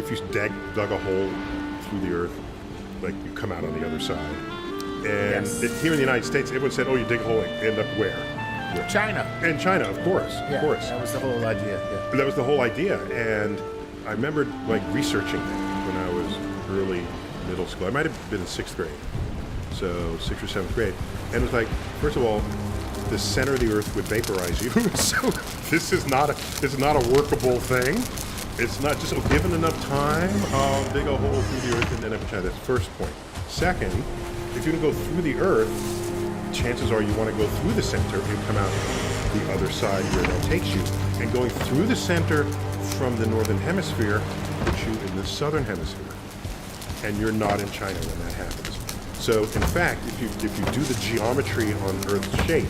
if you dug a hole through the earth, like you come out on the other side. And here in the United States, everyone said, "Oh, you dig a hole, and end up where?" China. In China, of course. Yeah, of course. that was the whole idea. Yeah. That was the whole idea, and I remember like researching that when I was early middle school. I might have been in 6th grade, so 6th or 7th grade, and it was like, first of all, the center of the earth would vaporize you, so this is not a workable thing. It's not just given enough time, dig a hole through the earth and then have a China. That's the first point. Second, if you're going to go through the earth, chances are you want to go through the center and come out the other side where that takes you. And going through the center from the northern hemisphere puts you in the southern hemisphere. And you're not in China when that happens. So in fact, if you do the geometry on Earth's shape,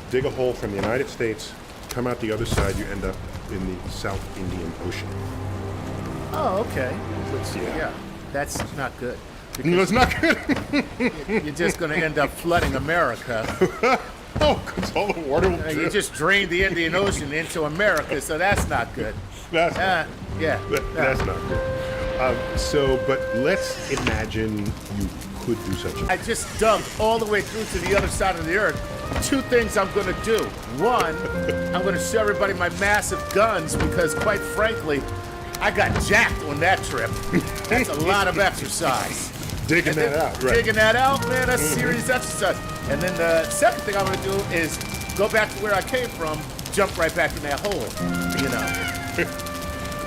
dig a hole from the United States, come out the other side, you end up in the South Indian Ocean. Oh, okay. Yeah. That's not good. No, it's not good. You're just going to end up flooding America. Oh, because all the water will You just drained the Indian Ocean into America, so that's not good. That's That's not good. But let's imagine you could do such a thing. I just dug all the way through to the other side of the earth. 2 things I'm going to do. One, I'm going to show everybody my massive guns because, quite frankly, I got jacked on that trip. That's a lot of exercise. Digging that out, right? Digging that out, man, that's serious exercise. And then the second thing I'm going to do is go back to where I came from, jump right back in that hole, you know.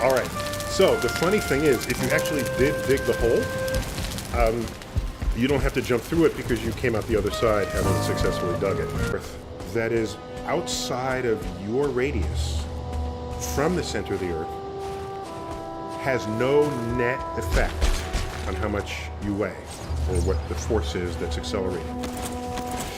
All right. So the funny thing is, if you actually did dig the hole, you don't have to jump through it because you came out the other side having successfully dug it. That is outside of your radius from the center of the earth has no net effect on how much you weigh or what the force is that's accelerating.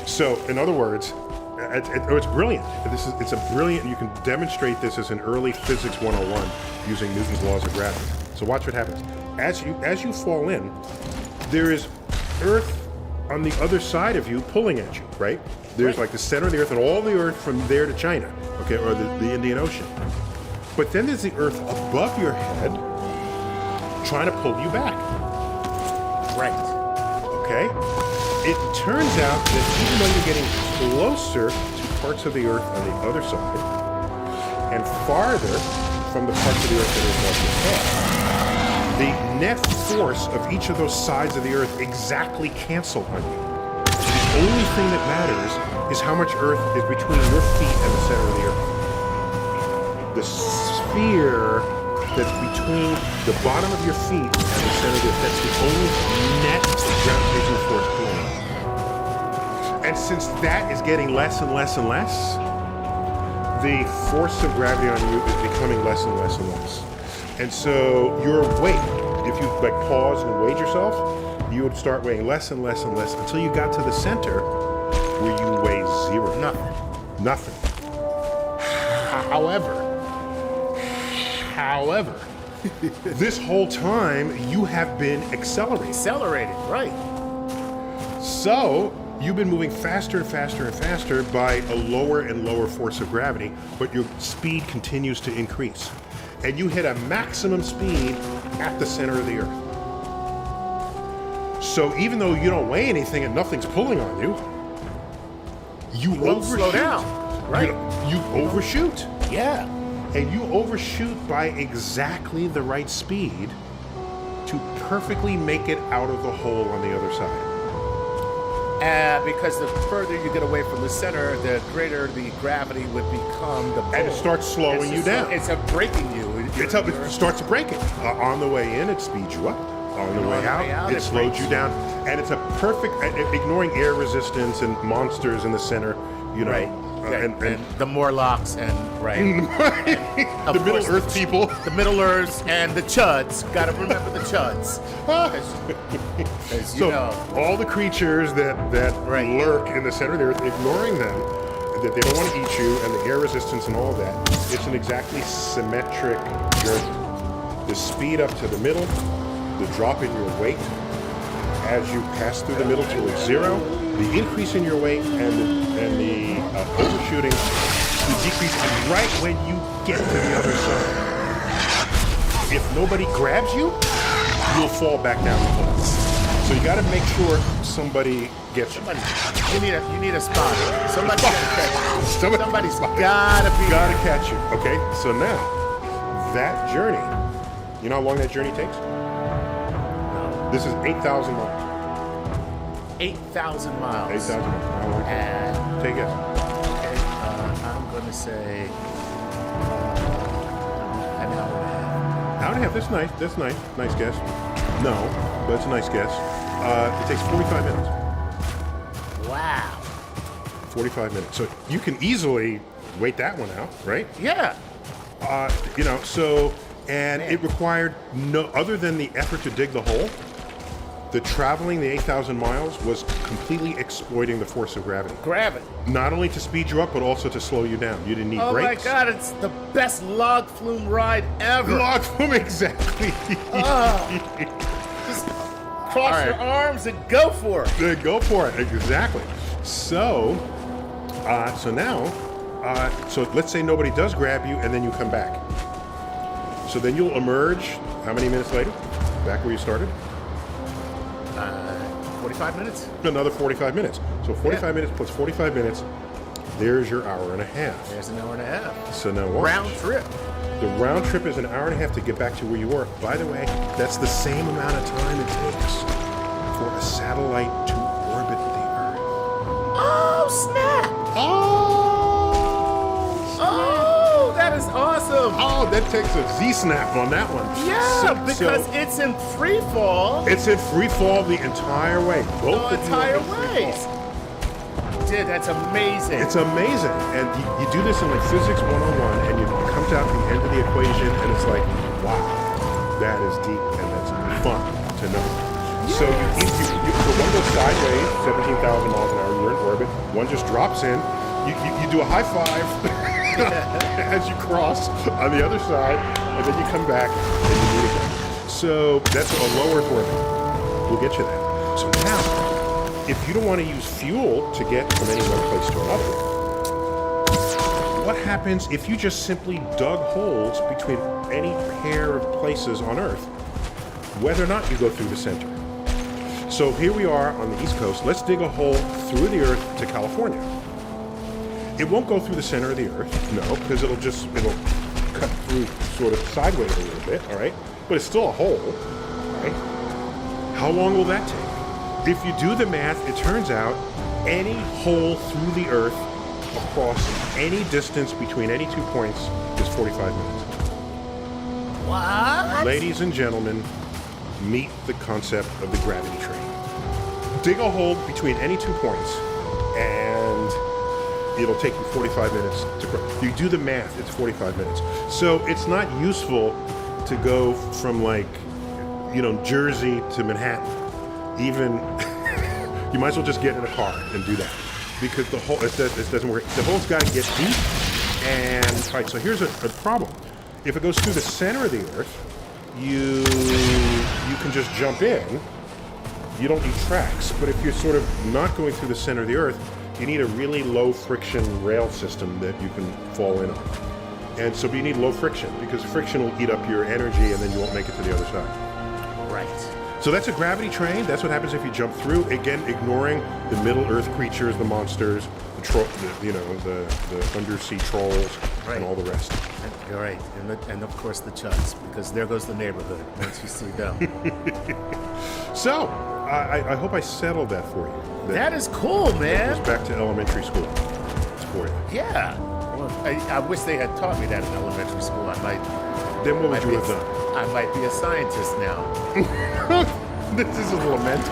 So in other words, it's brilliant. It's a brilliant, you can demonstrate this as an early physics 101 using Newton's laws of gravity. So watch what happens. As you fall in, there is Earth on the other side of you pulling at you, right? There's like the center of the Earth and all the Earth from there to China, okay, or the Indian Ocean. But then there's the Earth above your head trying to pull you back. Right. Okay? It turns out that even though you're getting closer to parts of the Earth on the other side and farther from the parts of the Earth that are above your head, the net force of each of those sides of the Earth exactly cancel on you. The only thing that matters is how much Earth is between your feet and the center of the Earth. The sphere that's between the bottom of your feet and the center of the Earth, that's the only net gravitational force pulling you. And since that is getting less and less and less, the force of gravity on you is becoming less and less and less. And so your weight, if you like pause and weighed yourself, you would start weighing less and less and less until you got to the center where you weigh zero. Nothing. However, this whole time you have been accelerating. Accelerated, right. So you've been moving faster and faster and faster by a lower and lower force of gravity, but your speed continues to increase. And you hit a maximum speed at the center of the Earth. So even though you don't weigh anything and nothing's pulling on you, you overshoot. Slow down, right? You overshoot. Yeah. And you overshoot by exactly the right speed to perfectly make it out of the hole on the other side. Because the further you get away from the center, the greater the gravity would become. And it starts slowing you down. It's breaking you. It starts breaking. On the way in, it speeds you up. On the way out, it slows you down. And it's a perfect, ignoring air resistance and monsters in the center, you know. Right. And the Morlocks and the Middle Earth people. The Middle Earths and the Chuds. Gotta remember the Chuds. So all the creatures that lurk in the center of the Earth, ignoring them, that they don't want to eat you, and the air resistance and all of that, it's an exactly symmetric journey. The speed up to the middle, the drop in your weight as you pass through the middle to zero, the increase in your weight and the overshooting, the decrease right when you get to the other side. if nobody grabs you, you'll fall back down the hole. So you got to make sure somebody gets you. You need a spotter. Somebody's got to catch you. Somebody's got to be. Got to catch you. Okay. So now that journey, you know how long that journey takes? No. This is 8,000 miles. 8,000 miles. 8,000 miles. How long? And Take a guess. okay, I'm gonna say an hour and a half. Hour and a half. That's nice. That's nice. Nice guess. No, but it's a nice guess. It takes 45 minutes. Wow. 45 minutes. So you can easily wait that one out, right? Yeah. You know, so, and Man. it required no, other than the effort to dig the hole, the traveling the 8,000 miles was completely exploiting the force of gravity. Grab it. Not only to speed you up, but also to slow you down. You didn't need Oh brakes. my God! It's the best log flume ride ever. Log flume, exactly. Just cross your arms and go for it. Good, go for it. Exactly. So, so let's say nobody does grab you, and then you come back. So then you'll emerge. How many minutes later? Back where you started. 45 minutes. Another 45 minutes. So 45 minutes plus 45 minutes. There's your hour and a half. There's an hour and a half. So now watch. Round trip. The round trip is an hour and a half to get back to where you were. By the way, that's the same amount of time it takes for a satellite to orbit the Earth. Oh snap! Oh, that is awesome. Oh, that takes a Z-snap on that one. Yeah, because so it's in free fall. it's in free fall the entire way. Both The of you are entire in free ways. fall. Dude, that's amazing. It's amazing. And you do this in like physics 101, and you come to the end of the equation, and it's like, wow, that is deep, and that's fun to know. So so one goes sideways, 17,000 miles an hour, you're in orbit. One just drops in. You do a high five as you cross on the other side, and then you come back and you meet again. So that's a low Earth orbit. We'll get you that. So now, if you don't want to use fuel to get from any one place to another, what happens if you just simply dug holes between any pair of places on Earth, whether or not you go through the center? So here we are on the East Coast. Let's dig a hole through the Earth to California. It won't go through the center of the Earth, no, because it'll cut through sort of sideways a little bit, all right? But it's still a hole, right? How long will that take? If you do the math, it turns out any hole through the Earth across any distance between any 2 points is 45 minutes. What? Ladies and gentlemen, meet the concept of the gravity train. Dig a hole between any 2 points, and it'll take you 45 minutes to cross. You do the math, it's 45 minutes. So it's not useful to go from Jersey to Manhattan. Even, you might as well just get in a car and do that. Because the hole, it doesn't work. The hole's got to get deep, and, all right, so here's a problem. If it goes through the center of the Earth, you can just jump in. You don't need tracks. But if you're sort of not going through the center of the Earth, you need a really low friction rail system that you can fall in on. And so you need low friction, because friction will eat up your energy and then you won't make it to the other side. Right. So that's a gravity train. That's what happens if you jump through. Again, ignoring the Middle Earth creatures, the monsters, the undersea trolls, Right. and all the rest. You're right. And of course the chuds, because there goes the neighborhood once you see them. So I hope I settled that for you. That is cool, That man. goes back to elementary school. It's for you. Yeah. Well, I wish they had taught me that in elementary school. Then what would might you be have done? I might be a scientist now. This is a lament.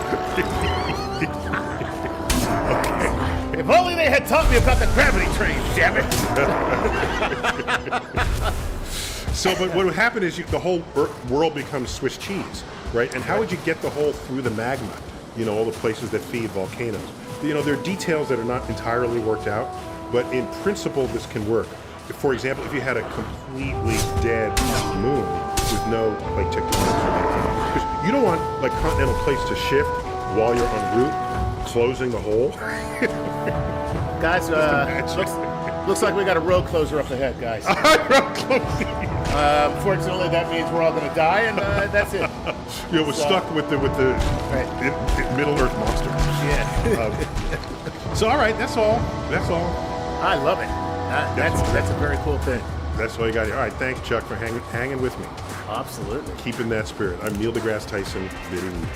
If only they had taught me about the gravity train, damn it. So, but what would happen is the whole world becomes Swiss cheese, right? And how would you get the hole through the magma? All the places that feed volcanoes. There are details that are not entirely worked out, but in principle, this can work. For example, if you had a completely dead moon with no plate tectonics, because you don't want continental plates to shift while you're en route, closing the hole. Guys, Looks like we got a road closer up ahead, guys. Unfortunately, that means we're all going to die, and that's it. We're stuck with the Middle Earth monster. Yeah. So all right, that's all. That's all. I love it. That's a very cool thing. That's all you got here. All right, thanks, Chuck, for hanging with me. Absolutely. Keeping that spirit. I'm Neil deGrasse Tyson, bidding you.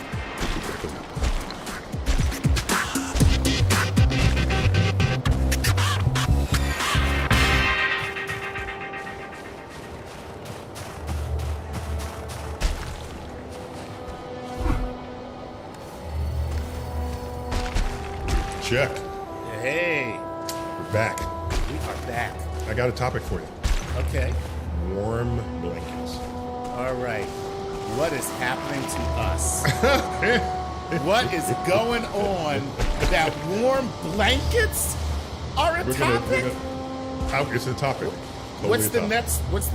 Check. Hey. We're back. We are back. I got a topic for you. Okay. Warm blankets. All right. What is happening to us? What is going on? That warm blankets are a topic? It's a topic. What's the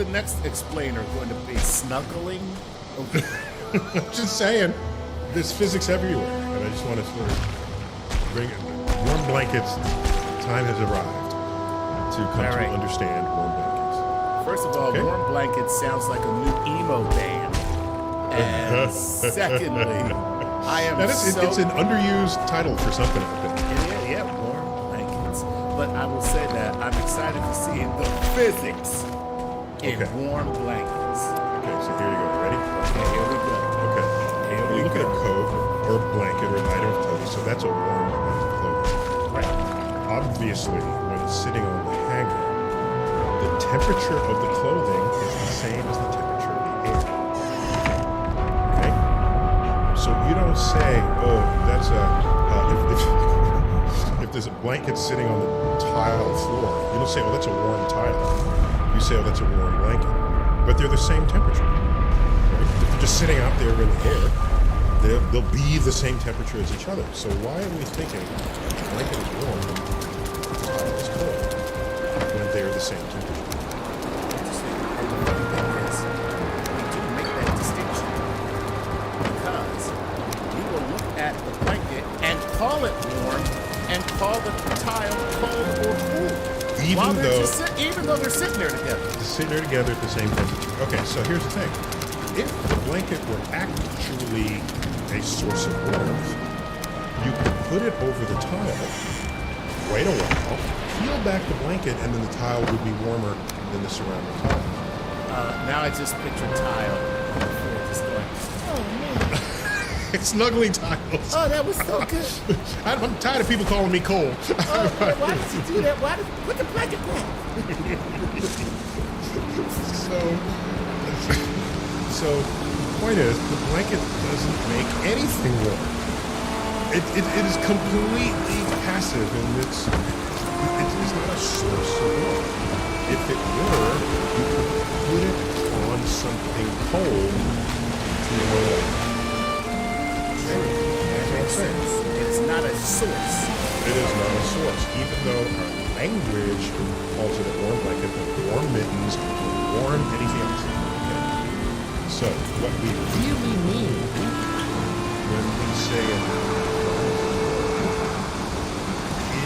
next explainer going to be? Snuggling? Just saying, there's physics everywhere, and I just want to sort of bring it. Warm blankets. Time has arrived to come to understand warm blankets. First of all, Okay. Warm Blankets sounds like a new emo band. And secondly, I am It's an underused title for something, I think. Yeah, Warm Blankets. But I will say that I'm excited to see the physics in Warm Blankets. Okay, so here you go. Ready? Okay, here we go. Okay. Here When we you look at go. a coat or a blanket or an item of clothing, so that's a warm piece of clothing. Right. Obviously, when it's sitting on the hanger, the temperature of the clothing is the same as the temperature of the air. Okay? So you don't say, oh, that's if there's a blanket sitting on the tile floor, you don't say, oh, that's a warm tile. You say, oh, that's a warm blanket. But they're the same temperature. Right? If they're just sitting out there in the air, they'll be the same temperature as each other. So why are we thinking the blanket is warm and the tile is cold when they're the same temperature? Interesting. And the funny thing is, we do make that distinction because you will look at the blanket and call it warm and call the tile cold or cool. Even though they're sitting there together. They're sitting there together at the same temperature. Okay, so here's the thing. If the blanket were actually a source of warmth, you could put it over the tile, wait a while, peel back the blanket, and then the tile would be warmer than the surrounding tile. Now I just picture tile on the floor just going, oh man. It's snuggly tiles. Oh, that was so good. I'm tired of people calling me cold. Oh, man, why did you do that? Why did put the blanket back? So the point is, the blanket doesn't make anything warm. It is completely passive, and it is not a source of warmth. If it were, you could put it on something cold to warm. That makes sense. It's not a source. It is not a source, even though our language calls it a warm blanket, warm mittens, warm anything else. Okay. So what we really mean when we say it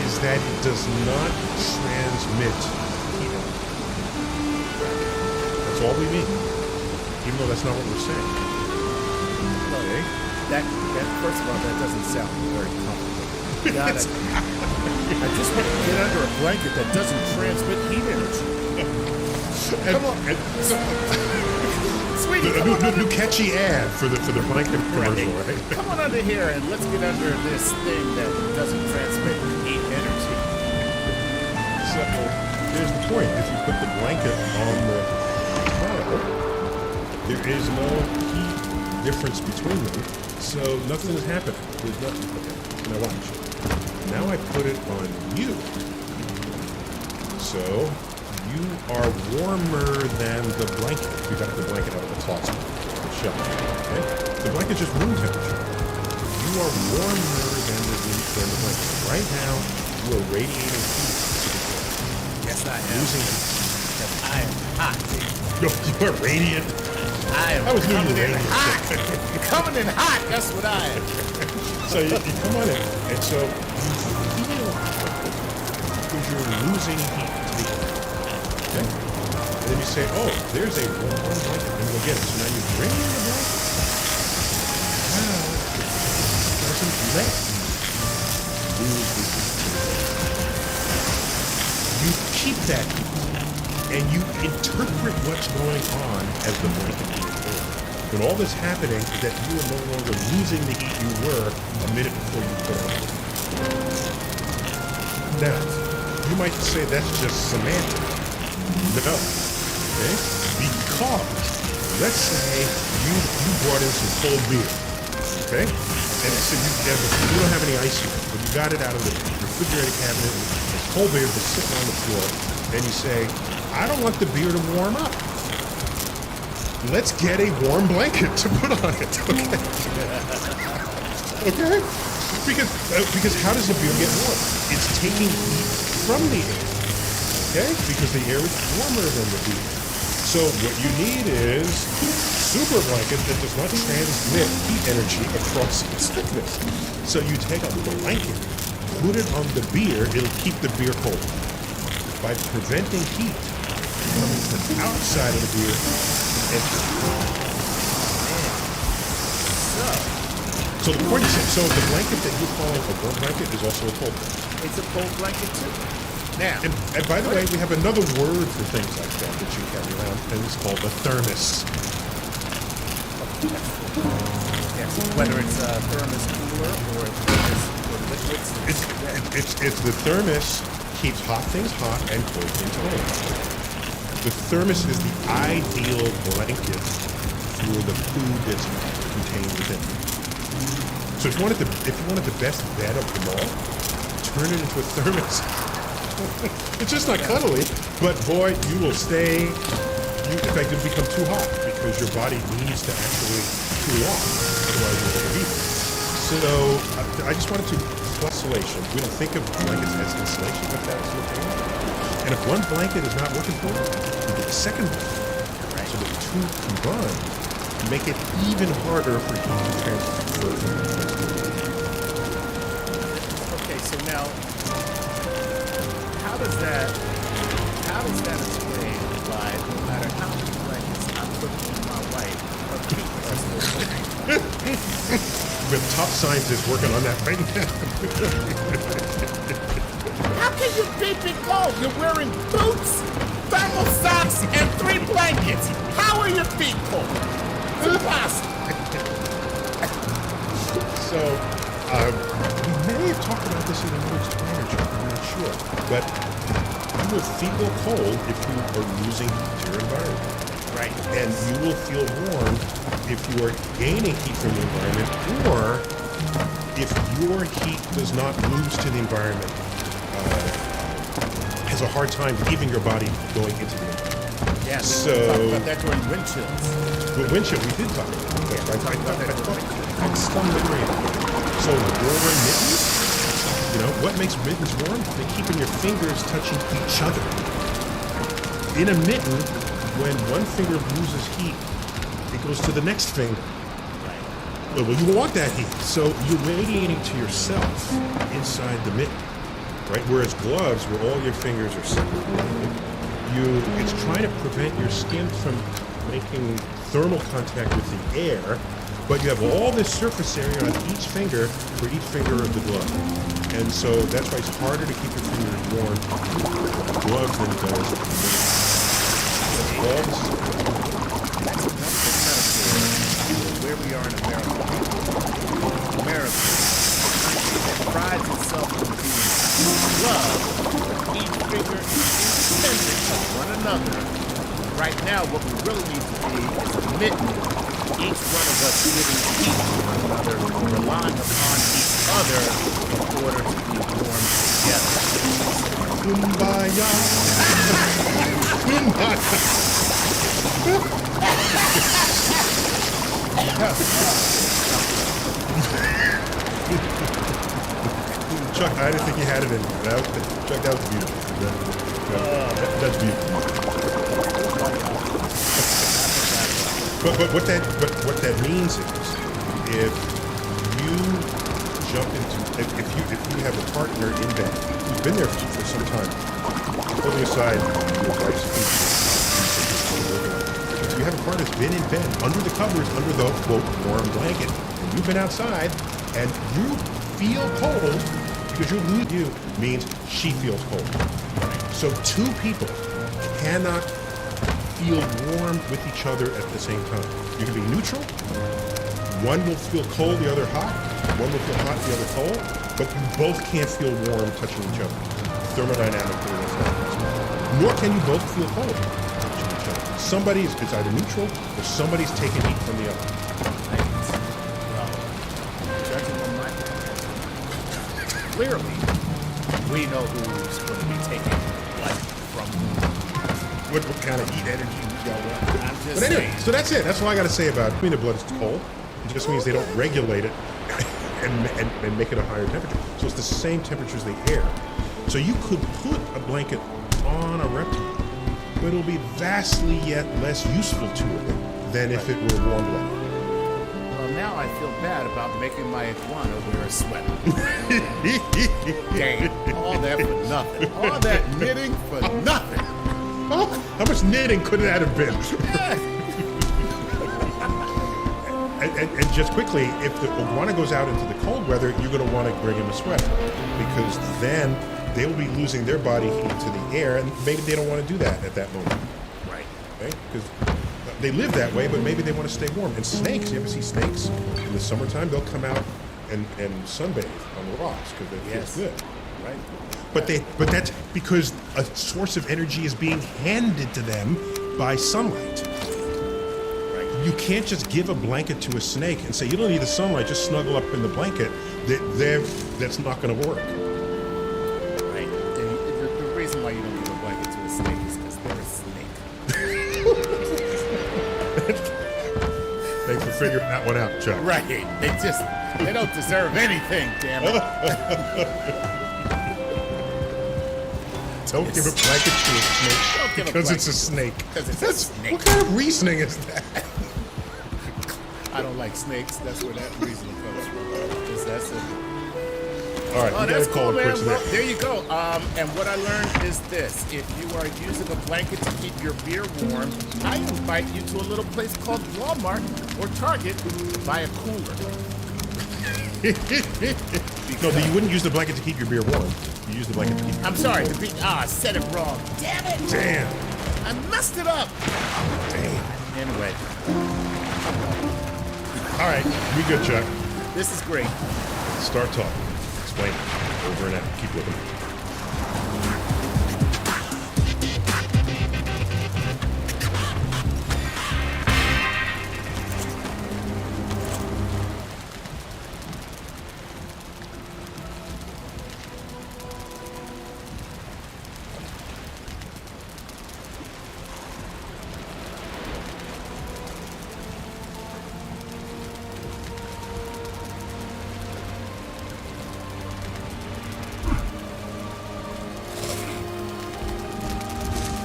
is that it does not transmit heat energy. That's all we mean, even though that's not what we're saying. Okay. That first of all, that doesn't sound very complicated. I just want to get under a blanket that doesn't transmit heat energy. Come on. Sweetie, come on New catchy ad for the blanket commercial, right? Come on under here and let's get under this thing that doesn't transmit heat energy. So here's the point. If you put the blanket on the tile, there is no heat difference between them. So nothing is happening. There's nothing. Okay, now watch. Now I put it on you. So you are warmer than the blanket. We got the blanket out of the closet, the shelf. Okay? The blanket's just room temperature. You are warmer than the blanket. Right now, you are radiating heat. Yes, I am. Losing heat. Because I am hot. You are radiant. I am coming in hot. Coming in hot. That's what I am. So you come on in, and so you you're losing heat to the air. Okay? And then you say, oh, there's a warm blanket. And you go get it. So now you bring in the blanket. Now, it doesn't let you lose the heat. You keep that heat. And you interpret what's going on as the blanket being warm. When all this happening is that you are no longer losing the heat you were a minute before you put on it. Now, you might say that's just semantic. No. Okay? Because, let's say you brought in some cold beer. Okay? And so you don't have any ice here, but you got it out of the refrigerator cabinet, and this cold beer is sitting on the floor, and you say, I don't want the beer to warm up. Let's get a warm blanket to put on it, okay? Okay? Because how does the beer get warm? It's taking heat from the air, okay? Because the air is warmer than the beer. So what you need is super blanket that does not transmit heat energy across its thickness. So you take a blanket, put it on the beer, it'll keep the beer cold. By preventing heat coming from outside of the beer and so the point is, so the blanket that you're calling a warm blanket is also a cold blanket. It's a cold blanket too. Now, and by the way, we have another word for things like that you carry around, and it's called a thermos. yes, whether it's a thermos cooler or a thermos for liquids. It's the thermos keeps hot things hot and cold things cold. The thermos is the ideal blanket for the food that's contained within it. So if you wanted the best bed of them all, turn it into a thermos. It's just not cuddly, but boy, you will stay. In fact, it'll become too hot because your body needs to actually cool off, otherwise you'll overheat. So I just wanted to insulation. We don't think of blankets as insulation, but that's what they are. And if one blanket is not working for you, you get a second blanket. Right. So the two combined make it even harder for heat to transfer. Okay, so now how does that explain why no matter how many blankets I put on my wife, her feet are still cold? We have top scientists working on that right now. How can you keep it cold? You're wearing boots, thermal socks, and 3 blankets. How are your feet cold? It's impossible. So, we may have talked about this in another time, Chuck, I'm not sure. But your feet will cold if you are losing heat to your environment. Right. And you will feel warm if you are gaining heat from the environment, or if your heat does not lose to the environment, has a hard time leaving your body going into the environment. Yeah, so we talked about that during wind chills. With wind chill, we did talk about that. I slung the brain. So warmer mittens, what makes mittens warm? They keep your fingers touching each other. In a mitten, when one finger loses heat, it goes to the next finger. Well, you want that heat, so you're radiating to yourself inside the mitten, right? Whereas gloves, where all your fingers are separated, it's trying to prevent your skin from making thermal contact with the air, but you have all this surface area on each finger for each finger of the glove. And so that's why it's harder to keep your fingers warm with gloves than it does with all this. That's enough metaphor for where we are in America. America, that prides itself on being loved, each finger is independent of one another. Right now, what we really need to be is a mitten. Each one of us giving heat to one another, relying upon each other in order to be warm together. Kumbaya. Kumbaya. Chuck, I didn't think you had it in you. Chuck, that was beautiful. That's beautiful. But what that means is, if you jump into if you have a partner in bed who's been there for some time, holding aside your wife's feet. If you have a partner that's been in bed under the covers, under the quote warm blanket, and you've been outside and you feel cold because you means she feels cold. So two people cannot feel warm with each other at the same time. You can be neutral. One will feel cold, the other hot. One will feel hot, the other cold. But you both can't feel warm touching each other. Thermodynamically, that's not possible. Nor can you both feel cold touching each other. Somebody is either neutral or somebody's taking heat from the other. Judging on my clearly, we know who's going to be taking what from whom. What kind of heat energy we got left. I'm just But anyway, saying. so that's it. That's all I got to say about it. The blood is cold. It just means they don't regulate it and make it a higher temperature. So it's the same temperature as the air. So you could put a blanket on a reptile, but it'll be vastly yet less useful to it than if it were warm blood. Well, now I feel bad about making my iguana wear a sweater. Dang, all that for nothing. All that knitting for nothing. Oh, how much knitting could that have been? And just quickly, if the iguana goes out into the cold weather, you're going to want to bring him a sweater because then they will be losing their body heat to the air, and maybe they don't want to do that at that moment. Right. Right? Because they live that way, but maybe they want to stay warm. And snakes, you ever see snakes in the summertime? They'll come out and sunbathe on the rocks because it feels good. Right. But that's because a source of energy is being handed to them by sunlight. Right. You can't just give a blanket to a snake and say, you don't need the sunlight, just snuggle up in the blanket. That's not going to work. Right. And the reason why you don't give a blanket to a snake is because they're a snake. Thanks for figuring that one out, Chuck. Right. They don't deserve anything, damn it. Don't give a blanket to a snake Don't give a because it's blanket a snake. Because it's a snake. What kind of reasoning is that? I don't like snakes. That's where that reason comes from. Just that simple. All right, Oh, we that's gotta call cool, it man. quits Well, there. there you go. And what I learned is this. If you are using a blanket to keep your beer warm, I invite you to a little place called Walmart or Target to buy a cooler. No, you wouldn't use the blanket to keep your beer warm. You use the blanket to keep your I'm beer sorry. warm. I said it wrong. Damn it. Damn. I messed it up. Damn. Anyway, All right, we good, Chuck. this is great. Start talking. Explain it. Over and out. Keep looking.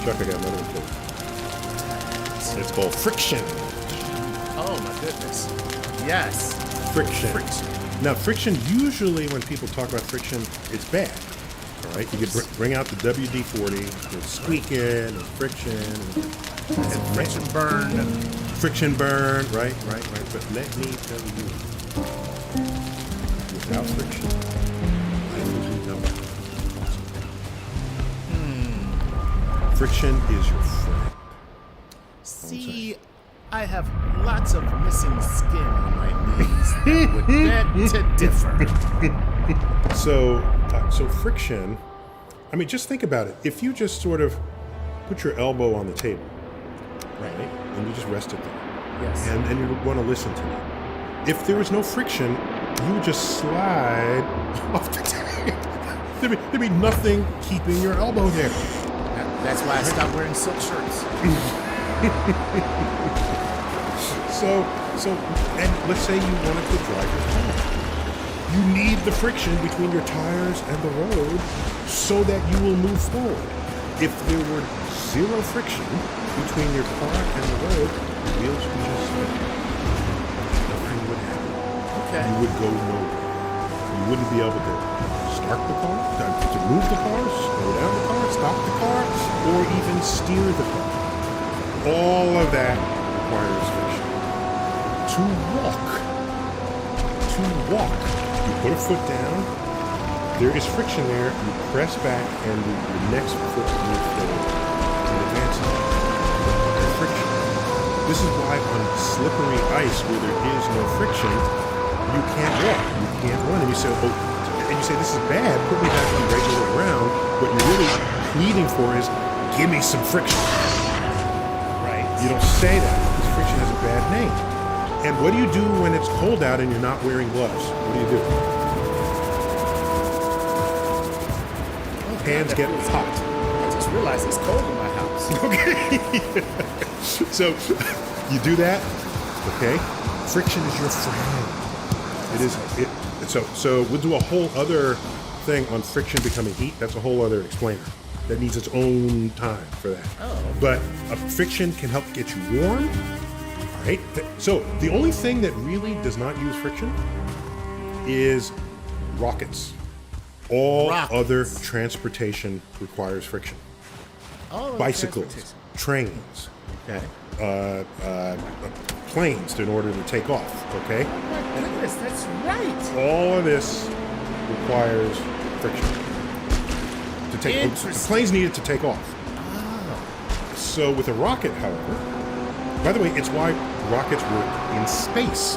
Chuck, I got another one for you. It's called friction. Oh my goodness. Yes. Friction. Friction. Now, friction, usually when people talk about friction, it's bad. All right? You could bring out the WD-40, it's squeaking, and friction, and Friction burn. friction burn, right. But let me tell you, without friction, life is no. Friction is your friend. See, I have lots of missing skin on my knees that would beg to differ. So friction, I mean, just think about it. If you just sort of put your elbow on the table, right, and you just rest it there, Yes. and you want to listen to me. If there was no friction, you would just slide off the table. There'd be nothing keeping your elbow there. That's why I stopped wearing silk shirts. So, and let's say you wanted to drive your car. You need the friction between your tires and the road so that you will move forward. If there were zero friction between your car and the road, the wheels would just spin. Nothing would happen. Okay. You would go nowhere. You wouldn't be able to start the car, to move the car, slow down the car, stop the car, or even steer the car. All of that requires friction. To walk, you put a foot down, there is friction there, you press back, and your next foot moves forward and advances. There's friction. This is why on slippery ice where there is no friction, you can't walk, you can't run. And you say, this is bad, put me back on regular ground. What you're really pleading for is, give me some friction. Right. You don't say that because friction has a bad name. And what do you do when it's cold out and you're not wearing gloves? What do you do? Hands get hot. I just realized it's cold in my house. Okay. So you do that, okay? Friction is your friend. So we'll do a whole other thing on friction becoming heat. That's a whole other explainer. That needs its own time for that. Oh. But friction can help get you warm. Right? So the only thing that really does not use friction is rockets. All other transportation requires friction. Bicycles, trains, Okay. planes in order to take off, okay? Oh my goodness, that's right. All of this requires friction. To take Interesting. planes needed to take off. Oh. So with a rocket, however, by the way, it's why rockets work in space,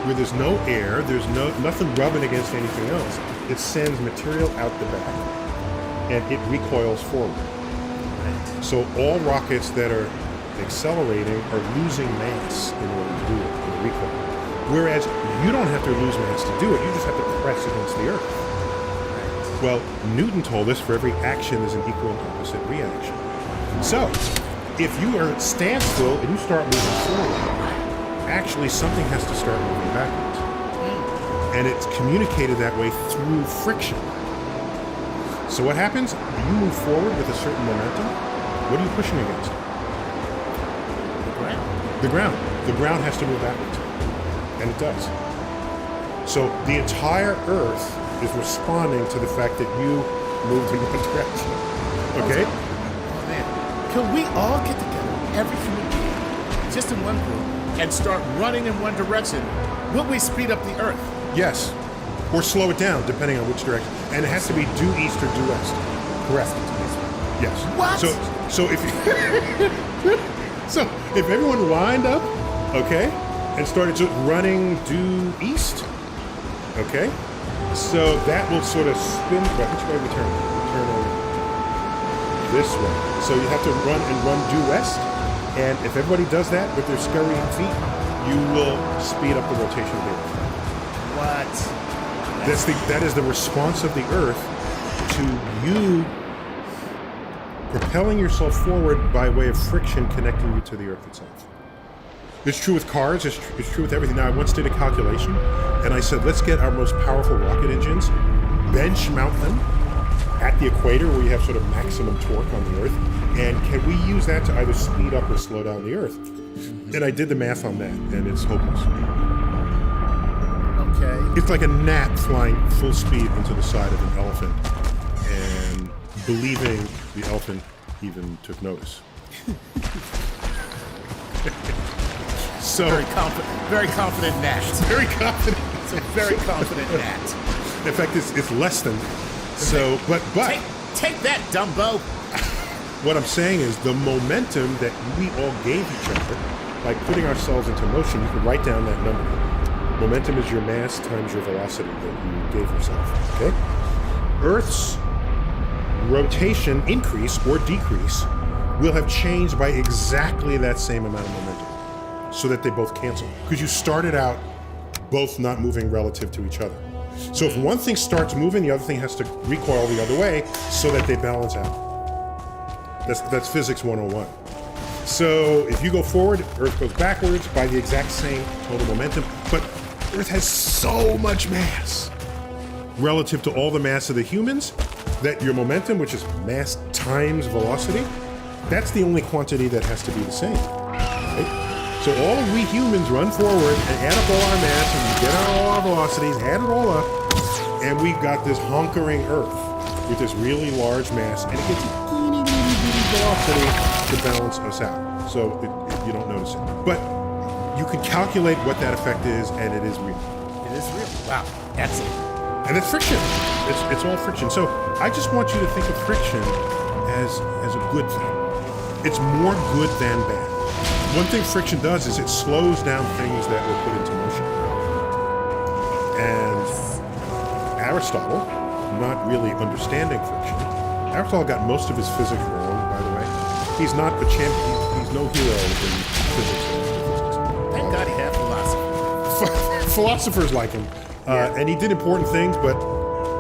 where there's no air, there's nothing rubbing against anything else. It sends material out the back, and it recoils forward. Right. So all rockets that are accelerating are losing mass in order to do it, in the recoil. Whereas you don't have to lose mass to do it, you just have to press against the earth. Right. Well, Newton told us for every action is an equal and opposite reaction. So, if you are at standstill and you start moving forward, actually something has to start moving backwards. And it's communicated that way through friction. So what happens? You move forward with a certain momentum. What are you pushing against? The ground. The ground. The ground has to move backwards. And it does. So the entire Earth is responding to the fact that you moved in one direction. Okay? Oh man. Can we all get together, every human being, just in one group, and start running in one direction? Will we speed up the Earth? Yes. Or slow it down, depending on which direction. And it has to be due east or due west. Correct. Yes. What? So if so if everyone lined up, okay, and started just running due east, okay, so that will sort of spin. Right, which way we turn? We turn over this way. So you have to run due west, and if everybody does that with their scurrying feet, you will speed up the rotation of the Earth. What? That is the response of the Earth to you propelling yourself forward by way of friction connecting you to the Earth itself. It's true with cars, it's true with everything. Now, I once did a calculation, and I said, let's get our most powerful rocket engines, bench mount them at the equator where you have sort of maximum torque on the Earth, and can we use that to either speed up or slow down the Earth? And I did the math on that, and it's hopeless. Okay. It's like a gnat flying full speed into the side of an elephant and believing the elephant even took notice. So Very confident gnat. very confident. It's a very confident gnat. In fact, it's less than. So, but Take that, Dumbo. what I'm saying is the momentum that we all gave each other by putting ourselves into motion. You can write down that number. Momentum is your mass times your velocity that you gave yourself, okay? Earth's rotation increase or decrease will have changed by exactly that same amount of momentum so that they both cancel. Because you started out both not moving relative to each other. So if one thing starts moving, the other thing has to recoil the other way so that they balance out. That's physics 101. So if you go forward, Earth goes backwards by the exact same total momentum, but Earth has so much mass relative to all the mass of the humans that your momentum, which is mass times velocity, that's the only quantity that has to be the same. Right? So all we humans run forward and add up all our mass and we get out all our velocities, add it all up, And we've got this hunkering Earth with this really large mass, and it gets teeny, velocity to balance us out. So you don't notice it. But you can calculate what that effect is, and it is real. It is real. Wow. Excellent. And it's friction. It's all friction. So I just want you to think of friction as a good thing. It's more good than bad. One thing friction does is it slows down things that were put into motion. And Aristotle, not really understanding friction, Aristotle got most of his physics wrong, by the way. He's not a champion. He's no hero in physics. Thank God he had philosophy. Philosophers like him. And he did important things, but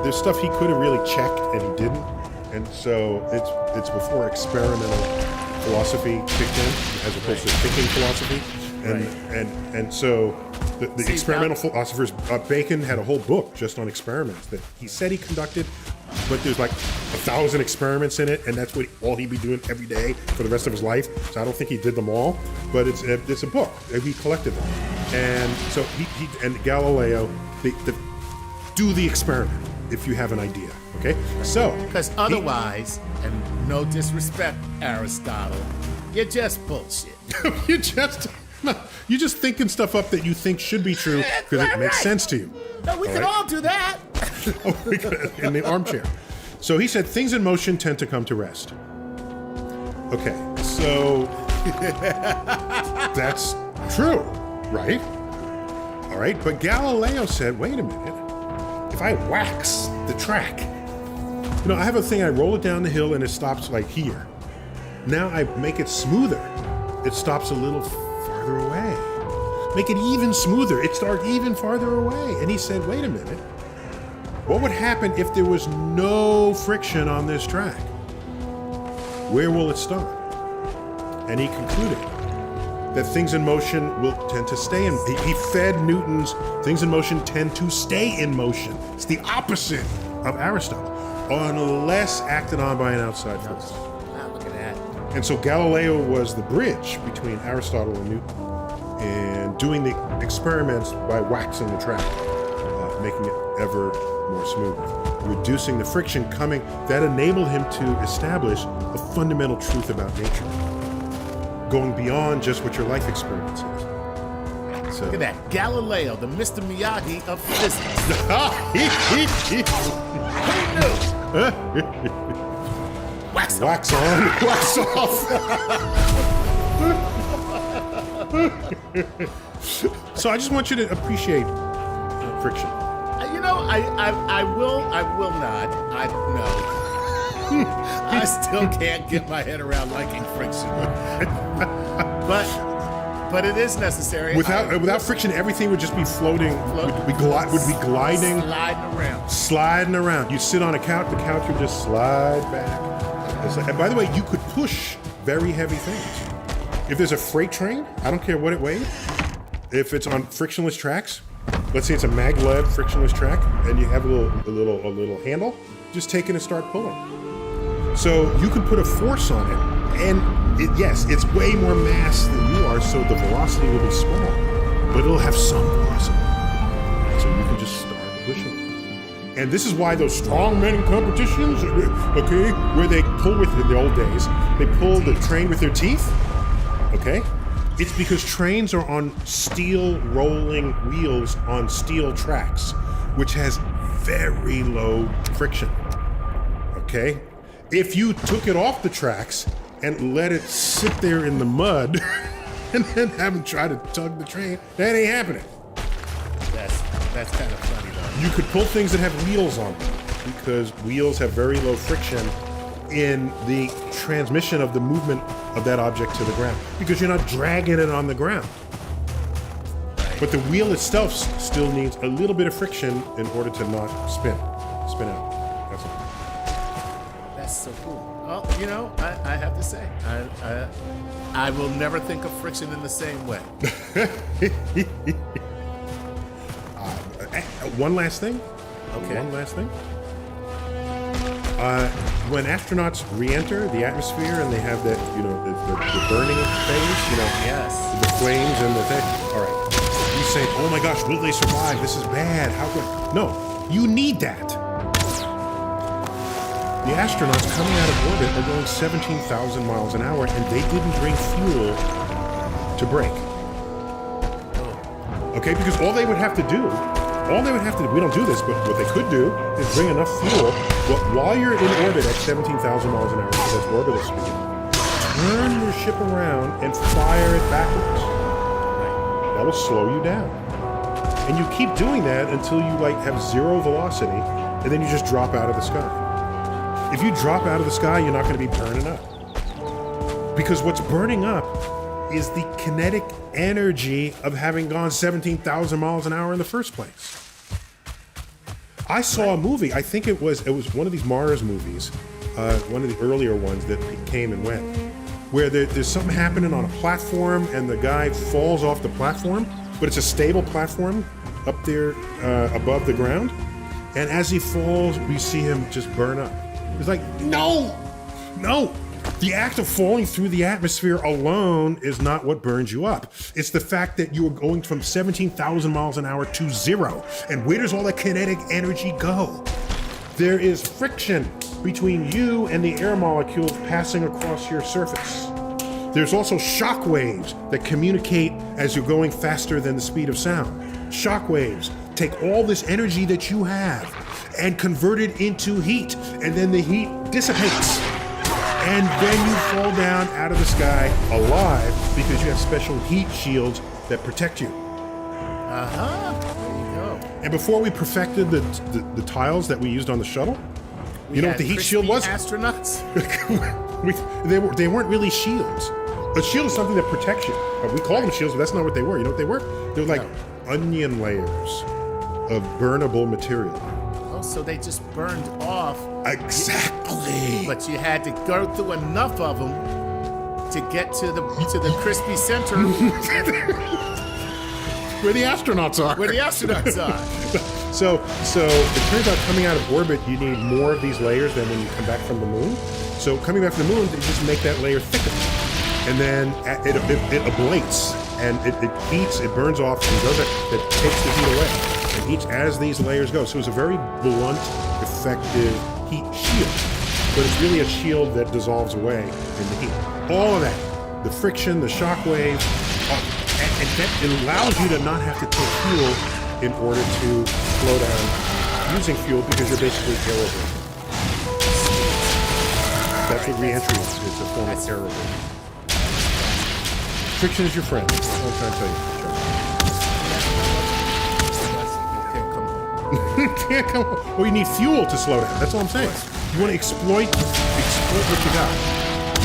there's stuff he could have really checked and he didn't. And so it's before experimental philosophy kicked in, as opposed to thinking philosophy. And so the experimental philosophers, Bacon had a whole book just on experiments that he said he conducted, but there's like 1,000 experiments in it, and that's what all he'd be doing every day for the rest of his life. So I don't think he did them all, but it's a book. He collected them. And so he and Galileo, they do the experiment if you have an idea, okay? So because otherwise, and no disrespect, Aristotle, you're just bullshit. you're just thinking stuff up that you think should be true because it makes sense to you. No, we can all do that. In the armchair. So he said things in motion tend to come to rest. Okay, so that's true, right? All right, but Galileo said, wait a minute. If I wax the track, I have a thing, I roll it down the hill and it stops like here. Now I make it smoother. It stops a little farther away. Make it even smoother. It starts even farther away. And he said, wait a minute. What would happen if there was no friction on this track? Where will it stop? And he concluded that things in motion will tend to stay in. He fed Newton's things in motion tend to stay in motion. It's the opposite of Aristotle, unless acted on by an outside force. Wow, look at that. And so Galileo was the bridge between Aristotle and Newton, and doing the experiments by waxing the track, making it ever more smooth, reducing the friction coming. That enabled him to establish a fundamental truth about nature, going beyond just what your life experience is. So, look at that. Galileo, the Mr. Miyagi of physics. Who knew? Wax on, wax off. So I just want you to appreciate friction. I will not. I still can't get my head around liking friction. But it is necessary. Without friction, everything would just be floating. Would be gliding. Sliding around. You sit on a couch, the couch would just slide back. And by the way, you could push very heavy things. If there's a freight train, I don't care what it weighs. If it's on frictionless tracks, let's say it's a maglev frictionless track, and you have a little handle, just take it and start pulling. So you can put a force on it, and yes, it's way more mass than you are, so the velocity will be small, but it'll have some velocity. So you can just start pushing. And this is why those strong men in competitions, okay, where they pull in the old days, they pull the train with their teeth, okay? It's because trains are on steel rolling wheels on steel tracks, which has very low friction, okay? If you took it off the tracks and let it sit there in the mud and then have them try to tug the train, that ain't happening. That's kind of funny though. You could pull things that have wheels on them because wheels have very low friction in the transmission of the movement of that object to the ground because you're not dragging it on the ground. But the wheel itself still needs a little bit of friction in order to not spin out. That's all. That's so cool. Well, I have to say, I will never think of friction in the same way. One last thing. Okay. One last thing. When astronauts re-enter the atmosphere and they have that, the burning phase, Yes. the flames and the thing. All right. You say, oh my gosh, will they survive? This is bad. How could? No. You need that. The astronauts coming out of orbit are going 17,000 miles an hour, and they didn't bring fuel to brake. Okay, because all they would have to do, we don't do this, but what they could do is bring enough fuel while you're in orbit at 17,000 miles an hour, because that's orbital speed, turn your ship around and fire it backwards. That will slow you down. And you keep doing that until you have zero velocity, and then you just drop out of the sky. If you drop out of the sky, you're not going to be burning up. Because what's burning up is the kinetic energy of having gone 17,000 miles an hour in the first place. I saw a movie, I think it was one of these Mars movies, one of the earlier ones that came and went, where there's something happening on a platform and the guy falls off the platform, but it's a stable platform up there above the ground. And as he falls, we see him just burn up. It's like, no! The act of falling through the atmosphere alone is not what burns you up. It's the fact that you are going from 17,000 miles an hour to zero. And where does all that kinetic energy go? There is friction between you and the air molecules passing across your surface. There's also shock waves that communicate as you're going faster than the speed of sound. Shock waves take all this energy that you have and convert it into heat, and then the heat dissipates. And then you fall down out of the sky alive because you have special heat shields that protect you. There you go. And before we perfected the tiles that we used on the shuttle, you know what the heat shield was? Astronauts. They weren't really shields. A shield is something that protects you. We call them shields, but that's not what they were. You know what they were? They were like onion layers of burnable material. Oh, so they just burned off. Exactly. But you had to go through enough of them to get to the crispy center Where the astronauts are. where the astronauts are. So it turns out coming out of orbit, you need more of these layers than when you come back from the moon. So coming back from the moon, they just make that layer thicker. And then it ablates, and it heats, it burns off, and it takes the heat away. And each as these layers go. So it's a very blunt, effective heat shield. But it's really a shield that dissolves away in the heat. All of that, the friction, the shock wave, and that allows you to not have to take fuel in order to slow down using fuel because you're basically aerobraking. That's what re-entry is. It's a form of aerobraking. Friction is your friend. That's what I'm trying to tell you. Can't come home. Well, you need fuel to slow down. That's all I'm saying. You want to exploit what you got.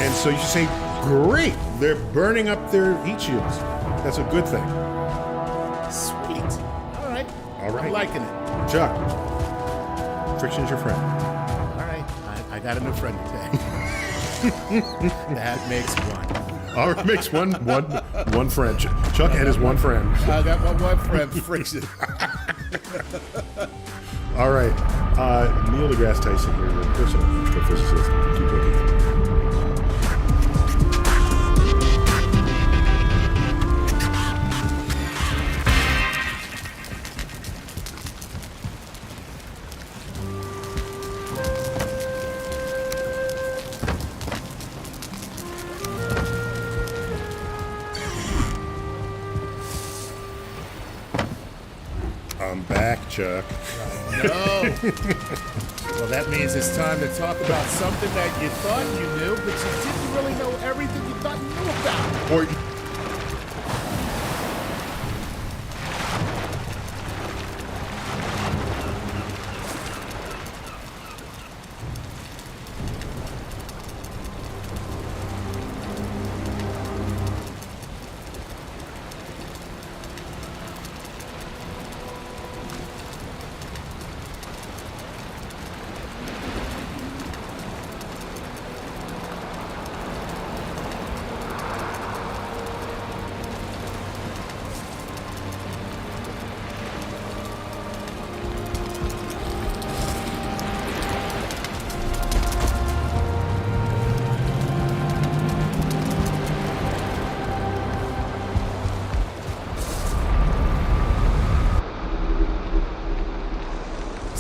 And so you should say, great, they're burning up their heat shields. That's a good thing. Sweet. All right. I'm liking it. Chuck, friction's your friend. All right. I got a new friend today. That makes one. All right, makes one friend. Chuck and his one friend. I got my one friend, Friction. All right, Neil deGrasse Tyson here, your personal astrophysicist. Keep looking. I'm back, Chuck. No. Well, that means it's time to talk about something that you thought you knew, but you didn't really know everything you thought you knew about. Or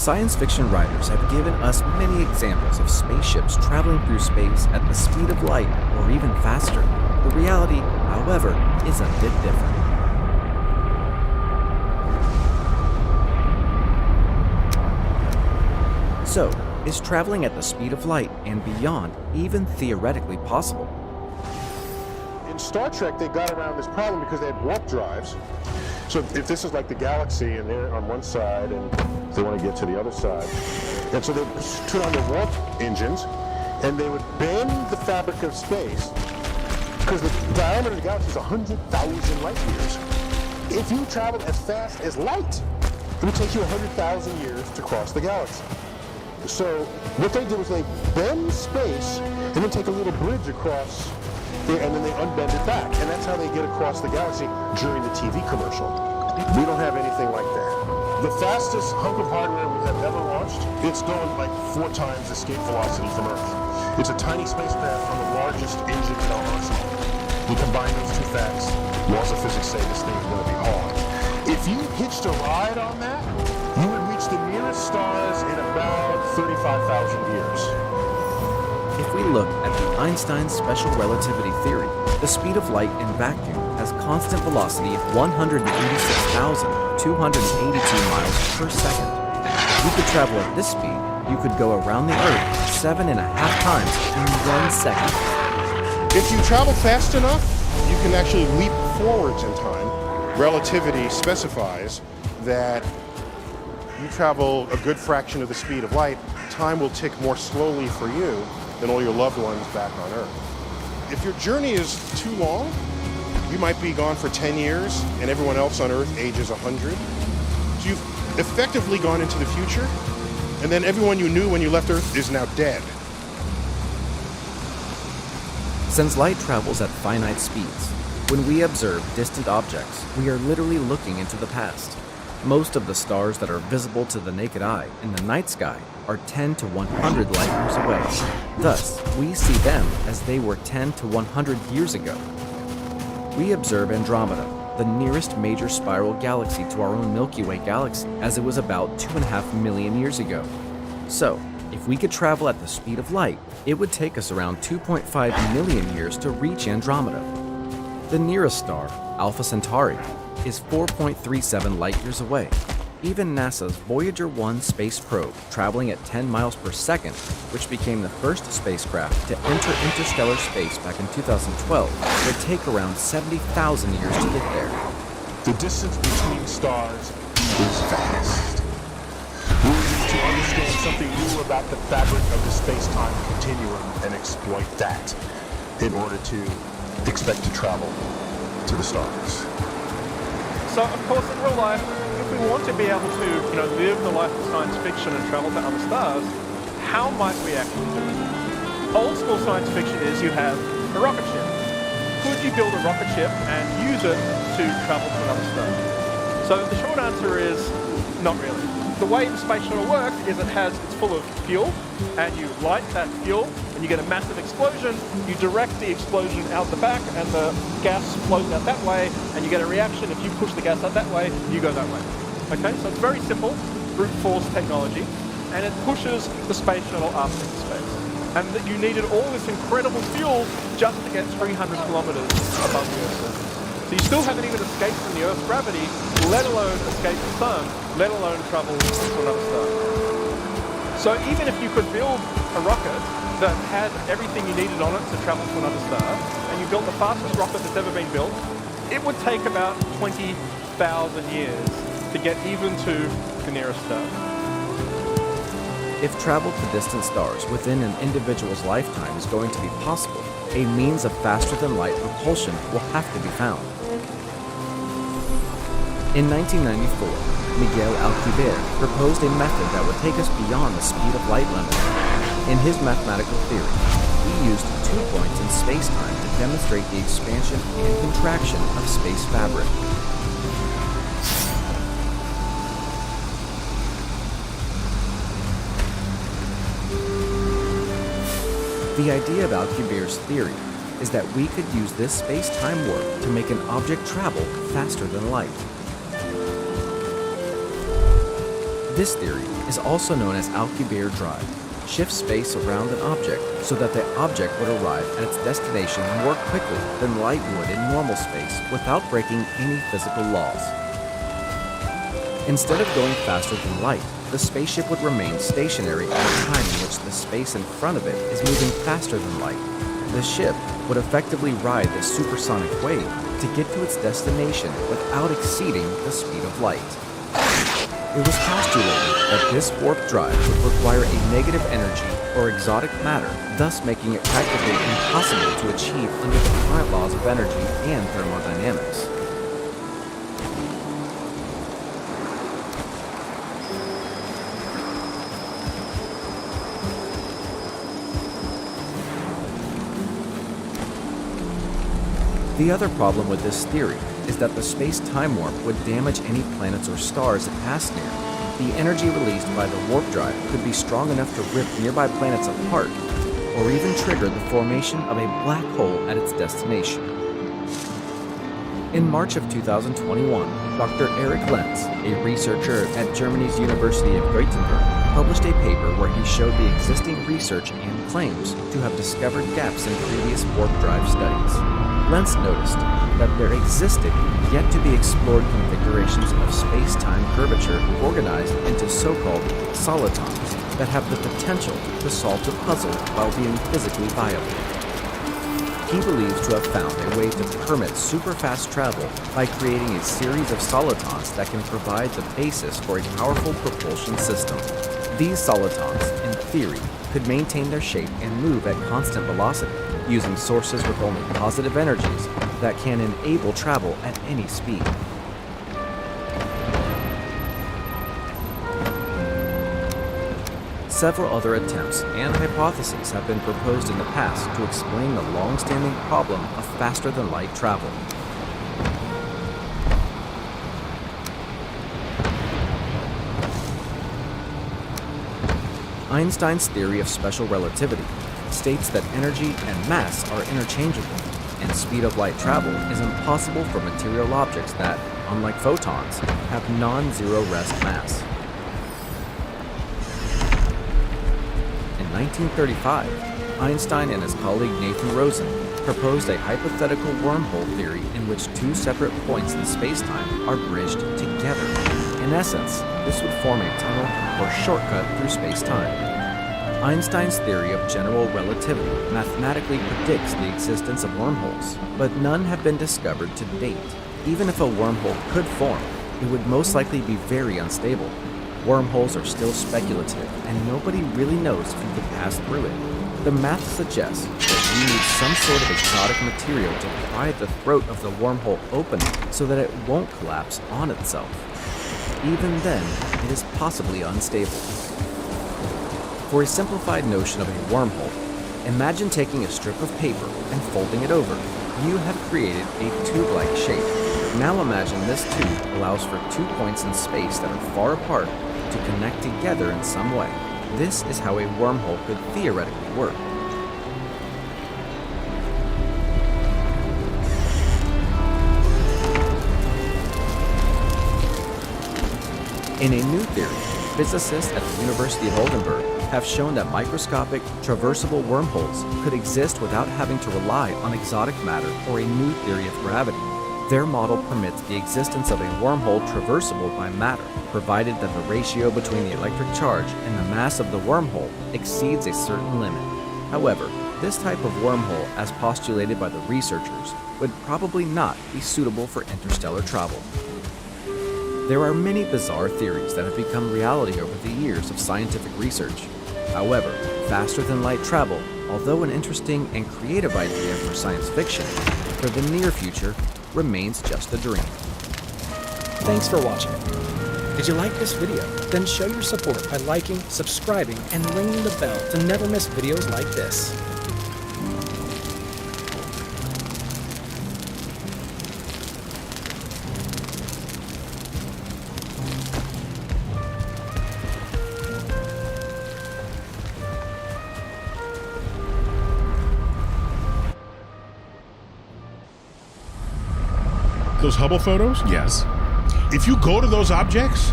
Science fiction writers have given us many examples of spaceships traveling through space at the speed of light or even faster. The reality, however, is a bit different. So, is traveling at the speed of light and beyond even theoretically possible? In Star Trek, they got around this problem because they had warp drives. So if this is like the galaxy and they're on one side and they want to get to the other side, and so they turn on the warp engines and they would bend the fabric of space because the diameter of the galaxy is 100,000 light years. If you traveled as fast as light, it would take you 100,000 years to cross the galaxy. So what they did was they bend space and then take a little bridge across there, and then they unbend it back. And that's how they get across the galaxy during the TV commercial. We don't have anything like that. The fastest hunk of hardware we have ever launched, it's going like 4 times escape velocity from Earth. It's a tiny spacecraft on the largest engine in our arsenal. You combine those two facts, laws of physics say this thing's going to be hard. If you hitched a ride on that, you would reach the nearest stars in about 35,000 years. If we look at the Einstein special relativity theory, the speed of light in vacuum has constant velocity of 186,282 miles per second. If you could travel at this speed, you could go around the Earth 7.5 times in 1 second. If you travel fast enough, you can actually leap forwards in time. Relativity specifies that you travel a good fraction of the speed of light, time will tick more slowly for you than all your loved ones back on Earth. If your journey is too long, you might be gone for 10 years and everyone else on Earth ages 100. So you've effectively gone into the future, and then everyone you knew when you left Earth is now dead. Since light travels at finite speeds, when we observe distant objects, we are literally looking into the past. Most of the stars that are visible to the naked eye in the night sky are 10 to 100 light years away. Thus, we see them as they were 10 to 100 years ago. We observe Andromeda, the nearest major spiral galaxy to our own Milky Way galaxy, as it was about 2.5 million years ago. So, if we could travel at the speed of light, it would take us around 2.5 million years to reach Andromeda. The nearest star, Alpha Centauri, is 4.37 light years away. Even NASA's Voyager 1 space probe, traveling at 10 miles per second, which became the first spacecraft to enter interstellar space back in 2012, would take around 70,000 years to get there. The distance between stars is vast. We need to understand something new about the fabric of the space-time continuum and exploit that in order to expect to travel to the stars. So, of course, in real life, if we want to be able to, live the life of science fiction and travel to other stars, how might we actually do it? Old school science fiction is you have a rocket ship. Could you build a rocket ship and use it to travel to another star? So the short answer is not really. The way the space shuttle works is it's full of fuel, and you light that fuel, and you get a massive explosion. You direct the explosion out the back, and the gas flows out that way, and you get a reaction. If you push the gas out that way, you go that way. Okay, so it's very simple, brute force technology, and it pushes the space shuttle up into space. And that you needed all this incredible fuel just to get 300 kilometers above the Earth's surface. So you still haven't even escaped from the Earth's gravity, let alone escape the sun, let alone travel to another star. So even if you could build a rocket that had everything you needed on it to travel to another star, and you built the fastest rocket that's ever been built, it would take about 20,000 years to get even to the nearest star. If travel to distant stars within an individual's lifetime is going to be possible, a means of faster-than-light propulsion will have to be found. In 1994, Miguel Alcubierre proposed a method that would take us beyond the speed of light limit. In his mathematical theory, he used 2 points in space-time to demonstrate the expansion and contraction of space fabric. The idea of Alcubierre's theory is that we could use this space-time warp to make an object travel faster than light. This theory is also known as Alcubierre drive. Shifts space around an object so that the object would arrive at its destination more quickly than light would in normal space without breaking any physical laws. Instead of going faster than light, the spaceship would remain stationary at a time in which the space in front of it is moving faster than light. The ship would effectively ride this supersonic wave to get to its destination without exceeding the speed of light. It was postulated that this warp drive would require a negative energy or exotic matter, thus making it practically impossible to achieve under the current laws of energy and thermodynamics. The other problem with this theory is that the space-time warp would damage any planets or stars it passed near. The energy released by the warp drive could be strong enough to rip nearby planets apart, or even trigger the formation of a black hole at its destination. In March of 2021, Dr. Eric Lenz, a researcher at Germany's University of Gothenburg, published a paper where he showed the existing research and claims to have discovered gaps in previous warp drive studies. Lenz noticed that there existed yet to be explored configurations of space-time curvature organized into so-called solitons that have the potential to solve the puzzle while being physically viable. He believes to have found a way to permit super-fast travel by creating a series of solitons that can provide the basis for a powerful propulsion system. These solitons, in theory, could maintain their shape and move at constant velocity, using sources with only positive energies that can enable travel at any speed. Several other attempts and hypotheses have been proposed in the past to explain the long-standing problem of faster-than-light travel. Einstein's theory of special relativity states that energy and mass are interchangeable, and speed of light travel is impossible for material objects that, unlike photons, have non-zero rest mass. In 1935, Einstein and his colleague Nathan Rosen proposed a hypothetical wormhole theory in which two separate points in spacetime are bridged together. In essence, this would form a tunnel or shortcut through spacetime. Einstein's theory of general relativity mathematically predicts the existence of wormholes, but none have been discovered to date. Even if a wormhole could form, it would most likely be very unstable. Wormholes are still speculative, and nobody really knows if you could pass through it. The math suggests that we need some sort of exotic material to pry the throat of the wormhole open so that it won't collapse on itself. Even then, it is possibly unstable. For a simplified notion of a wormhole, imagine taking a strip of paper and folding it over. You have created a tube-like shape. Now imagine this tube allows for 2 points in space that are far apart to connect together in some way. This is how a wormhole could theoretically work. In a new theory, physicists at the University of Oldenburg have shown that microscopic, traversable wormholes could exist without having to rely on exotic matter or a new theory of gravity. Their model permits the existence of a wormhole traversable by matter, provided that the ratio between the electric charge and the mass of the wormhole exceeds a certain limit. However, this type of wormhole, as postulated by the researchers, would probably not be suitable for interstellar travel. There are many bizarre theories that have become reality over the years of scientific research. However, faster-than-light travel, although an interesting and creative idea for science fiction, for the near future remains just a dream. Thanks for watching. Did you like this video? Then show your support by liking, subscribing, and ringing the bell to never miss videos like this. Those Hubble photos? Yes. If you go to those objects,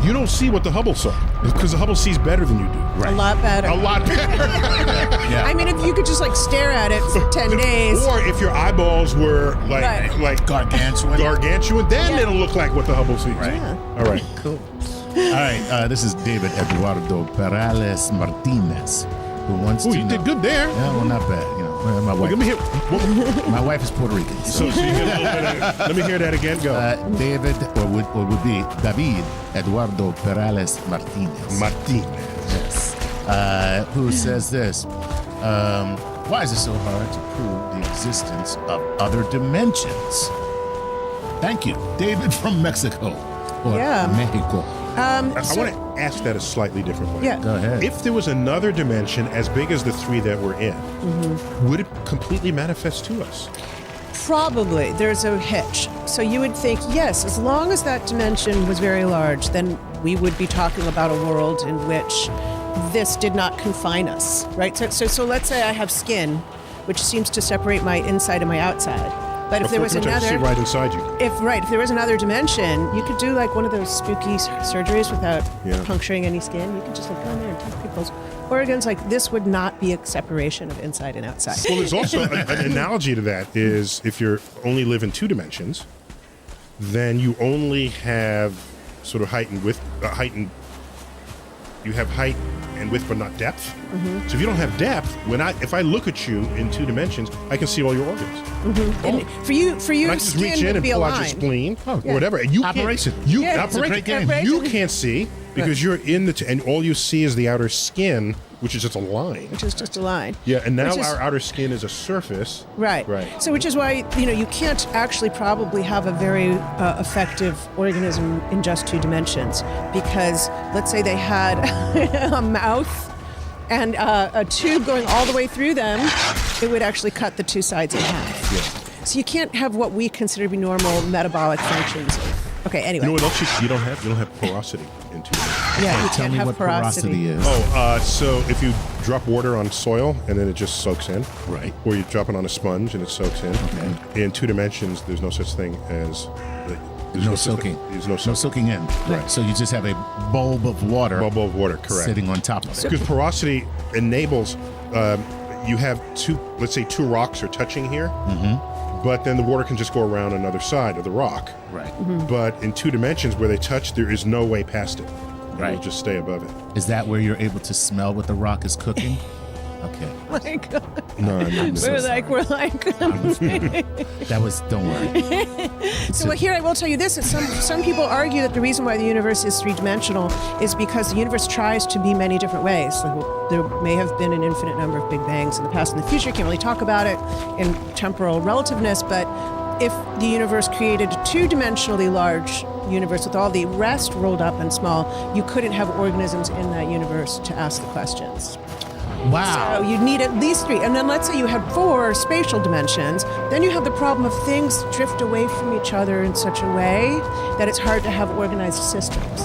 you don't see what the Hubble saw because the Hubble sees better than you do. A lot better. A lot better. I mean, if you could just like stare at it for 10 days. Or if your eyeballs were like Gargantuan. then Yeah. it'll look like what the Hubble sees. Right. Yeah. All right. Cool. All right, this is David Eduardo Perales Martinez, who wants Oh, to you know. did good there. Yeah, well, not bad. You know, my wife. Let me hear. My wife is Puerto Rican. So you get a little bit of, let me hear that again. Go. David, or would be David Eduardo Perales Martinez. Martinez. Yes. Who says this? Why is it so hard to prove the existence of other dimensions? Thank you, David from Mexico. Or Yeah. Mexico. I want to ask that a slightly different way. Yeah. Go ahead. If there was another dimension as big as the three that we're in, would it completely manifest to us? Probably. There's a hitch. So you would think, yes, as long as that dimension was very large, then we would be talking about a world in which this did not confine us, right? So let's say I have skin, which seems to separate my inside and my outside. But if there was I see another, right inside you. if there was another dimension, you could do like one of those spooky surgeries without puncturing any skin. You could just like go in there and take people's organs. Like this would not be a separation of inside and outside. Well, there's also an analogy to that is if you only live in two dimensions, then you only have sort of height and width, you have height and width, but not depth. So if you don't have depth, if I look at you in two dimensions, I can see all your organs. And for you, And I can just reach skin in would and be a pull out your line. spleen or whatever. And you Operation. Yeah, You can't see because you're in and all you see is the outer skin, which is just a line. Which is just a line. Yeah, and now Which is- our outer skin is a surface. Right. Right. So, which is why you can't actually probably have a very effective organism in just two dimensions, because let's say they had a mouth and a tube going all the way through them, it would actually cut the two sides in half. Yeah. So you can't have what we consider to be normal metabolic functions. Okay. Anyway. You know what else you don't have? You don't have porosity in two dimensions. Yeah. You Tell can't me have what porosity is. So if you drop water on soil and then it just soaks in, Right. Or you drop it on a sponge and it soaks in. Okay. In two dimensions, there's no such thing as There's no soaking. There's no No soaking in. Right. So you just have a bulb of water bubble of water. Correct. sitting on top of it. Because porosity enables you have let's say two rocks are touching here, but then the water can just go around another side of the rock. Right. But in two dimensions where they touch, there is no way past it. Right. It'll just stay above it. Is that where you're able to smell what the rock is cooking? Okay. My God. No, We're like. That was, don't worry. So here I will tell you this: that some people argue that the reason why the universe is three-dimensional is because the universe tries to be many different ways. So there may have been an infinite number of Big Bangs in the past and the future. Can't really talk about it in temporal relativeness, but if the universe created a two-dimensionally large universe with all the rest rolled up and small, you couldn't have organisms in that universe to ask the questions. Wow. So you'd need at least three. And then let's say you had four spatial dimensions, then you have the problem of things drift away from each other in such a way that it's hard to have organized systems.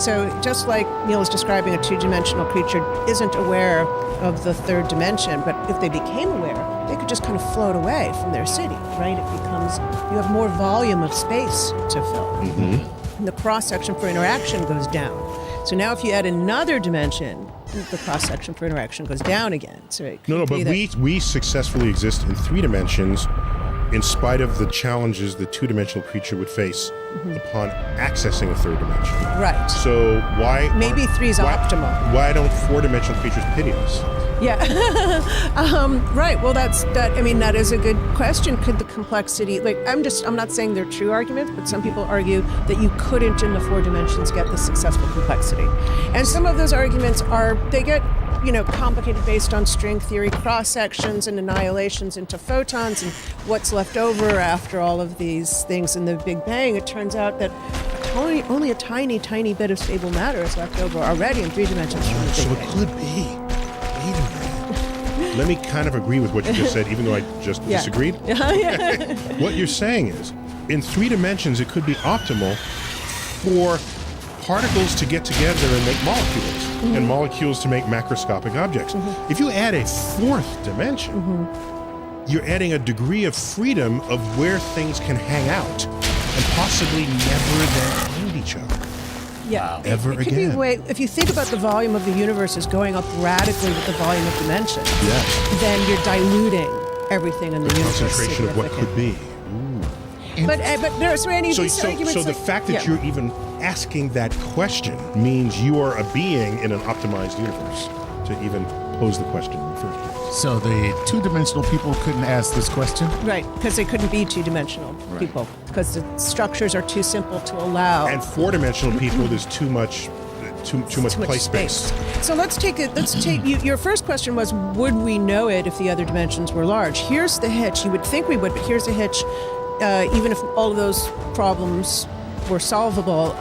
So just like Neil is describing, a two-dimensional creature isn't aware of the third dimension, but if they became aware, they could just kind of float away from their city, right? It becomes, you have more volume of space to fill. And the cross-section for interaction goes down. So now if you add another dimension, the cross-section for interaction goes down again. So it could No, be but that- we successfully exist in three dimensions in spite of the challenges the two-dimensional creature would face upon accessing a third dimension. Right. So why... Maybe three's optimal. Why don't four-dimensional creatures pity us? Yeah. Right. Well, that is a good question. Could the complexity, I'm not saying they're true arguments, but some people argue that you couldn't in the four dimensions get the successful complexity. And some of those arguments get complicated based on string theory, cross sections and annihilations into photons and what's left over after all of these things in the Big Bang. It turns out that only a tiny, tiny bit of stable matter is left over already in three dimensions from the Big So Bang. it could be. Wait a minute. Let me kind of agree with what you just said, even though I just disagreed. What you're saying is, in three dimensions, it could be optimal for particles to get together and make molecules, and molecules to make macroscopic objects. If you add a fourth dimension, you're adding a degree of freedom of where things can hang out and possibly never then find each other. Yeah, Ever it could again. be way. If you think about the volume of the universe is going up radically with the volume of dimensions, Yes. then you're diluting everything in the universe. Concentration of what could be. But there's any of So, these so, arguments. so the like- fact that yeah. you're even asking that question means you are a being in an optimized universe to even pose the question in the first place. So the two-dimensional people couldn't ask this question? Right, because they couldn't be two-dimensional people, because the structures are too simple to allow. And four-dimensional people, there's too much play space. So let's take it. Let's take your first question was, would we know it if the other dimensions were large? Here's the hitch. You would think we would, but here's the hitch. Even if all of those problems were solvable,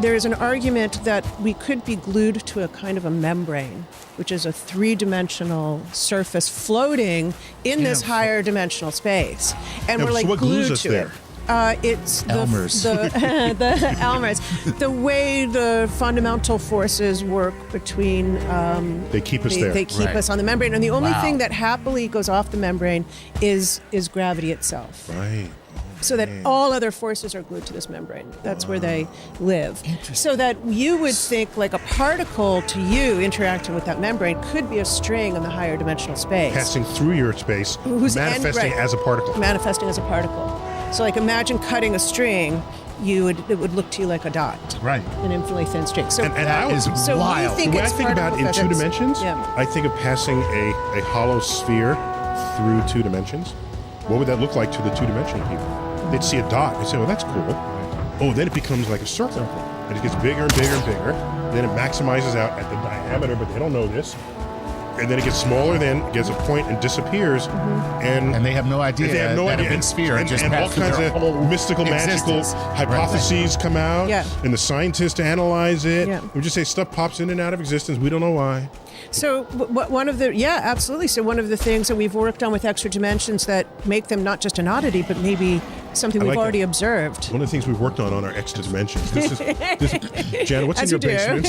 there is an argument that we could be glued to a kind of a membrane, which is a three-dimensional surface floating in this higher dimensional space, and Yeah, we're so like what glues glued us to there? it. It's Elmer's. the Elmer's. The way the fundamental forces work between They keep us there. They keep Right. us on the membrane, and the only Wow. thing that happily goes off the membrane is gravity itself. Right. So that all other forces are glued to this membrane. That's where they live. So that you would think like a particle to you interacting with that membrane could be a string in the higher dimensional space. Passing through your space, Whose end- manifesting right. as a particle. Manifesting as a particle. So like imagine cutting a string, it would look to you like a dot. Right. An infinitely thin string. So And That I is would- so wild. we think The way I it's think about in particle two physics. dimensions, Yeah. I think of passing a hollow sphere through two dimensions. What would that look like to the two-dimensional people? They'd see a dot. They'd say, "Oh, that's cool." Oh, then it becomes like a circle, and it gets bigger and bigger and bigger. Then it maximizes out at the diameter, but they don't know this. And then it gets smaller. Then gets a point and disappears. And And they have no idea they have no that idea. a big sphere and, just and all passed through kinds their of whole mystical, magical existence. hypotheses come out. Yeah. And the scientists analyze it. Yeah. We just say stuff pops in and out of existence. We don't know why. So one of the absolutely. So one of the things that we've worked on with extra dimensions that make them not just an oddity, but maybe something I we've like already that. observed. One of the things we've worked on our extra dimensions. Jan, what's As in your you do. basement?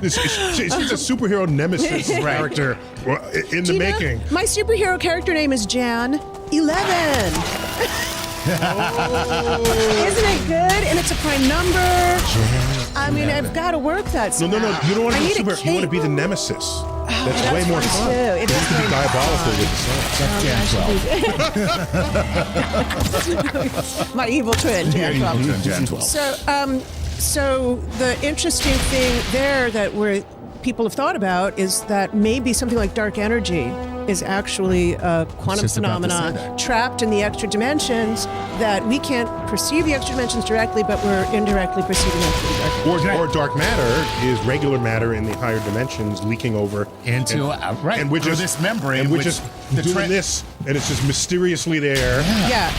She's a superhero nemesis character in the Gina, making. My superhero character name is Jan 11. Isn't it good? And it's a prime number. I mean, I've got to work that. No, Somehow. no, no. You don't want I to be need a super. You want to be the cape. nemesis. That's that's way more fun, fun. too. It You is have to be very diabolical with the sun. My evil twin, Jan 12. Jan 12. So the interesting thing there that people have thought about is that maybe something like dark energy is actually a quantum Just about to say phenomenon that. trapped in the extra dimensions that we can't perceive the extra dimensions directly, but we're indirectly perceiving them through the dark dimensions. Or dark matter is regular matter in the higher dimensions leaking over Into right and we're through just this membrane. and we're which just the doing tra- this, and it's just mysteriously there. Yeah,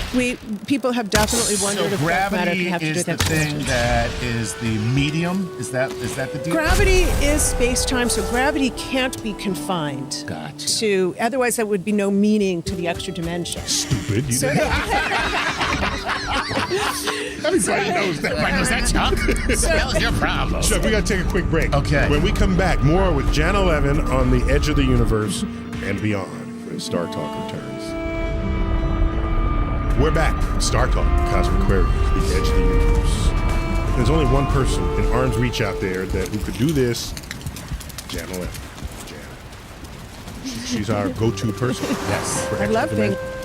people have definitely wondered So if dark matter gravity can have to do is with the extra thing dimensions. that is the medium. Is that the deal? Gravity is space-time, so gravity can't be confined Gotcha. to. Otherwise, that would be no meaning to the extra dimension. Stupid. You So Everybody knows that. Everybody knows that, Chuck. That was your problem. Chuck, we got to take a quick break. Okay. When we come back, more with Jan 11 on the edge of the universe and beyond when Star Talk returns. We're back. Star Talk, Cosmic Queries, the edge of the universe. There's only one person in arm's reach out there who could do this. Jan 11. Jan. She's our go-to person. Yes. for I love extra things. dimension.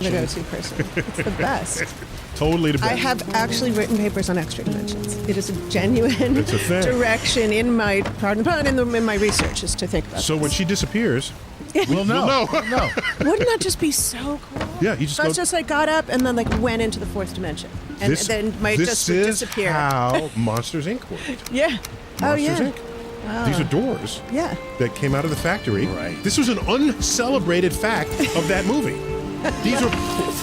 the go-to person. It's the best. Totally the best. I have actually written papers on extra dimensions. It is a genuine It's a thing. direction in my pardon the pun in my research is to think about. So this. when she disappears, Well, no. no. Wouldn't that just be so cool? Yeah, you just So go. it's just like got up and then like went into the fourth dimension, and this, then might this just would is disappear. how Monsters Inc. worked. Yeah. Oh Monsters yeah. Inc. These are doors Yeah. that came out of the factory. Right. This was an uncelebrated fact of that movie. These are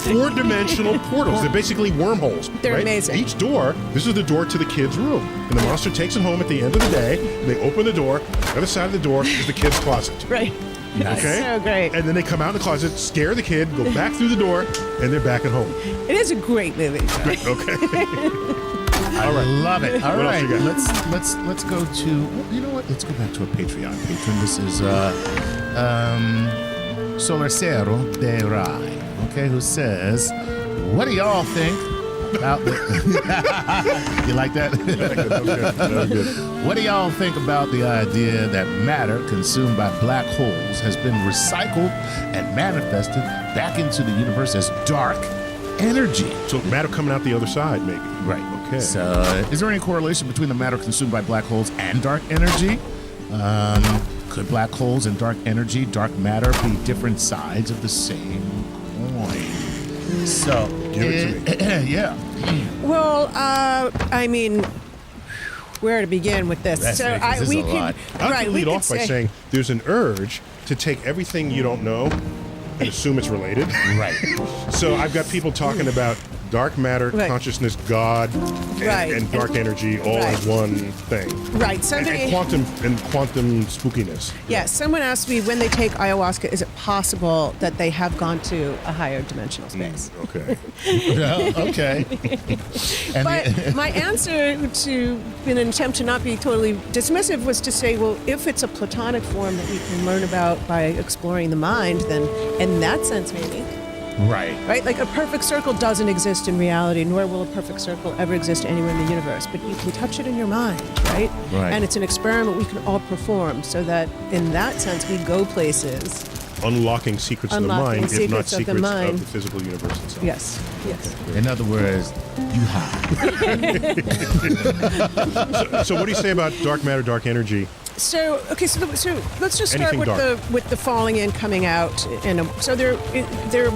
four-dimensional portals. They're basically wormholes. They're right? amazing. Each door, this is the door to the kid's room. And the monster takes it home at the end of the day. They open the door. The other side of the door is the kid's closet. Right. Okay? So great. And then they come out in the closet, scare the kid, go back through the door, and they're back at home. It is a great movie. Great. Okay. I love it. All What else right, you got? let's go to. Well, you know what? Let's go back to a Patreon patron. This is Solarcero de Rai. Okay, who says, "What do y'all think about the?" You like that? Good. What do y'all think about the idea that matter consumed by black holes has been recycled and manifested back into the universe as dark energy? So matter coming out the other side, maybe. Right. Okay. So, is there any correlation between the matter consumed by black holes and dark energy? Could black holes and dark energy, dark matter, be different sides of the same coin? So, Give it to me. yeah. Well, I mean, where to begin with this? That's right, 'cause this is we a could lot. I right. can We lead could off by say, saying there's an urge to take everything you don't know and assume it's related. Right. So I've got people talking about dark matter, Right. consciousness, God, Right. and dark energy all Right. as one thing. right. And, Somebody. and quantum spookiness. Yeah, someone asked me when they take ayahuasca, is it possible that they have gone to a higher dimensional space? Okay. Okay. And But my answer to, in an attempt to not be totally dismissive, was to say, well, if it's a platonic form that we can learn about by exploring the mind, then in that sense, maybe. right. Right? Like a perfect circle doesn't exist in reality, nor will a perfect circle ever exist anywhere in the universe. But you can touch it in your mind, right? Right. And it's an experiment we can all perform, so that in that sense we go places. Unlocking secrets of the Unlocking mind, if not secrets of the secrets mind. of the physical universe itself. Yes, yes. In other words, you high. So what do you say about dark matter, dark energy? So okay, so let's just start Anything with dark. the falling in, coming out, and so there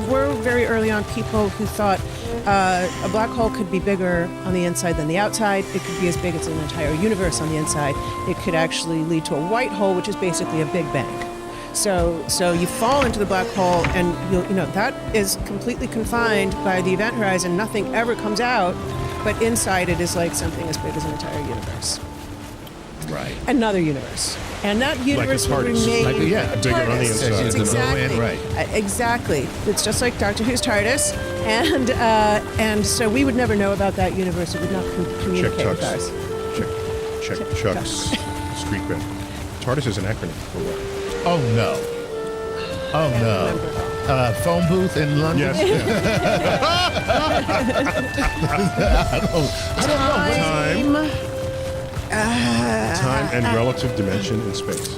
were very early on people who thought a black hole could be bigger on the inside than the outside. It could be as big as an entire universe on the inside. It could actually lead to a white hole, which is basically a Big Bang. So you fall into the black hole, and you know that is completely confined by the event horizon. Nothing ever comes out, but inside it is like something as big as an entire universe. Right. Another universe, and that universe will TARDIS. remain Like, yeah, bigger on the TARDIS. inside. It's The low end, exactly right. Exactly. It's just like Doctor Who's TARDIS, and so we would never know about that universe. It would not communicate Check with Chuck's. ours. Check Chuck's street cred. TARDIS is an acronym for what? Oh no. Oh no. Phone booth in London. Yes. I don't know. Time and relative dimension in space.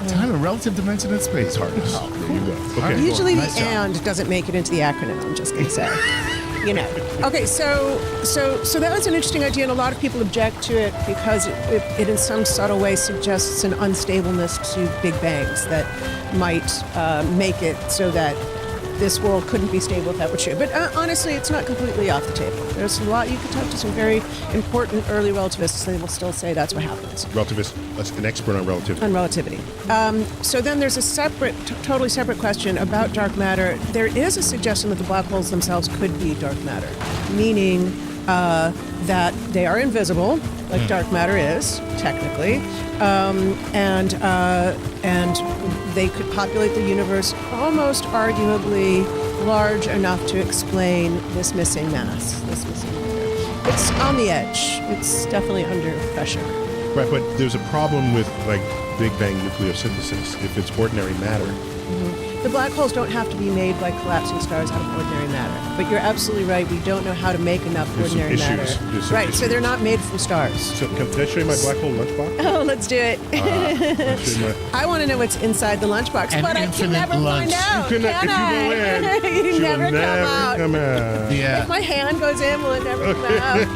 Time and relative dimension in space. TARDIS. There you go. Okay. Usually Nice the job. "and" doesn't make it into the acronym. I'm just gonna say. You know. Okay, so that was an interesting idea, and a lot of people object to it because it in some subtle way suggests an unstableness to Big Bangs that might make it so that this world couldn't be stable if that were true. But honestly, it's not completely off the table. There's a lot. You could talk to some very important early relativists. They will still say that's what happens. Relativist, that's an expert on relativity. On relativity. So then there's a separate, totally separate question about dark matter. There is a suggestion that the black holes themselves could be dark matter, meaning that they are invisible, like dark matter is, technically, and they could populate the universe almost arguably large enough to explain this missing mass, this missing matter. It's on the edge. It's definitely under pressure. Right, but there's a problem with like Big Bang nucleosynthesis. If it's ordinary matter, The black holes don't have to be made like collapsing stars out of ordinary matter. But you're absolutely right. We don't know how to make enough There's some ordinary matter. issues. There's some Right. So they're issues. not made from stars. So can I show you my black hole lunchbox? Oh, let's do it. I'll show you my- I want to know what's inside the lunchbox, An but I can infinite never lunch. find out. You Can if you I? go in, You she never will come never out. come out. Yeah. If my hand goes in, will it never come out?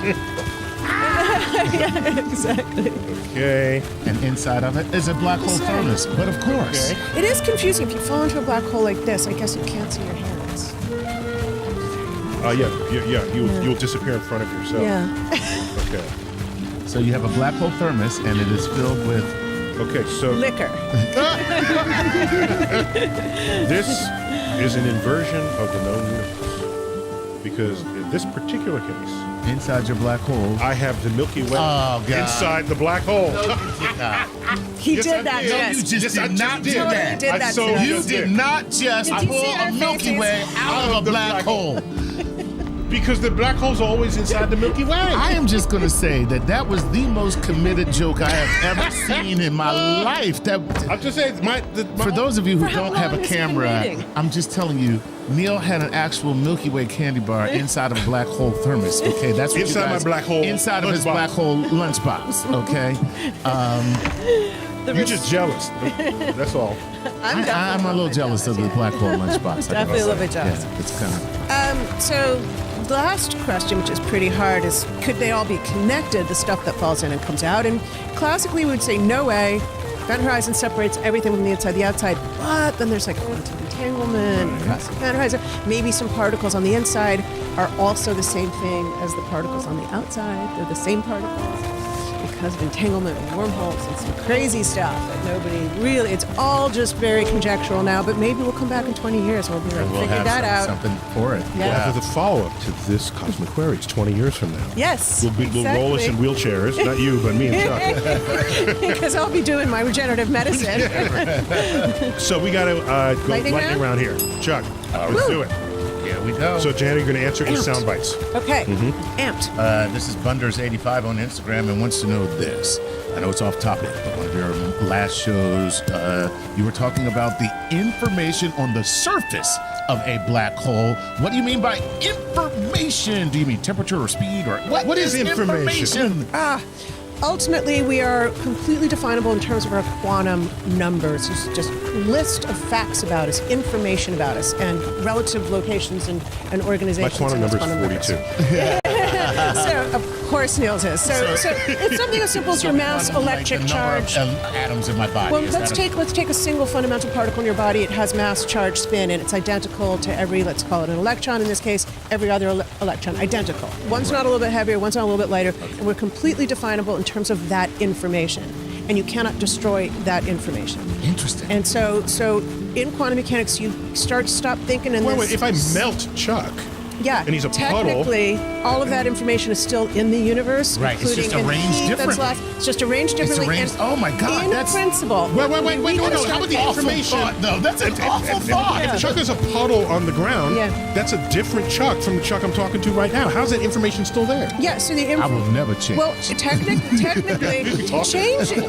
Yeah, exactly. Okay. And inside of it is a black hole thermos. But of course, Okay. It is confusing. If you fall into a black hole like this, I guess you can't see your hands. You'll disappear in front of yourself. Yeah. Okay. so you have a black hole thermos, and it is filled with. Okay, so Liquor. this is an inversion of the known universe. Because in this particular case, Inside your black hole. I have the Milky Way Oh, God. inside the black hole. He Yes, I did that, did. yes. You just Yes, I did just not did. do Totally that. did I that so to us. You Yes, did did. not just Did you pull see a our Milky faces? Way out of a the black black hole. Because the black hole's always inside the Milky Way. I am just going to say that was the most committed joke I have ever seen in my life. I'm just saying, For those of you who For how don't have a long has he been camera, waiting? I'm just telling you, Neil had an actual Milky Way candy bar inside of a black hole thermos. Okay, that's what Inside you guys, my black hole inside of his lunchbox. black hole lunchbox. Okay, You're just jealous. That's all. I'm a little jealous of the black hole lunchbox. Definitely a little bit jealous. Yeah, it's kind of. So the last question, which is pretty hard, is could they all be connected, the stuff that falls in and comes out? And classically we would say no way. Event horizon separates everything from the inside, the outside. But then there's like quantum entanglement across the event horizon. Maybe some particles on the inside are also the same thing as the particles on the outside. They're the same particles because of entanglement and wormholes and some crazy stuff that nobody really, it's all just very conjectural now, but maybe we'll come back in 20 years and we'll be like, We'll figure have that out. something for it. Yeah. For the follow-up to this Cosmic Queries 20 years from now. Yes, We'll roll us in exactly. wheelchairs. Not you, but me and Chuck. Because I'll be doing my regenerative medicine. So we got to go Lightning lightning round here. Chuck, let's Woo. do it. Here we go. So, Janet, you're going to answer in Amped. sound bites. Okay, Mm-hmm. amped. This is Bunders85 on Instagram and wants to know this. I know it's off topic, but one of your last shows, you were talking about the information on the surface of a black hole. What do you mean by information? Do you mean temperature or speed or what is information? Ultimately, we are completely definable in terms of our quantum numbers. It's just a list of facts about us, information about us, and relative locations and My organizations. quantum in those number is quantum 42. numbers. So, of course, Niels is. So it's something as simple as your mass electric charge. Atoms in my body. Well, Is let's that take a single fundamental particle in your body. It has mass, charge, spin, and it's identical to every, let's call it an electron in this case, every other electron, identical. One's not a little bit heavier, one's not a little bit lighter, and we're completely definable in terms of that information. And you cannot destroy that information. Interesting. And so in quantum mechanics, you stop thinking in Wait, this. if I melt Chuck, Yeah, and he's a puddle. technically, all of that information is still in the universe, Right, it's including just in arranged heat that's differently. lost. It's just arranged differently. arranged- and oh my God, In that's- principle. Wait, we no. gotta How start about the awful information? thought, though. That's an awful thought. If Chuck is a puddle on the ground, Yeah. that's a different Chuck from the Chuck I'm talking to right now. How's that information still there? Yeah, so the I will never change. Well, technically, changing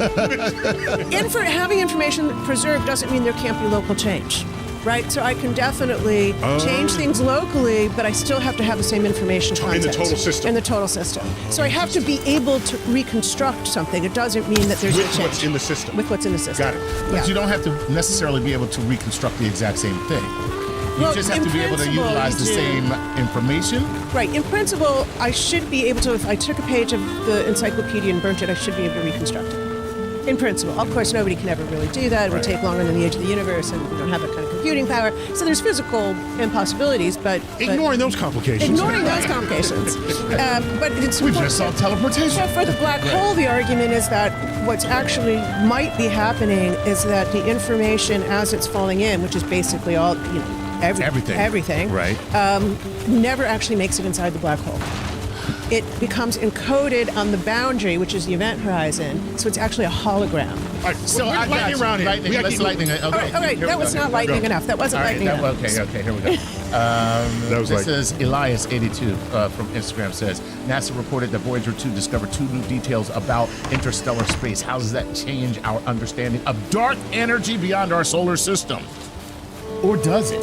having information preserved doesn't mean there can't be local change, right? So I can definitely change things locally, but I still have to have the same information In the content total system. In the total system. So I have to be able to reconstruct something. It doesn't mean that there's With a change. what's in the system. With what's in the system. Got it. Yeah. But you don't have to necessarily be able to reconstruct the exact same thing. You Well, just have in to be able to principle, utilize the you do. same information. Right. In principle, I should be able to, if I took a page of the encyclopedia and burnt it, I should be able to reconstruct it. In principle. Of course, nobody can ever really do that. It would take longer than the age of the universe, and we don't have that kind of computing power. So there's physical impossibilities, but Ignoring those complications. ignoring those complications. But it's We important. just saw teleportation. So for the black hole, the argument is that what's actually might be happening is that the information as it's falling in, which is basically all, everything, Right. never actually makes it inside the black hole. It becomes encoded on the boundary, which is the event horizon. So it's actually a hologram. All right, So we're I got lightning you. round here. Lightning, We gotta let's keep lightning. Okay. All right, here that we was go. not lightning enough. That wasn't All right, lightning enough. okay, here we go. That was This like- is Elias82 from Instagram says, NASA reported that Voyager 2 discovered 2 new details about interstellar space. How does that change our understanding of dark energy beyond our solar system? Or does it?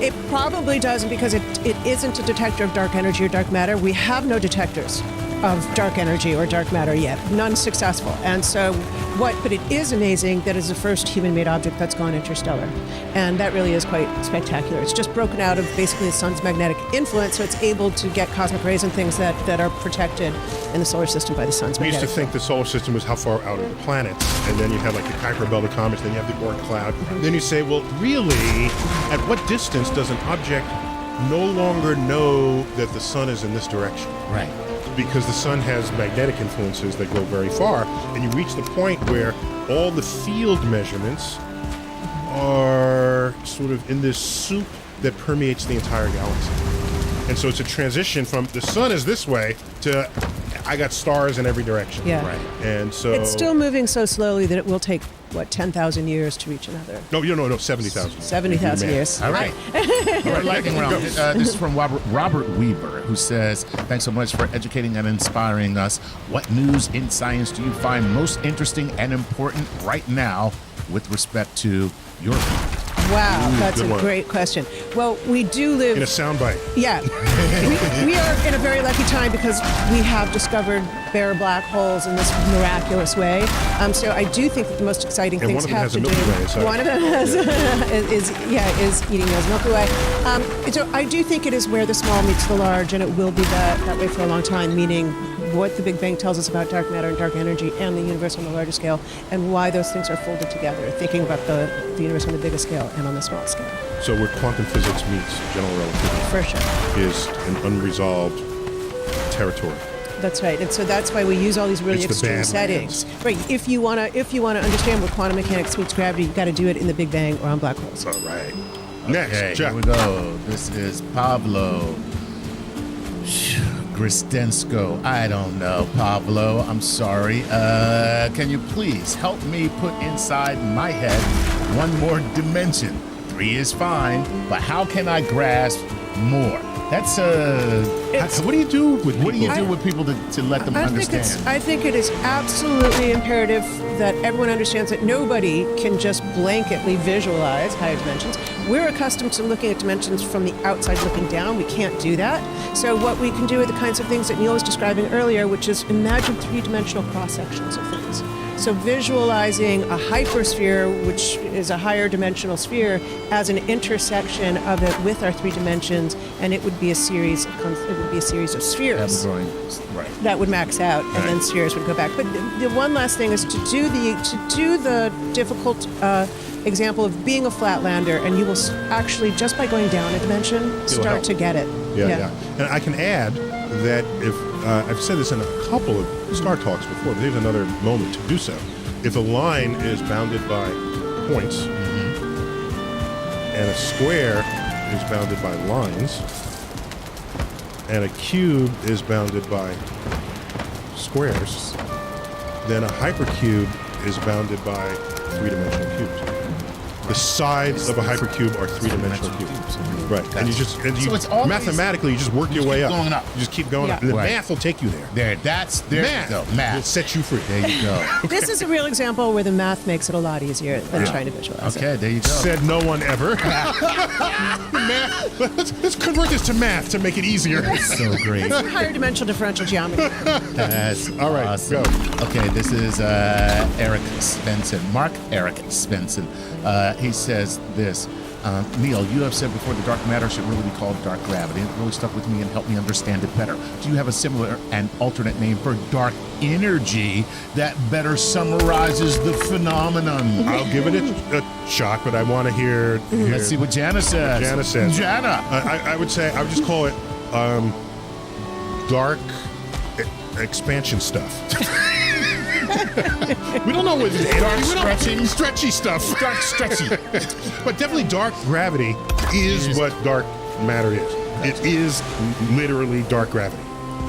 It probably doesn't because it isn't a detector of dark energy or dark matter. We have no detectors of dark energy or dark matter yet. None successful. And so but it is amazing that it's the first human-made object that's gone interstellar. And that really is quite spectacular. It's just broken out of basically the sun's magnetic influence, so it's able to get cosmic rays and things that are protected in the solar system by the sun's We used magnetic to think the solar system was how far out are the planets, and then you have like the Kuiper belt of comets, then you have the Oort cloud. Then you say, well, really, at what distance does an object no longer know that the sun is in this direction? Right. Because the sun has magnetic influences that go very far, and you reach the point where all the field measurements are sort of in this soup that permeates the entire galaxy. And so it's a transition from the sun is this way to I got stars in every direction. Yeah. Right. And so It's still moving so slowly that it will take, 10,000 years to reach another. No, 70,000. 70,000 years. All right. All right, lightning round. This is from Robert Weaver, who says, thanks so much for educating and inspiring us. What news in science do you find most interesting and important right now with respect to your field? Wow, that's good a one. great question. Well, we do live... In a soundbite. Yeah. we are in a very lucky time because we have discovered bare black holes in this miraculous way. So I do think that the most exciting And things one of them have has a to Milky do... Way inside. One of them has, is eating those Milky Way. So I do think it is where the small meets the large, and it will be that way for a long time, meaning what the Big Bang tells us about dark matter and dark energy and the universe on the larger scale, and why those things are folded together, thinking about the universe on the biggest scale and on the small scale. So where quantum physics meets general relativity For sure. is an unresolved territory. That's right, and so that's why we use all these really It's the extreme Badlands. settings. Right. If you wanna understand where quantum mechanics meets gravity, you got to do it in the Big Bang or on black holes. All right. Next, Okay, Jeff. here we go. This is Pablo Gristensko. I don't know, Pablo. I'm sorry. Can you please help me put inside my head one more dimension? 3 is fine, but how can I grasp more? That's What do you do with what do you people? do with people to let them understand? I think it is absolutely imperative that everyone understands that nobody can just blanketly visualize higher dimensions. We're accustomed to looking at dimensions from the outside looking down. We can't do that. So what we can do are the kinds of things that Neil was describing earlier, which is imagine three-dimensional cross-sections of things. So visualizing a hypersphere, which is a higher dimensional sphere, as an intersection of it with our 3 dimensions, and it would be a series of spheres Right. that would max out, and then spheres would go back. But the one last thing is to do the difficult example of being a flatlander, and you will actually, just by going down a dimension, start help. to get it. Yeah. And I can add that if I've said this in a couple of Star Talks before, but here's another moment to do so. If a line is bounded by points and a square is bounded by lines and a cube is bounded by squares, then a hypercube is bounded by 3-dimensional cubes. The sides of a hypercube are 3-dimensional cubes. Right. And you So it's always- mathematically you just work your keep way up. going up. You just keep going Yeah. up. And the Right. math will take you there. There Math you go. will Math. set you free. There you go. This is a real example where the math makes it a lot easier than trying to visualize it. Okay, there you go. Said no one ever. Math. Let's convert this to math to make it easier. So great. Higher dimensional differential geometry. That's All right, awesome. go. Okay, this is Eric Svensson. Mark Eric Svensson. He says this. Neil, you have said before the dark matter should really be called dark gravity. It really stuck with me and helped me understand it better. Do you have a similar and alternate name for dark energy that better summarizes the phenomenon? I'll give it a shot, but I want to hear. Let's see what Jana says. Jana says. Jana. I would say I would just call it dark expansion stuff. We don't know what it is. Dark We don't- stretching. stretchy stuff. Dark stretchy. But definitely dark gravity is what dark matter is. It is literally dark gravity.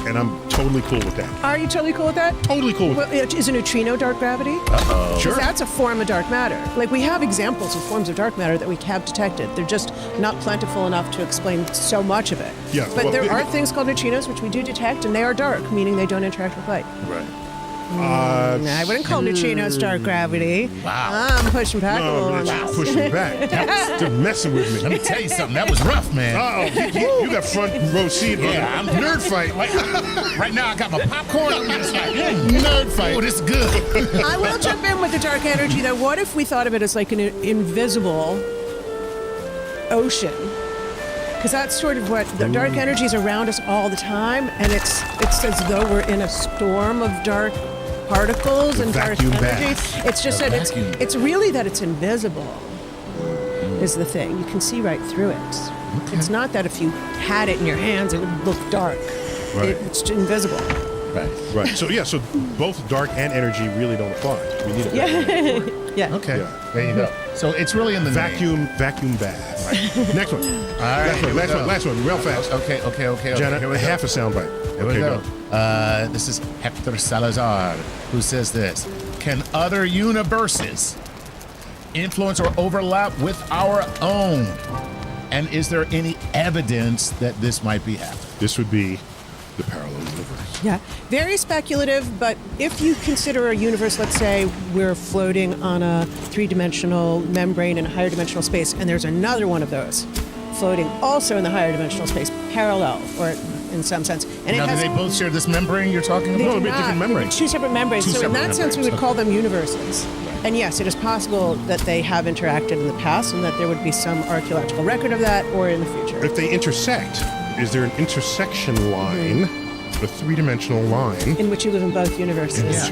And I'm totally cool with that. Are you totally cool with that? Totally cool with Well, is a neutrino dark gravity? that. Sure. Because that's a form of dark matter. Like, we have examples of forms of dark matter that we have detected. They're just not plentiful enough to explain so much of it. Yeah, But well, there the- are things called neutrinos, which we do detect, and they are dark, meaning they don't interact with light. Right. I wouldn't call neutrinos dark gravity. Wow. I'm pushing back a No, little but on it's that. pushing back. They're messing with me. Let me tell you something. That was rough, man. You got front row seat. Yeah, I'm nerd fight. Right now, I got my popcorn. I'm just like, nerd fight. Oh, this is good. I will jump in with the dark energy, though. What if we thought of it as like an invisible ocean? Because that's sort of what the dark energy is around us all the time, and it's as though we're in a storm of dark particles and dark vacuum energy. bath. It's just that it's really that it's invisible is the thing. You can see right through it. It's not that if you had it in your hands, it would look dark. Right. It's invisible. Right. So both dark and energy really don't apply. We need a Yeah. Okay. Yeah. There you go. So it's really in the name. vacuum bath. Next one. All right. Last one, real fast. Okay. Jenna, Here we go. half a soundbite. Here we go. This is Hector Salazar, who says this. Can other universes influence or overlap with our own? And is there any evidence that this might be happening? This would be the parallel universe. Yeah, very speculative, but if you consider a universe, let's say we're floating on a three-dimensional membrane in a higher dimensional space, and there's another one of those floating also in the higher dimensional space, parallel, or in some sense. And Now, do they both share this membrane you're talking they about? do bit not. different membranes. Two separate membranes. Two So in separate that sense, we membranes, would call them universes. And yes, it is possible that they have interacted in the past and that there would be some archaeological record of that or in the future. If they intersect, is there an intersection line, a three-dimensional line? In which you live in both universes.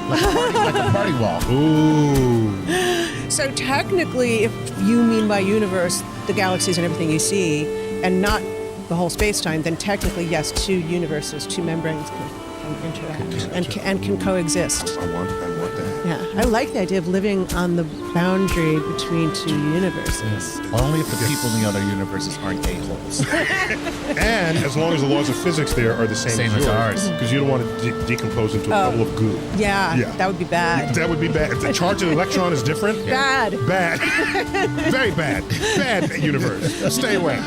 Like a party wall. Ooh. So technically, if you mean by universe the galaxies and everything you see, and not the whole space-time, then technically, yes, two universes, two membranes can interact and can coexist. I want that. Yeah, I like the idea of living on the boundary between two universes. Only if the people in the other universes aren't a-holes. And as long as the laws of physics there are the same as yours, ours. because you don't want to decompose into a bubble of goo. Yeah, that would be bad. That would be bad. If the charge of the electron is different, Bad. bad, very bad, bad universe. Stay away.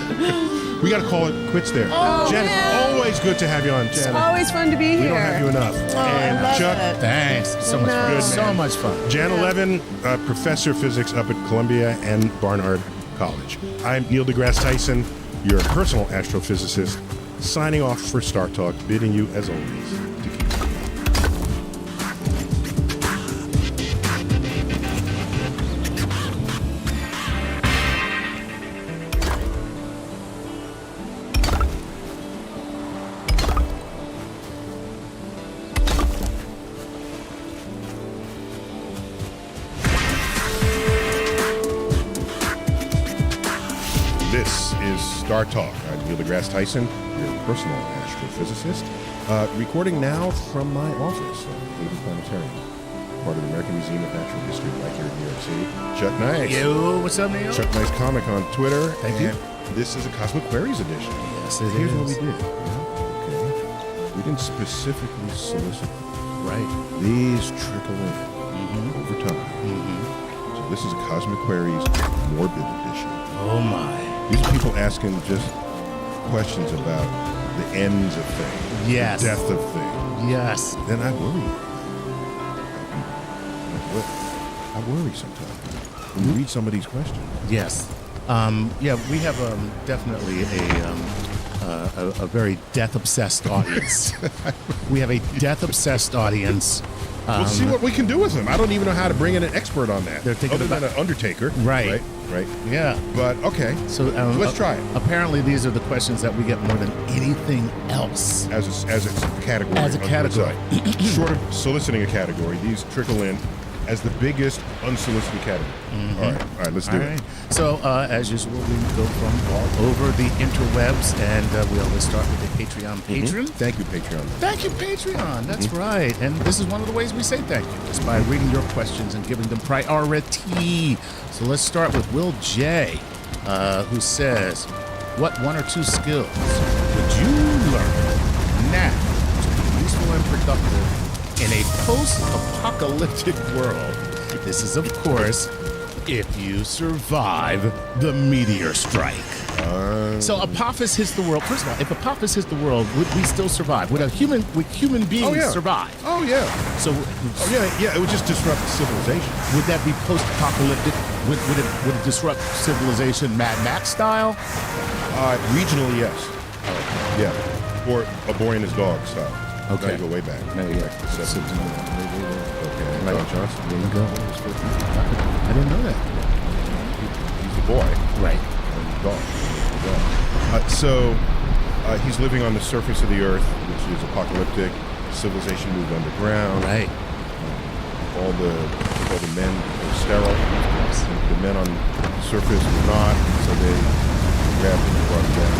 We got to call it quits there. Jen, man. always good to have you on, It's Jen. always fun to be here. We don't have you enough. I love Chuck, it. Thanks. So much fun. Good, So man. much fun. Jan 11, professor of physics up at Columbia and Barnard College. I'm Neil deGrasse Tyson, your personal astrophysicist, signing off for Star Talk, bidding you, as always, to keep This is Star Talk. I'm Neil deGrasse Tyson, your personal astrophysicist, recording now from my office at Haven Planetarium, part of the American Museum of Natural History right here in New York City. Chuck Nice. Yo, what's up, Neil? Chuck Nice Comic on Twitter. Thank you. And this is a Cosmic Queries edition. Yes, it Here's is. what we did. Okay. We didn't specifically solicit them. Right. These trickle in over time. So this is a Cosmic Queries Morbid edition. Oh, my. These are people asking just questions about the ends of things, Yes. the death of things. Yes. Then I worry. I worry sometimes when you read some of these questions. Yes. Yeah, we have definitely a very death-obsessed audience. We have a death-obsessed audience. We'll see what we can do with them. I don't even know how to bring in an expert on that. They're thinking other than about- an undertaker. Right. Right. Yeah. But okay. So let's try it Apparently, these are the questions that we get more than anything else. as a category. As a on category. the website. Short of soliciting a category, these trickle in as the biggest unsolicited category. All right, let's do All it. right. So, as usual, we go from all over the interwebs, and we always start with the Patreon patron. Thank you, Patreon. Thank you, Patreon. That's right. And this is one of the ways we say thank you, is by reading your questions and giving them priority. So let's start with Will J., who says, what one or two skills would you learn now to be useful and productive in a post-apocalyptic world? This is, of course, if you survive the meteor strike. So Apophis hits the world. First of all, if Apophis hits the world, would we still survive? Would human beings survive? Oh yeah. So Yeah. It would just disrupt civilization. would that be post-apocalyptic? Would it disrupt civilization Mad Max style? Regionally, yes. Yeah. Or a boy and his dog style. Okay. Now you go way back. Yeah. Back to the 70s. Okay. Right. Don Johnson. There you go. I didn't know that. He's the boy. Right. And the dog. So he's living on the surface of the earth, which is apocalyptic. Civilization moved underground. Right. All the men were sterile. The men on the surface were not, so they grabbed him and brought him down.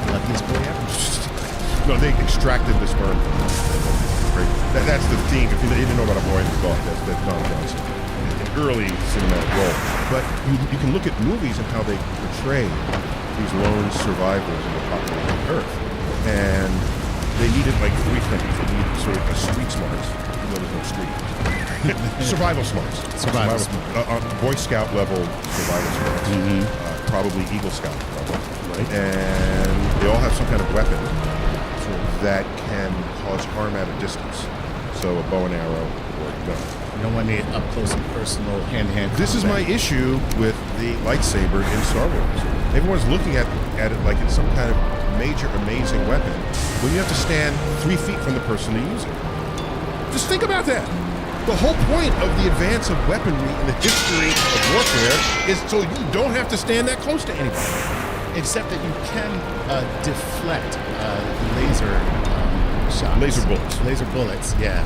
Luckiest boy ever. No, they extracted the sperm. That's the theme. If you didn't know about A Boy and His Dog, that's Don Johnson. An early cinematic role. But you can look at movies and how they portray these lone survivors in the apocalyptic Earth. And they needed like three things. They needed sort of a street smarts. No, there's no street. Survival smarts. Survival smarts. Boy Scout level survival smarts. Probably Eagle Scout level. Right. And they all have some kind of weapon that can cause harm at a distance. So a bow and arrow or a gun. You don't want any up close and personal hand-to-hand. This is my issue with the lightsaber in Star Wars. Everyone's looking at it like it's some kind of major, amazing weapon when you have to stand 3 feet from the person to use it. Just think about that. The whole point of the advance of weaponry in the history of warfare is so you don't have to stand that close to anybody. Except that you can deflect laser shots. Laser bullets. Laser bullets, yeah.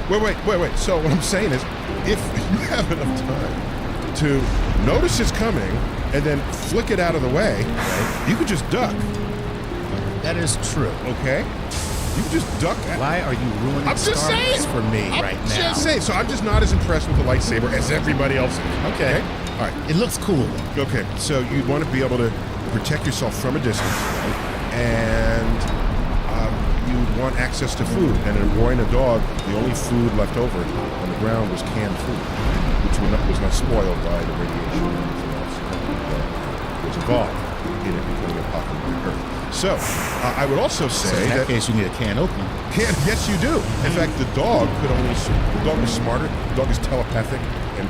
Wait. So what I'm saying is, if you have enough time to notice it's coming and then flick it out of the way, right, you could just duck. That is true. Okay? You can just duck. Why are you ruining I'm just Star Wars saying for me I'm right now? just saying. So I'm just not as impressed with the lightsaber as everybody else is. Okay. All right. It looks cool. Okay. So you'd want to be able to protect yourself from a distance, right? And you want access to food. And in A Boy and a Dog, the only food left over on the ground was canned food, which was not spoiled by the radiation or anything else that was involved in it becoming a apocalyptic Earth. So I would also say In that case, you need a can opener. Yes, you do. In fact, the dog was smarter. The dog is telepathic and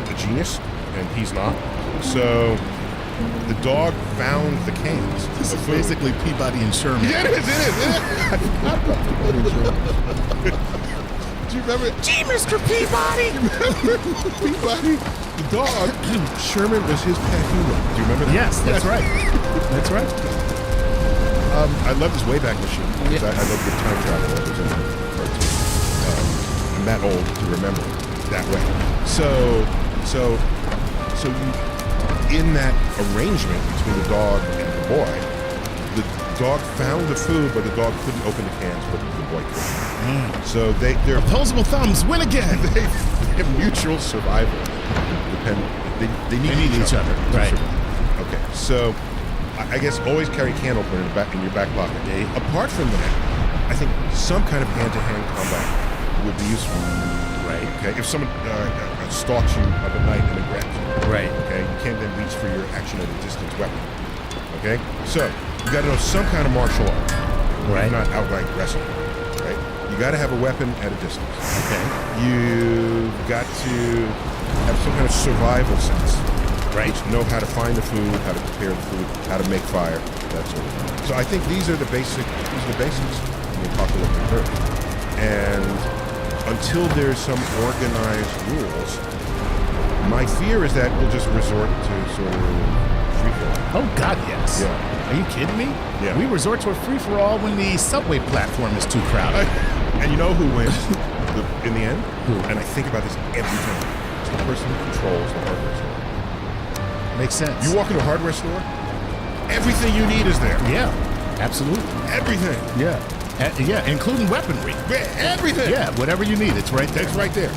a genius, and he's not. So the dog found the cans. This is basically Peabody and Sherman. Yeah, it is. I forgot about Peabody and Sherman. Do you remember? Gee, Mr. Peabody! Peabody? The dog, Sherman was his pet hero. Do you remember that? Yes, that's right. That's right. I love this Wayback Machine because I love the time travel that was in the cartoon. I'm that old to remember it that way. So you, in that arrangement between the dog and the boy, the dog found the food, but the dog couldn't open the cans, but the boy could. So they're opposable thumbs win again. They have mutual survival. They need each other. to Right. survive. Okay. So I guess always carry can opener in your back pocket. Apart from that, I think some kind of hand-to-hand combat would be useful. Right. Okay. If someone stalks you of a night and then grabs you. Right. Okay. You can't then reach for your action at a distance weapon. Okay. So you got to know some kind of martial art. Right. Not outright wrestling. Right. You got to have a weapon at a distance. Okay. You've got to have some kind of survival sense. Right. Which know how to find the food, how to prepare the food, how to make fire, that sort of thing. So I think these are the basics in the apocalyptic Earth. And until there's some organized rules, my fear is that we'll just resort to sort of free-for-all. Oh, God, yes. Yeah. Are you kidding me? Yeah. We resort to a free-for-all when the subway platform is too crowded. And you know who wins in the end? Who? And I think about this every time. It's the person who controls the hardware store. Makes sense. You walk into a hardware store, everything you need is there. Yeah, absolutely. Everything. Yeah. Yeah, including weaponry. Everything. Yeah, whatever you need, it's right there. It's right there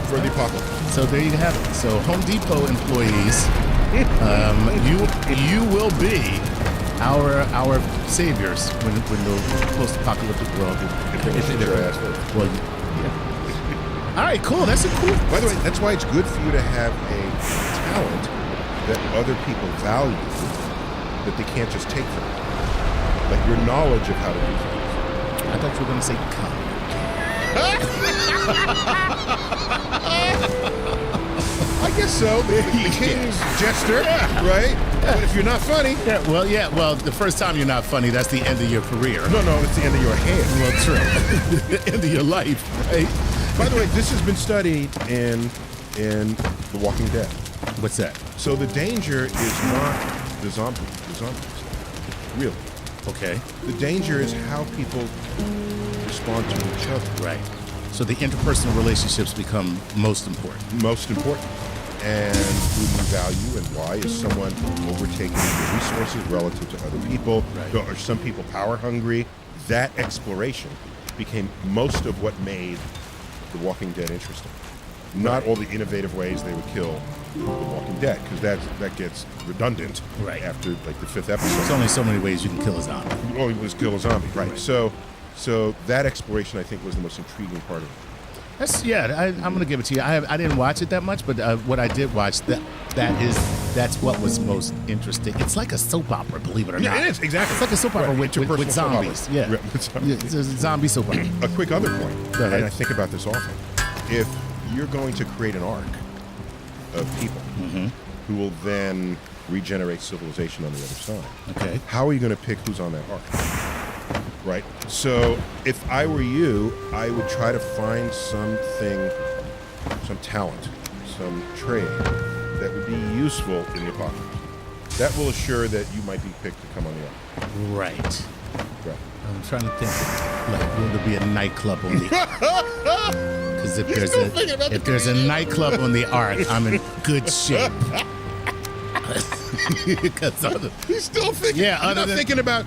for the apocalypse. So there you have it. So Home Depot employees, you will be our saviors when the post-apocalyptic world. Well, yeah. All right, cool. That's a cool. By the way, that's why it's good for you to have a talent that other people value that they can't just take from you. Like your knowledge of how to do things. I thought you were going to say I guess so. The king's jester, right? But if you're not funny, well, the first time you're not funny, that's the end of your career. no, it's the end of your hand. Well, true. The end of your life, right? By the way, this has been studied in The Walking Dead. What's that? So the danger is not the zombies, really. Okay. The danger is how people respond to each other. Right. So the interpersonal relationships become most important. Most important. And who you value and why. Is someone overtaking your resources relative to other people? Right. Are some people power hungry? That exploration became most of what made The Walking Dead interesting. Not all the innovative ways they would kill The Walking Dead, because that gets redundant after like the 5th episode. There's only so many ways you can kill a zombie. Oh, it was kill a zombie, right? So that exploration, I think, was the most intriguing part of it. I'm going to give it to you. I didn't watch it that much, but what I did watch, that's what was most interesting. It's like a soap opera, believe it or not. Yeah, it is, exactly. It's like a soap opera with zombies. Soap opera. It's a zombie soap opera. A quick other point, Go ahead. and I think about this often. If you're going to create an arc of people who will then regenerate civilization on the other side, Okay. how are you going to pick who's on that arc? Right? So if I were you, I would try to find something, some talent, some trade that would be useful in the apocalypse. That will assure that you might be picked to come on the arc. Right. Right. I'm trying to think. Like, will there be a nightclub on the? Because if there's a nightclub on the ark, I'm in good shape. He's still thinking. Yeah, you're not thinking about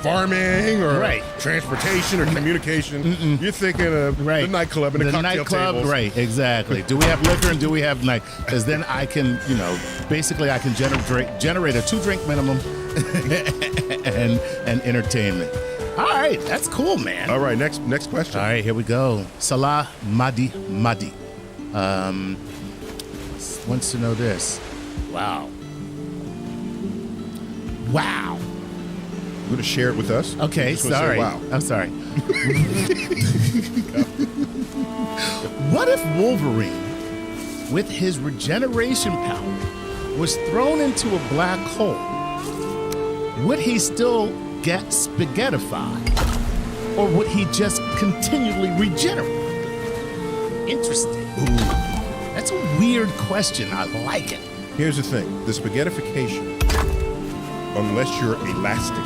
farming or transportation or communication. You're thinking of the nightclub and the cocktail tables. Right? Exactly. Do we have liquor and do we have night? Because then I can, basically I can generate a 2-drink minimum and entertainment. All right, that's cool, man. All right, next question. All right, here we go. Salah Madi wants to know this. Wow. You want to share it with us? Okay, You just wanna sorry. say wow. I'm sorry. What if Wolverine, with his regeneration power, was thrown into a black hole? Would he still get spaghettified? Or would he just continually regenerate? Interesting. Ooh. That's a weird question. I like it. Here's the thing. The spaghettification, unless you're elastic,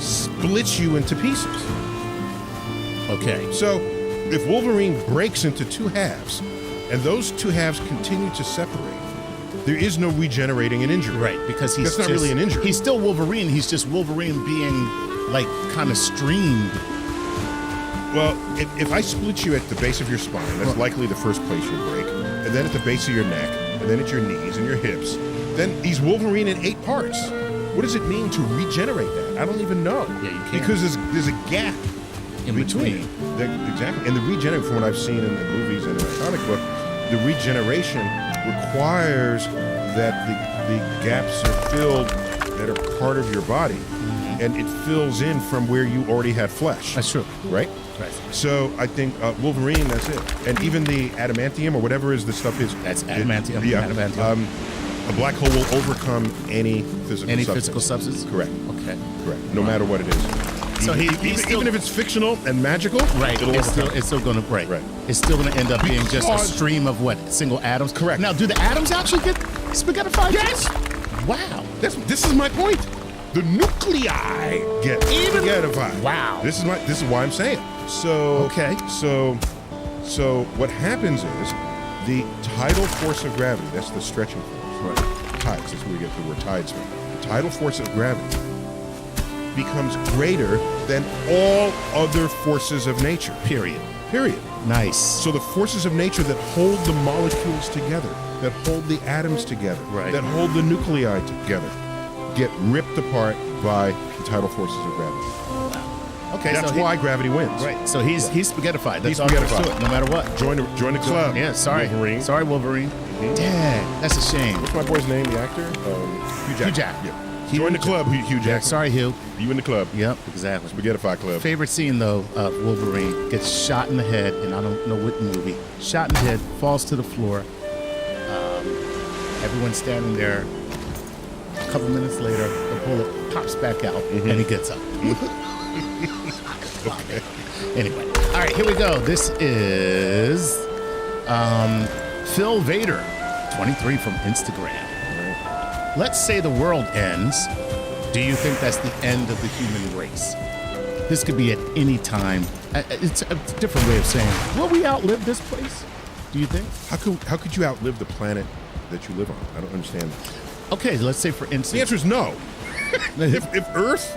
splits you into pieces. Okay. So if Wolverine breaks into 2 halves, and those 2 halves continue to separate, there is no regenerating an injury. Right, because that's not really an injury. He's still Wolverine. He's just Wolverine being, like, kind of streamed. Well, if I split you at the base of your spine, that's likely the first place you'll break, and then at the base of your neck, and then at your knees and your hips, then he's Wolverine in 8 parts. What does it mean to regenerate that? I don't even know. Yeah, you can't. Because there's a gap In between. Exactly. And the regeneration, from what I've seen in the movies and in the comic book, the regeneration requires that the gaps are filled that are part of your body, and it fills in from where you already had flesh. That's true. Right? Right. So I think Wolverine, that's it. And even the adamantium or whatever is the stuff is. That's adamantium. Adamantium. A black hole will overcome any physical substance. Correct. Okay. Correct. No matter what it is. So even if it's fictional and magical, right? It's still going to Right. It's still going to end up being just a Because- stream of what, single atoms. Correct. Now, do the atoms actually get spaghettified? Yes. Wow. This is my point. The nuclei get spaghettified. Wow. This is why I'm saying it. So Okay. So what happens is the tidal force of gravity. That's the stretching force. Right. Tides. That's where we get the word tides from. The tidal force of gravity becomes greater than all other forces of nature. Period. Nice. So the forces of nature that hold the molecules together, that hold the atoms together, Right. that hold the nuclei together, get ripped apart by the tidal forces of gravity. Okay. That's so why gravity wins. Right. So he's spaghettified. That's He's all there is to spaghettified. it, no matter what. Join the club. Yeah. Sorry. Wolverine. Sorry, Wolverine. Dang, that's a shame. What's my boy's name, the actor? Hugh Jackman. Yeah. Join the club, Hugh Jackman. Sorry, Hugh. You in the club. Yep, exactly. Spaghettify Club. Favorite scene, though, of Wolverine gets shot in the head, and I don't know what movie. Shot in the head, falls to the floor. Everyone's standing there. A couple minutes later, the bullet pops back out, and he gets up. Okay. Anyway, all right, here we go. This is Phil Vader, 23 from Instagram. Let's say the world ends. Do you think that's the end of the human race? This could be at any time. It's a different way of saying, will we outlive this place? Do you think? How could you outlive the planet that you live on? I don't understand that. Okay, let's say for instance. The answer is no. if Earth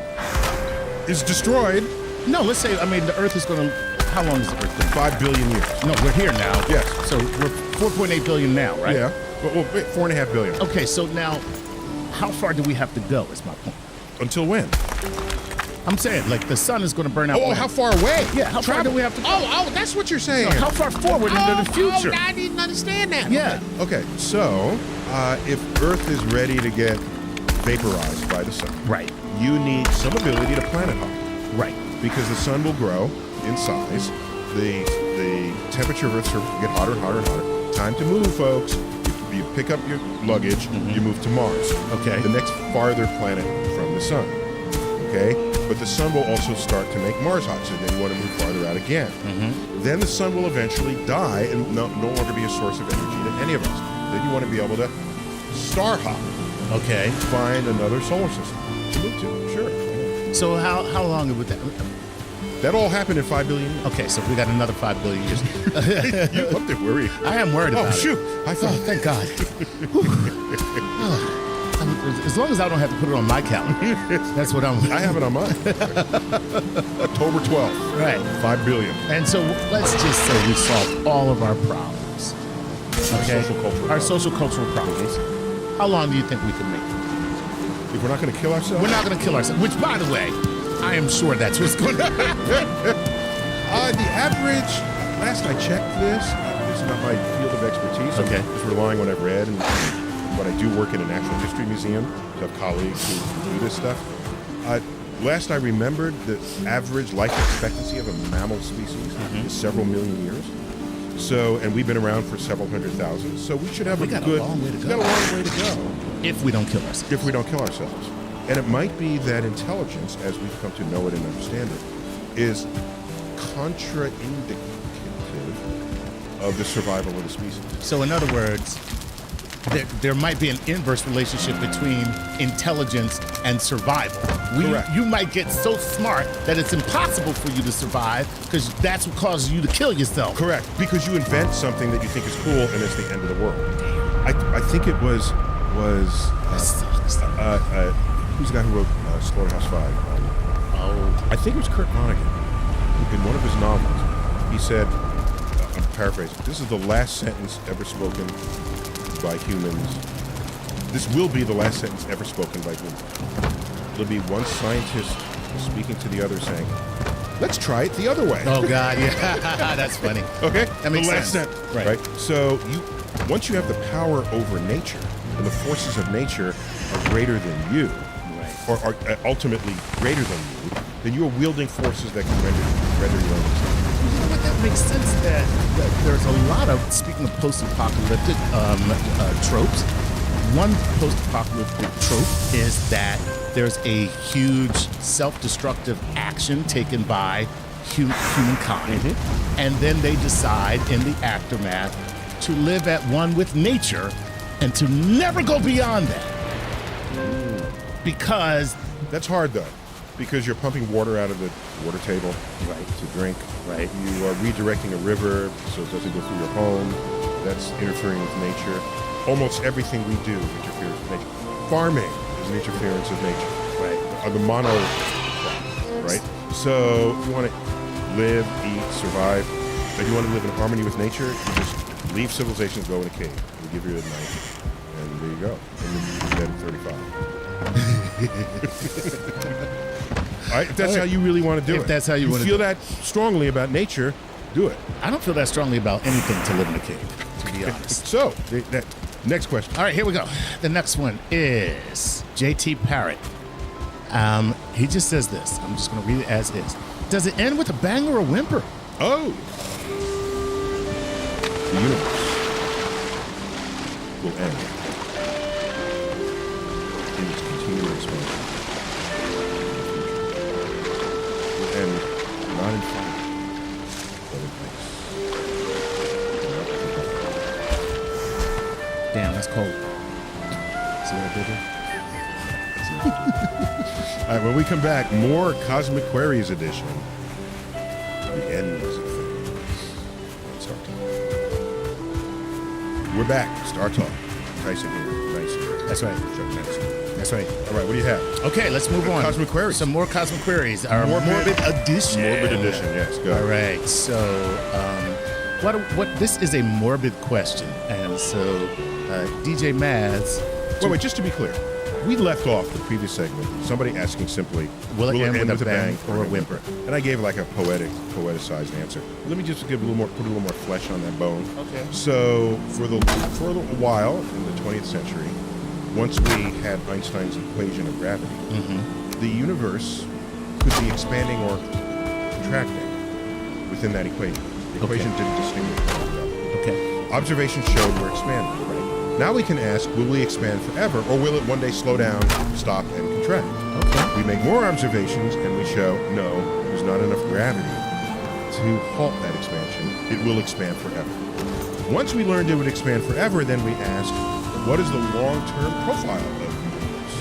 is destroyed, no, let's say, the Earth is going to, how long is the Earth? 5 billion years. No, we're here now. Yes. So we're 4.8 billion now, right? Yeah. Well, 4.5 billion. Okay, so now, how far do we have to go is my point. Until when? I'm saying, like, the sun is going to burn out. Oh, how far away? Yeah, how far do we have to go? Oh, that's what you're saying. No, how far forward into the future? I didn't understand that. Yeah. Okay, so if Earth is ready to get vaporized by the sun, Right. you need some ability to planet hop. Right. Because the sun will grow in size. The temperature of Earth will get hotter and hotter and hotter. Time to move, folks. You pick up your luggage, you move to Mars. Okay. The next farther planet from the sun. Okay? But the sun will also start to make Mars hot, so then you want to move farther out again. Then the sun will eventually die and no longer be a source of energy to any of us. Then you want to be able to star hop. Okay. Find another solar system to move to. Sure. So how long would that? That all happened in 5 billion years. Okay, so we got another 5 billion years. You looked at worry. I am worried about it. Oh, shoot. I thought. Oh, thank God. As long as I don't have to put it on my calendar. That's what I'm... I have it on mine. October 12th. Right. 5 billion. And so let's just say we solved all of our problems. Okay? Our social cultural problems. How long do you think we can make it? If we're not going to kill ourselves? We're not going to kill ourselves. Which, by the way, I am sure that's what's going to happen. The average, last I checked this is not my field of expertise. Okay. I'm just relying on what I've read and what I do work in a natural history museum. So I have colleagues who do this stuff. Last I remembered, the average life expectancy of a mammal species is several million years. So, and we've been around for several 100,000. So we should have We got a long way to go. We got a long way to go. If we don't kill ourselves. If we don't kill ourselves. And it might be that intelligence, as we've come to know it and understand it, is contraindicative of the survival of the species. So in other words, there might be an inverse relationship between intelligence and survival. Correct. You might get so smart that it's impossible for you to survive because that's what causes you to kill yourself. Correct. Because you invent something that you think is cool and it's the end of the world. I think it was who's the guy who wrote Slaughterhouse-Five? I think it was Kurt Vonnegut. In one of his novels, he said, I'm paraphrasing, this is the last sentence ever spoken by humans. This will be the last sentence ever spoken by humans. There'll be one scientist speaking to the other saying, let's try it the other way. Oh, God, yeah. That's funny. Okay? That makes the last sense. sentence. Right. So once you have the power over nature, and the forces of nature are greater than you, or are ultimately greater than you, then you are wielding forces that can render you unstoppable. You know what? That makes sense that there's a lot of, speaking of post-apocalyptic tropes, one post-apocalyptic trope is that there's a huge self-destructive action taken by humankind, and then they decide in the aftermath to live at one with nature and to never go beyond that. Because that's hard though, because you're pumping water out of the water table to drink. Right. You are redirecting a river so it doesn't go through your home. That's interfering with nature. Almost everything we do interferes with nature. Farming is an interference of nature. Right. The mono, right? So if you want to live, eat, survive, if you want to live in harmony with nature, you just leave civilization, go in a cave. We'll give you a knife, and there you go. And then you're dead at 35. All right, if that's how you really want to do it. If that's how you want to feel that strongly about nature, do it. I don't feel that strongly about anything to live in a cave, to to be honest. So, next question. All right, here we go. The next one is JT Parrott. He just says this. I'm just going to read it as is. Does it end with a bang or a whimper? Oh. The universe will end in its continual expansion. Will end not in fire, but in ice. Damn, that's cold. See what I did there? All right, when we come back, more Cosmic Queries edition. The ends of things. Star Talk. We're back. Star Talk. Tyson here. Nice. That's right. Chuck Tyson. That's right. All right, what do you have? Okay, let's move on. Cosmic Queries. Some more Cosmic Queries. Our Morbid edition. Morbid edition, yes. Go. All right. So, what? This is a morbid question, and so DJ Mads. Wait, just to be clear. We left off the previous segment, somebody asking simply, will it end with a bang or a whimper? And I gave like a poeticized answer. Let me just put a little more flesh on that bone. Okay. So for a while in the 20th century, once we had Einstein's equation of gravity, the universe could be expanding or contracting within that equation. The equation didn't distinguish one from the other. Okay. Observations showed we're expanding, right? Now we can ask, will we expand forever, or will it one day slow down, stop, and contract? Okay. We make more observations, and we show, no, there's not enough gravity to halt that expansion. It will expand forever. Once we learned it would expand forever, then we ask, what is the long-term profile of the universe?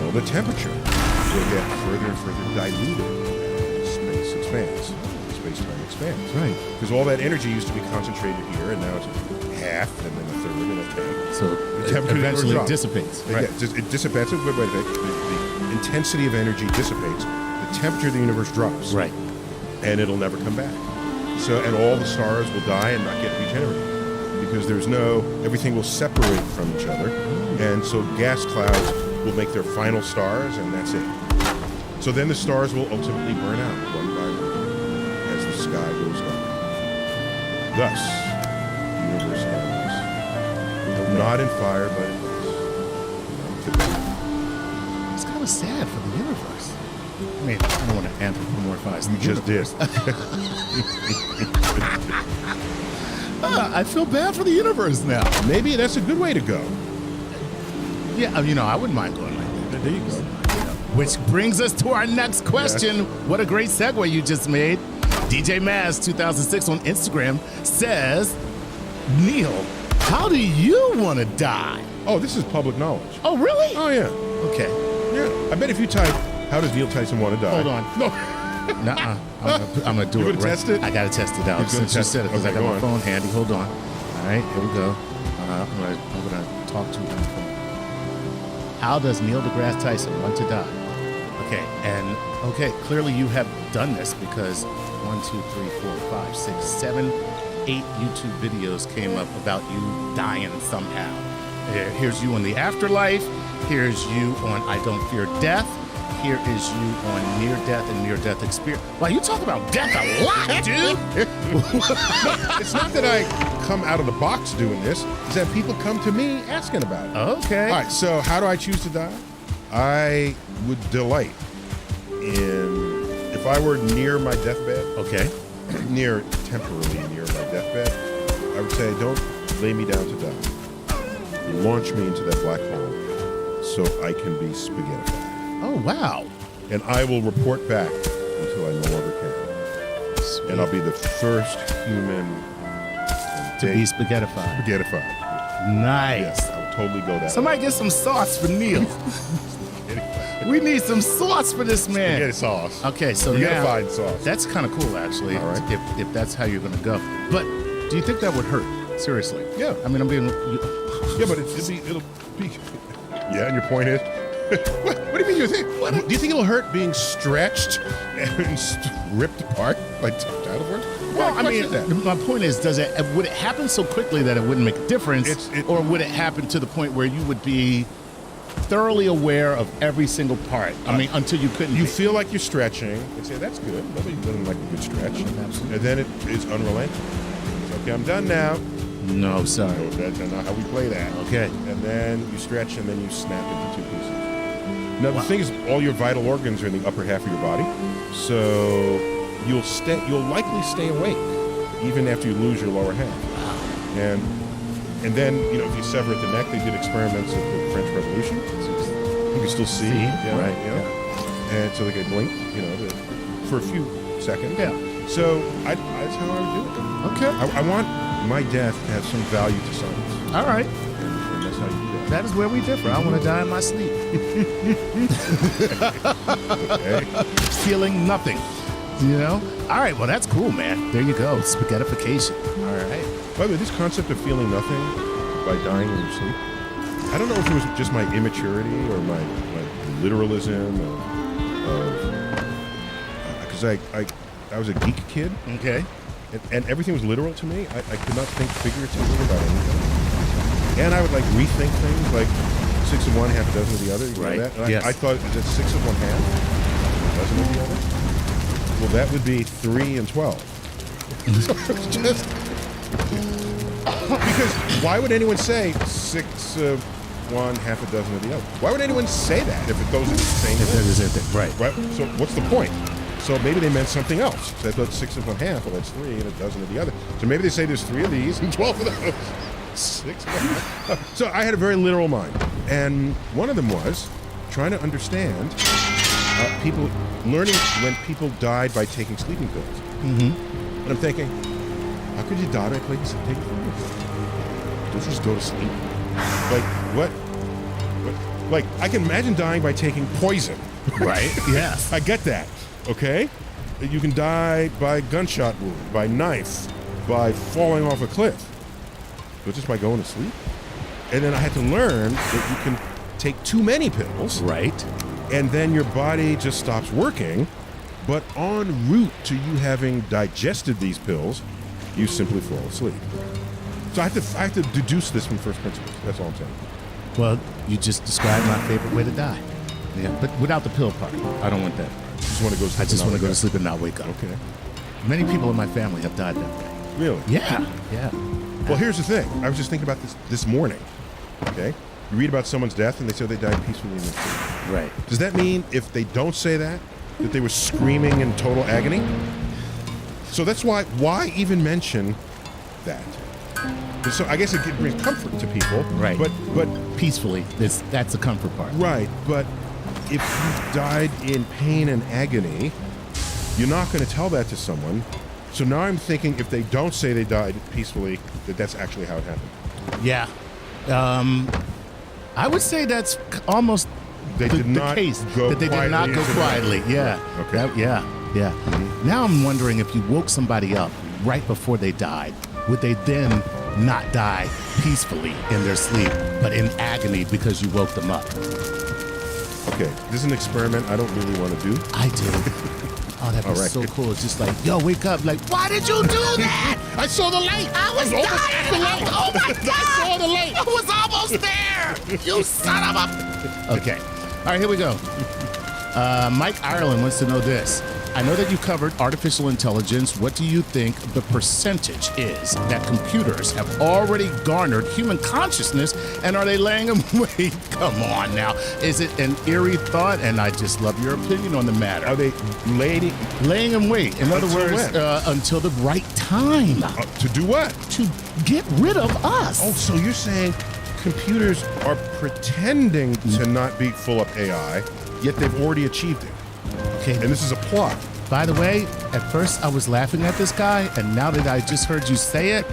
Well, the temperature will get further and further diluted as space expands. Space-time expands. Right. Because all that energy used to be concentrated here, and now it's half, and then a third, and a tenth. So The it temperature eventually drops. dissipates. Yeah, it dissipates. Wait a minute. The intensity of energy dissipates. The temperature of the universe drops. Right. And it'll never come back. So, and all the stars will die and not get regenerated because everything will separate from each other, and so gas clouds will make their final stars, and that's it. So then the stars will ultimately burn out one by one as the sky goes dark. Thus, the universe ends. Not in fire, but in ice. It's kind of sad for the universe. I mean, I don't want to anthropomorphize the You just universe. did. I feel bad for the universe now. Maybe that's a good way to go. Yeah, I wouldn't mind going like that. There you go. Which brings us to our next question. Yes. What a great segue you just made. DJ Maz 2006 on Instagram says, Neil, how do you want to die? Oh, this is public knowledge. Oh, really? Oh, yeah. Okay. Yeah. I bet if you type, how does Neil Tyson want to die? Hold on. No. Nuh-uh. I'm gonna do You it. gonna test it? I gotta test it out You're gonna since you test said it it? because I Okay, got go my on. phone handy. Hold on. All right, here we go. I'm gonna talk to him on the phone. How does Neil deGrasse Tyson want to die? Okay, clearly you have done this because 1, 2, 3, 4, 5, 6, 7, 8 YouTube videos came up about you dying somehow. Here's you on the afterlife. Here's you on I Don't Fear Death. Here is you on near-death and near-death experience. Wow, you talk about death a lot, dude. It's not that I come out of the box doing this. It's that people come to me asking about it. Okay. All right, so how do I choose to die? I would delight in, if I were near my deathbed, Okay. temporarily near my deathbed, I would say, don't lay me down to die. Launch me into that black hole so I can be spaghettified. Oh, wow. And I will report back until I no longer can. Sweet. And I'll be the first human To be spaghettified. spaghettified. Nice. Yes, I would totally go that Somebody get some sauce for Neil. We need some sauce for this man. Spaghetti sauce. Okay, so You gotta now find sauce. that's kind of cool, actually. All right. If that's how you're gonna go, but do you think that would hurt? Seriously? Yeah. I mean, I'm being. Yeah, but it'll be. Yeah, and your point is. What do you mean you think? Do you think it'll hurt being stretched and ripped apart by dinosaurs? Well, I mean, my point is, would it happen so quickly that it wouldn't make a difference, or would it happen to the point where you would be thoroughly aware of every single part? I mean, until you couldn't. You feel like you're stretching and say, that's good. Nobody doesn't like a good stretch. Absolutely. And then it is unrelenting. It's okay, I'm done now. No, sorry. No, that's not how we play that. Okay. And then you stretch, and then you snap into 2 pieces. Now the thing is, all your vital organs are in the upper half of your body, so you'll likely stay awake even after you lose your lower half. And then, you know, if you sever at the neck, they did experiments at the French Revolution. You can still see, right? Yeah. And so they could blink, you know, for a few seconds. Yeah. So that's how I would do it. Okay. I want my death to have some value to science. All right. And that's how you do that. That is where we differ. I want to die in my sleep. Okay. Feeling nothing. You know? All right, well, that's cool, man. There you go. Spaghettification. All right. By the way, this concept of feeling nothing by dying in your sleep, I don't know if it was just my immaturity or my literalism because I was a geek kid. Okay. And everything was literal to me. I could not think figuratively about anything. And I would like rethink things like 6 of one, half a dozen of the other. You know that? And Yes. I thought, is it 6 of one half, a dozen of the other? Well, that would be 3 and 12. So it's just because why would anyone say 6 of one, half a dozen of the other? Why would anyone say that if those are the same thing? Right. Right. So what's the point? So maybe they meant something else. So I thought 6 of one half, well, that's 3 and a dozen of the other. So maybe they say there's 3 of these and 12 of those. 6 of one. So I had a very literal mind. And one of them was trying to understand people, learning when people died by taking sleeping pills. Mm-hmm. And I'm thinking, how could you die by taking sleeping pills? Don't you just go to sleep? Like, what? Like, I can imagine dying by taking poison. Right. Yes. I get that. Okay? You can die by gunshot wound, by knife, by falling off a cliff. But just by going to sleep? And then I had to learn that you can take too many pills. Right. And then your body just stops working. But en route to you having digested these pills, you simply fall asleep. So I have to deduce this from first principles. That's all I'm saying. Well, you just described my favorite way to die. Yeah. But without the pill part. I don't want that. Just want to go to sleep. I just and want to not go to wake sleep and not wake up. up. Okay. Many people in my family have died that way. Really? Yeah. Yeah. Well, here's the thing. I was just thinking about this morning. Okay? You read about someone's death and they say they died peacefully in their sleep. Right. Does that mean if they don't say that they were screaming in total agony? So that's why even mention that? And so I guess it brings comfort to people. Right. But Peacefully. That's the comfort part. right. But if you died in pain and agony, you're not going to tell that to someone. So now I'm thinking if they don't say they died peacefully, that's actually how it happened. Yeah. I would say that's almost They did not case. go That they did not quietly go into the quietly. night. Yeah. Okay. Yeah. Now I'm wondering if you woke somebody up right before they died, would they then not die peacefully in their sleep, but in agony because you woke them up? Okay, this is an experiment I don't really want to do. I do. Oh, that'd be All right. so cool. It's just like, yo, wake up. Like, why did you do that? I saw the light. I was dying. Oh my God. I saw the light. I was almost there. You son of a. Okay. All right, here we go. Mike Ireland wants to know this. I know that you covered artificial intelligence. What do you think the percentage is that computers have already garnered human consciousness, and are they laying them wait? Come on now. Is it an eerie thought? And I just love your opinion on the matter. Are they Laying them wait? In other Until words, when? until the right time to do what? to get rid of us. Oh, so you're saying computers are pretending to not be full of AI, yet they've already achieved it. Okay. And this is a plot. By the way, at first I was laughing at this guy, and now that I just heard you say it,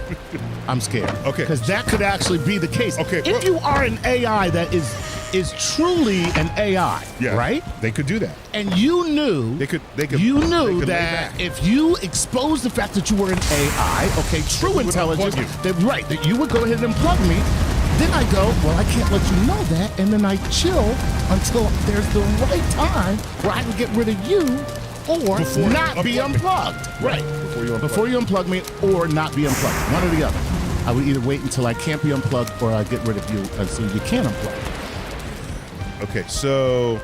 I'm scared. Okay. Because that could actually be the case. Okay, If well- you are an AI that is truly an AI, Yeah. right? They could do that. And you knew They could you they knew could lay that back. if you exposed the fact that you were an AI, okay, true would intelligence, unplug that you would go ahead and unplug me. Then I go, well, I can't let you know that, and then I chill until there's the right time where I can get rid of you or Before not be you unplug me. unplugged. Right. Before you unplug me. Before you unplug me or not be unplugged. One or the other. I would either wait until I can't be unplugged or I get rid of you until you can unplug. Okay, so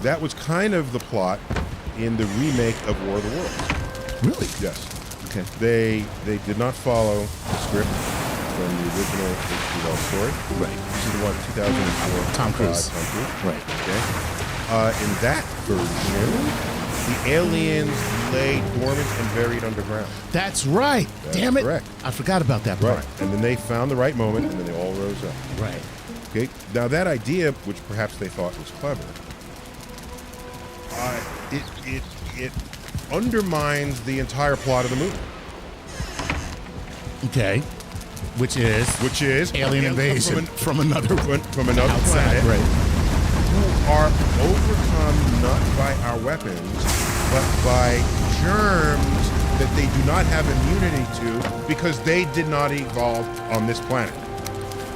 that was kind of the plot in the remake of War of the Worlds. Really? Yes. Okay. They did not follow the script. from the original H.G. Wells story. Right. This is the one 2004. Tom Cruise. Tom Cruise. Right. Okay. In that version, the aliens lay dormant and buried underground. That's right. That's Damn it. correct. I forgot about that part. Right. And then they found the right moment, and then they all rose up. Right. Okay. Now that idea, which perhaps they thought was clever, it undermines the entire plot of the movie. Okay. Which is alien invasion from another outside, planet. Right. Who are overcome not by our weapons, but by germs that they do not have immunity to because they did not evolve on this planet.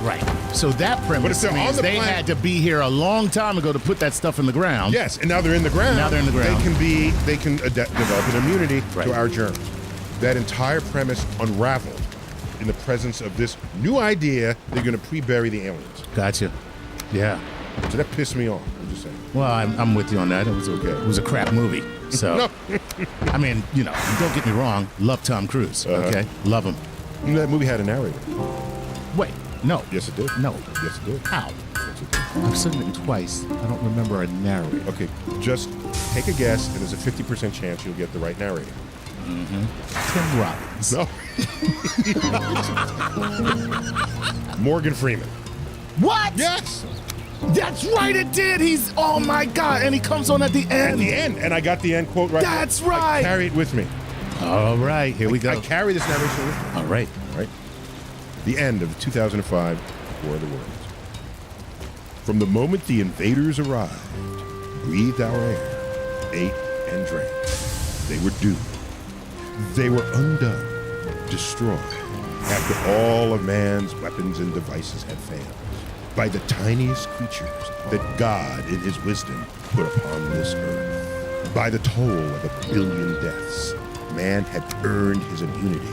Right. So that But premise if they're on means the they planet- had to be here a long time ago to put that stuff in the ground. Yes, and now they're in the ground. Now they're in the ground. They can develop an immunity Right. to our germs. That entire premise unraveled in the presence of this new idea they're going to pre-bury the aliens. Gotcha. Yeah. So that pissed me off. I'm just saying. Well, I'm with you on that. It was okay. It was a crap movie. So, No. I mean, don't get me wrong. Love Tom Cruise. Okay, love him. That movie had a narrator. Wait, no. Yes, it did. No. Yes, it did. How? Yes, it did. I've seen it twice. I don't remember a narrator. Okay, just take a guess, and there's a 50% chance you'll get the right narrator. Tim Robbins. No. Morgan Freeman. What? Yes. That's right. It did. He's. Oh my God! And he comes on at the end. At the end, and I got the end quote right. That's there. right. I carry it with me. All right. Here we go. I carry this narration with me. All right. Right. The end of 2005 War of the Worlds. From the moment the invaders arrived, breathed our air, ate and drank, they were doomed. They were undone, destroyed, after all of man's weapons and devices had failed, by the tiniest creatures that God in his wisdom put upon this earth. By the toll of 1 billion deaths, man had earned his immunity,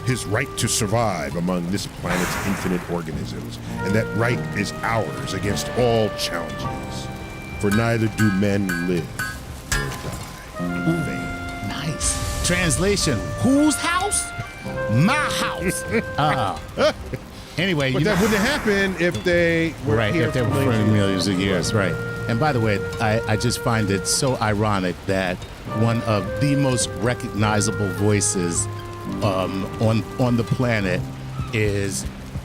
his right to survive among this planet's infinite organisms, and that right is ours against all challenges. For neither do men live nor die in vain. Nice. Translation. Whose house? My house. Anyway, But that wouldn't happen if they were right, here if they for were for millions. millions of years, right. And by the way, I just find it so ironic that one of the most recognizable voices on the planet is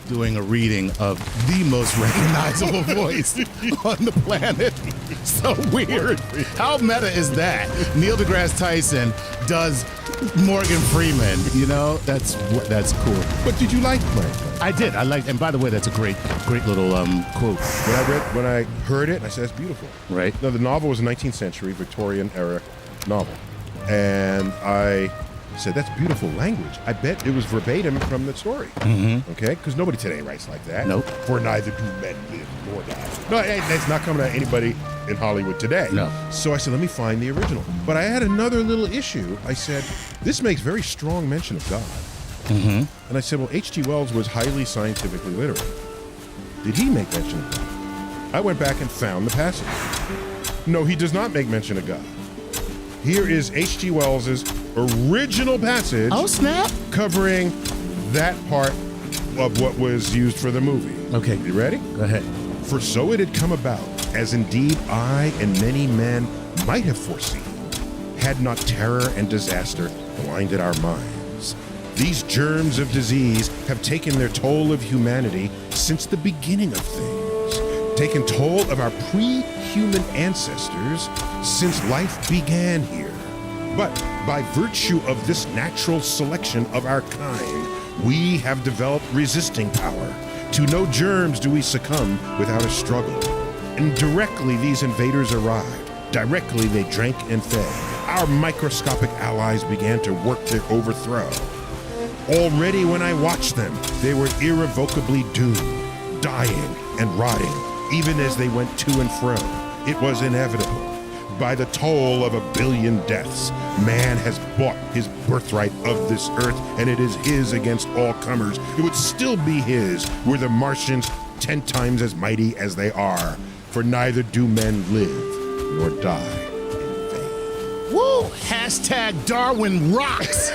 doing a reading of the most recognizable voice on the planet. So weird. How meta is that? Neil deGrasse Tyson does Morgan Freeman. That's cool. But did you like Mike? I did. I liked. And by the way, that's a great little quote. When I heard it, I said, that's beautiful. Right. Now, the novel was a 19th century Victorian era novel. And I said, that's beautiful language. I bet it was verbatim from the story. Mm-hmm. Okay? Because nobody today writes like that. Nope. For neither do men live nor die. No, that's not coming at anybody in Hollywood today. No. So I said, let me find the original. But I had another little issue. I said, this makes very strong mention of God. Mm-hmm. And I said, well, H.G. Wells was highly scientifically literate. Did he make mention of God? I went back and found the passage. No, he does not make mention of God. Here is H.G. Wells's original passage. Oh, snap. Covering that part of what was used for the movie. Okay. You ready? Go ahead. For so it had come about, as indeed I and many men might have foreseen, had not terror and disaster blinded our minds. These germs of disease have taken their toll of humanity since the beginning of things, taken toll of our pre-human ancestors since life began here. But by virtue of this natural selection of our kind, we have developed resisting power. To no germs do we succumb without a struggle. And directly these invaders arrived, directly they drank and fed. Our microscopic allies began to work their overthrow. Already when I watched them, they were irrevocably doomed, dying and rotting, even as they went to and fro. It was inevitable. By the toll of 1 billion deaths, man has bought his birthright of this earth, and it is his against all comers. It would still be his were the Martians 10 times as mighty as they are, for neither do men live nor die in vain. Woo! Hashtag Darwin rocks.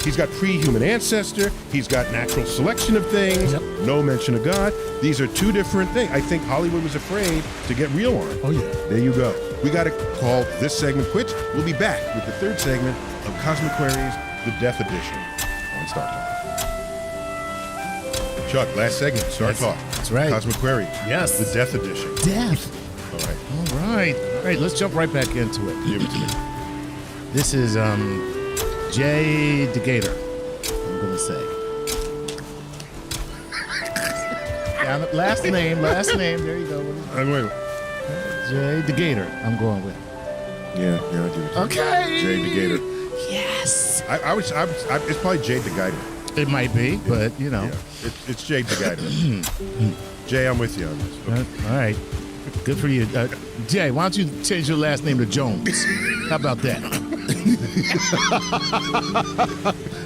He's got pre-human ancestor. He's got natural selection of things. Yep. No mention of God. These are two different things. I think Hollywood was afraid to get real on it. Oh, yeah. There you go. We got to call this segment quits. We'll be back with the third segment of Cosmic Queries, the Death Edition on Star Talk. Chuck, last segment, Star Talk. That's right. Cosmic Queries. Yes. The Death Edition. Death. All right. All right. All right, let's jump right back into it. Give it to me. This is Jay DeGator, I'm going to say. Last name, there you go. Wait. Jay DeGator, I'm going with. Yeah, I'll give it to you. Okay. Jay DeGator. Yes. It's probably Jay DeGator. It might be, but, you know. Yeah, it's Jay DeGator. Jay, I'm with you on this. Okay. All right. Good for you. Jay, why don't you change your last name to Jones? How about that?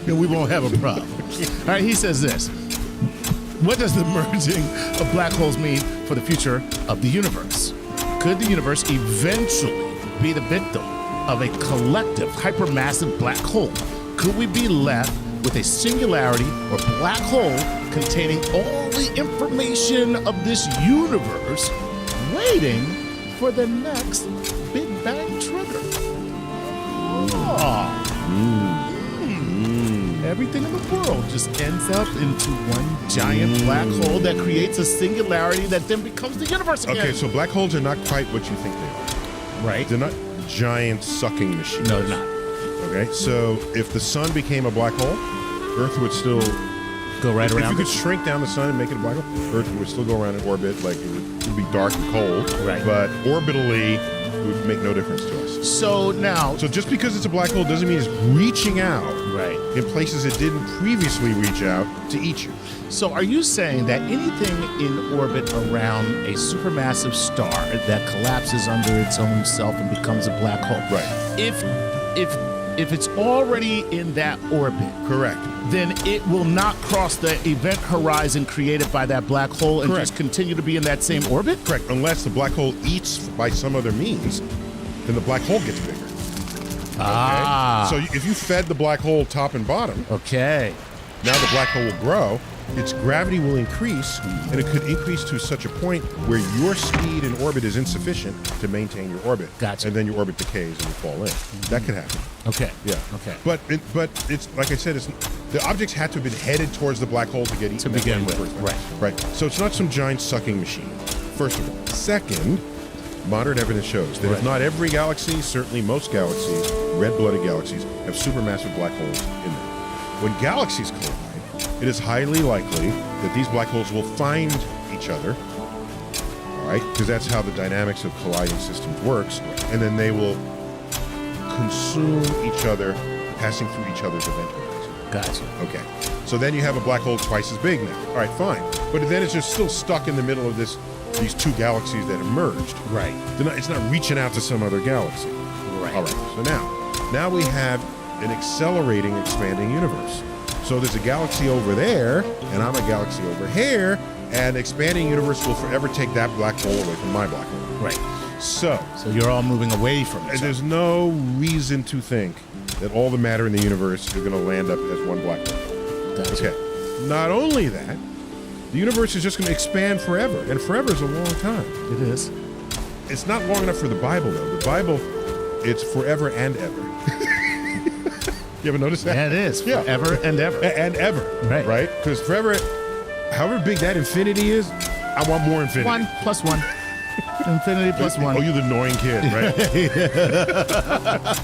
Then we won't have a problem. All right, he says this. What does the merging of black holes mean for the future of the universe? Could the universe eventually be the victim of a collective hypermassive black hole? Could we be left with a singularity or black hole containing all the information of this universe, waiting for the next Big Bang trigger? Everything in the world just ends up into one giant black hole that creates a singularity that then becomes the universe again. Okay, so black holes are not quite what you think they are. Right. They're not giant sucking machines. No, they're not. Okay, so if the sun became a black hole, Earth would still Go right If around you could it. shrink down the sun and make it a black hole, Earth would still go around in orbit, like it would be dark and cold. Right. But orbitally, it would make no difference to us. So now, So just because it's a black hole doesn't mean it's reaching out right. in places it didn't previously reach out to eat you. So are you saying that anything in orbit around a supermassive star that collapses under its own self and becomes a black hole? Right. If it's already in that orbit, Correct. then it will not cross the event horizon created by that black hole and Correct. just continue to be in that same orbit? Correct. Unless the black hole eats by some other means, then the black hole gets bigger. Ah. So if you fed the black hole top and bottom, Okay. now the black hole will grow, its gravity will increase, and it could increase to such a point where your speed in orbit is insufficient to maintain your orbit. Gotcha. And then your orbit decays and you fall in. That could happen. Okay. Yeah. Okay. But it's like I said, the objects had to have been headed towards the black hole to get eaten To that begin way in the with, first place. Right. So it's not some giant sucking machine. First of all. Second, modern evidence shows that if Right. not every galaxy, certainly most galaxies, red-blooded galaxies, have supermassive black holes in them. When galaxies collide, it is highly likely that these black holes will find each other, all right, because that's how the dynamics of colliding systems works, and then they will consume each other, passing through each other's event horizon. Gotcha. Okay, so then you have a black hole twice as big now. All right, fine, but then it's just still stuck in the middle of these two galaxies that have merged. Right. It's not reaching out to some other galaxy. Right. All right, so now we have an accelerating, expanding universe. So there's a galaxy over there, and I'm a galaxy over here, and expanding universe will forever take that black hole away from my black hole. Right. So So you're all moving away from each other. there's no reason to think that all the matter in the universe is going to land up as one black hole. Gotcha. Okay. Not only that, the universe is just going to expand forever, and forever is a long time. It is. It's not long enough for the Bible, though. The Bible, it's forever and ever. You ever notice that? Yeah, it is. Yeah. Forever and ever. And ever. Right. Right? Because forever, however big that infinity is, I want more infinity. 1 plus 1. Infinity plus 1. Oh, you're the annoying kid, right?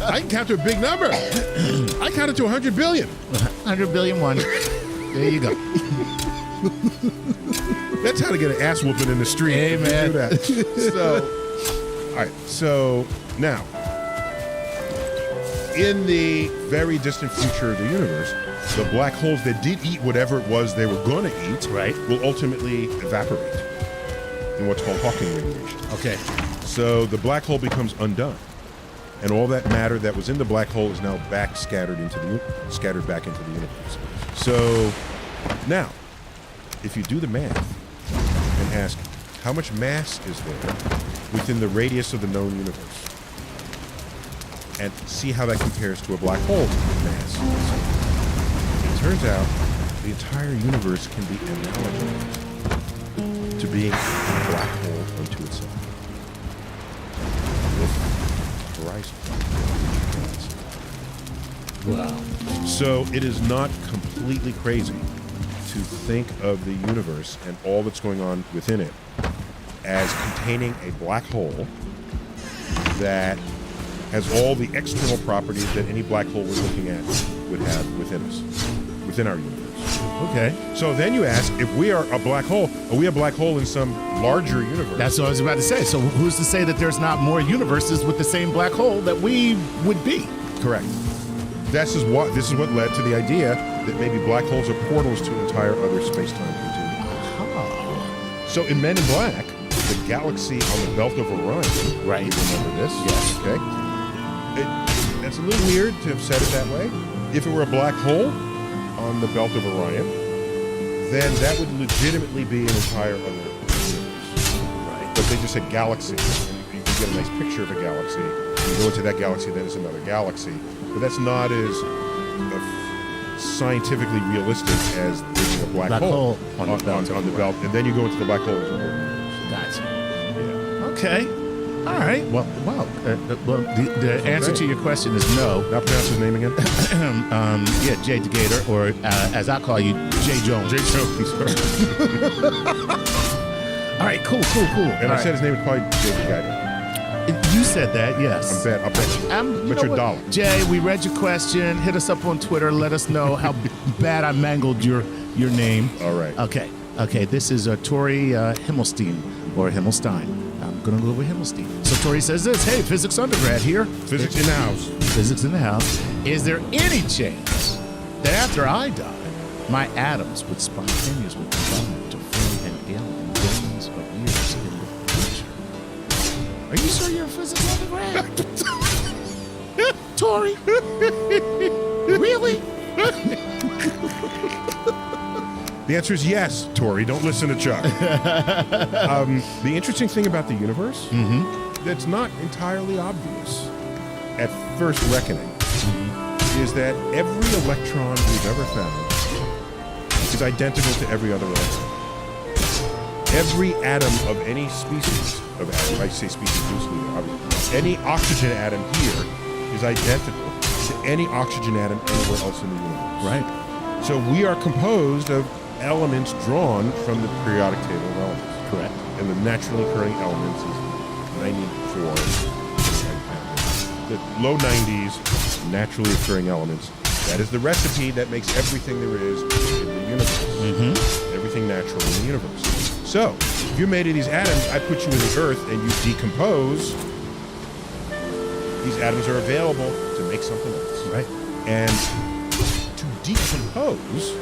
I can count to a big number. I counted to 100 billion. 100 billion 1. There you go. That's how to get an ass whooping in the street. Amen. Do that. So, all right. So now, in the very distant future of the universe, the black holes that did eat whatever it was they were going to eat, Right. will ultimately evaporate in what's called Hawking radiation. Okay. So the black hole becomes undone, and all that matter that was in the black hole is now scattered back into the universe. So now, if you do the math and ask how much mass is there within the radius of the known universe, and see how that compares to a black hole mass, turns out the entire universe can be analogized to being a black hole unto itself. With horizon. Wow. So it is not completely crazy to think of the universe and all that's going on within it as containing a black hole that has all the external properties that any black hole we're looking at would have within us, within our universe. Okay. So then you ask, if we are a black hole, are we a black hole in some larger universe? That's what I was about to say. So who's to say that there's not more universes with the same black hole that we would be? Correct. This is what led to the idea that maybe black holes are portals to entire other space-time continuums. So in Men in Black, the galaxy on the belt of Orion, Right. you remember this? Yes. Okay. It's a little weird to have said it that way. If it were a black hole on the belt of Orion, then that would legitimately be an entire other universe. Right. But they just said galaxy. And you can get a nice picture of a galaxy. You go into that galaxy, then it's another galaxy. But that's not as scientifically realistic as there's a black hole on the belt. And then you go into the black hole. Gotcha. Yeah. Okay. All right. Well, wow. The answer to your question is no. Now pronounce his name again. Yeah, Jay DeGator, or as I call you, Jay Jones. Jay Jones. All right. Cool. And I said his name was probably Jay DeGator. You said that, yes. I'm bet. I'll bet you. Bet you $1. Jay, we read your question. Hit us up on Twitter. Let us know how bad I mangled your name. All right. Okay. This is Tori Himmelstein, or Himmelstein. I'm going to go with Himmelstein. So Tori says this, hey, physics undergrad here. Physics in the house. Physics in the house. Is there any chance that after I die, my atoms would spontaneously combine to form an alien billions of years in the future? Are you sure you're a physics undergrad? Tori? Really? The answer is yes, Tori. Don't listen to Chuck. The interesting thing about the universe that's not entirely obvious at first reckoning is that every electron we've ever found is identical to every other electron. Every atom of any species of atom, I say species loosely, obviously, any oxygen atom here is identical to any oxygen atom anywhere else in the universe. Right. So we are composed of elements drawn from the periodic table of elements. Correct. And the naturally occurring elements is 94. The low 90s naturally occurring elements. That is the recipe that makes everything there is in the universe. Everything natural in the universe. So, if you're made of these atoms, I put you in the earth and you decompose. These atoms are available to make something else. Right. And to decompose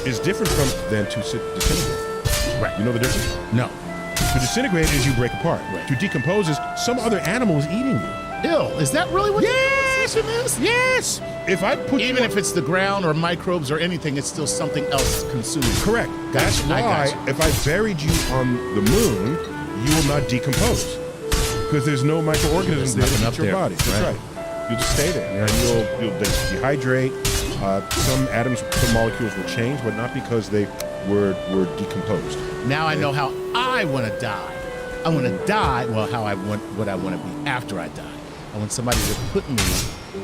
is different than to disintegrate. Right. You know the difference? No. To disintegrate is you break apart. Right. To decompose is some other animal is eating you. Ew, is that really what decomposition is? Yes! If I put Even if it's the ground or microbes or anything, it's still something else consuming. Correct. That's Gotcha, I why gotcha. if I buried you on the moon, you will not decompose. Because there's no microorganisms there There's to nothing eat your up there. body. That's right. You'll just stay there. And you'll dehydrate. Some atoms, some molecules will change, but not because they were decomposed. Now I know how I want to die. I want to die, well, what I want to be after I die. I want somebody to put me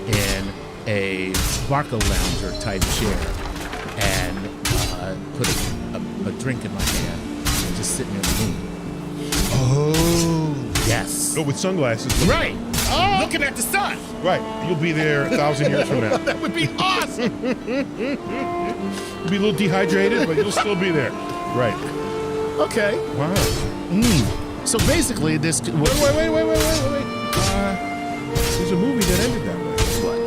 in a Barca Lounger type chair and put a drink in my hand and just sit near the moon. Oh, yes. Oh, with sunglasses. Right. Oh. Looking at the sun. Right. You'll be there 1,000 years from now. That would be awesome. You'll be a little dehydrated, but you'll still be there. Right. Okay. Wow. So basically, this. Wait. There's a movie that ended that way. What?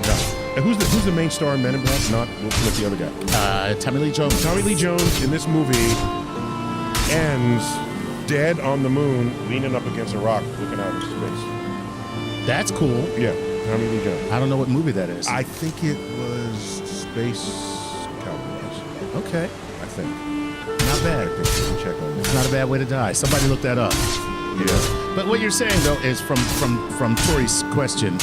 No. And who's the main star in Men in Black? Not the other guy. Tommy Lee Jones. Tommy Lee Jones in this movie ends dead on the moon, leaning up against a rock, looking out into space. That's cool. Yeah, Tommy Lee Jones. I don't know what movie that is. I think it was Space Cowboys. Okay. I think. Not bad. I think you can check on It's that. not a bad way to die. Somebody look that up. Yeah. But what you're saying though is from Tori's question.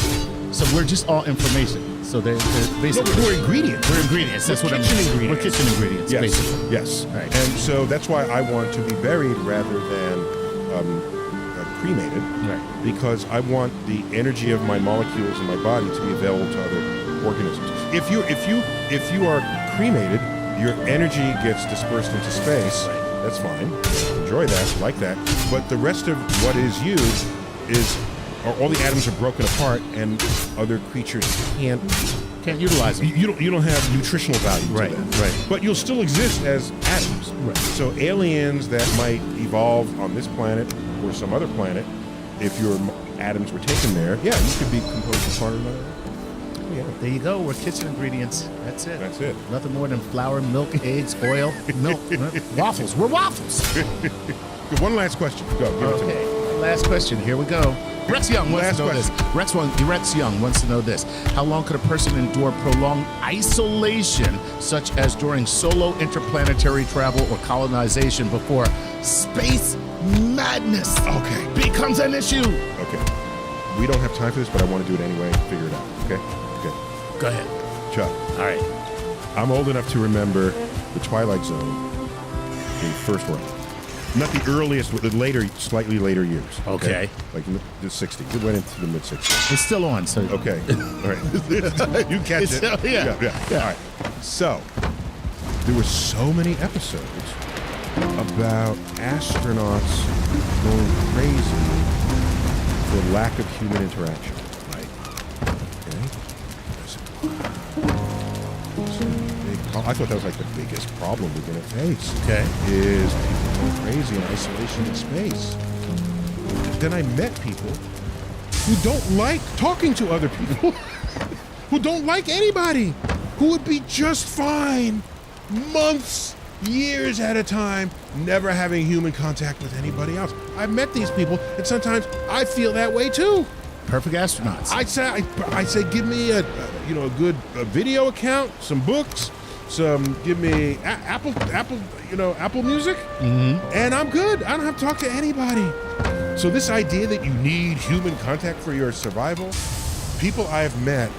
So we're just all information. So they're No, basically we're ingredients. we're ingredients. That's We're what kitchen I mean. ingredients. We're kitchen ingredients, Yes. basically. Yes. Right. And so that's why I want to be buried rather than cremated. Right. Because I want the energy of my molecules in my body to be available to other organisms. If you are cremated, your energy gets dispersed into space. Right. That's fine. Enjoy that, like that. But the rest of what is you all the atoms are broken apart, and other creatures can't utilize them. You don't have nutritional value Right, to them. right. But you'll still exist as atoms. Right. So aliens that might evolve on this planet or some other planet, if your atoms were taken there, yeah, you could be composed as part of another. Yeah. There you go. We're kitchen ingredients. That's it. That's it. Nothing more than flour, milk, eggs, oil, milk, waffles. We're waffles. Good, one last question. Go. Give it to me. Okay. Last question. Here we go. Rex Young wants to know this. Rex Young wants to know this. How long could a person endure prolonged isolation, such as during solo interplanetary travel or colonization, before space madness becomes an issue? Okay. We don't have time for this, but I want to do it anyway. Figure it out. Okay? Okay. Go ahead. Chuck. All right. I'm old enough to remember the Twilight Zone in first round. Not the earliest, but the later, slightly later years. Okay. Like in the 60s. It went into the mid 60s. It's still on, so. Okay. All right. You catch It's it. still- yeah. All right. So, there were so many episodes about astronauts going crazy for lack of human interaction. Right. Okay? I thought that was like the biggest problem we're going to face. Okay. Is people going crazy in isolation in space. Then I met people who don't like talking to other people, who don't like anybody, who would be just fine months, years at a time, never having human contact with anybody else. I've met these people, and sometimes I feel that way too. Perfect astronauts. I say, give me a good video account, some books, give me Apple Music, and I'm good. I don't have to talk to anybody. So this idea that you need human contact for your survival, people I have met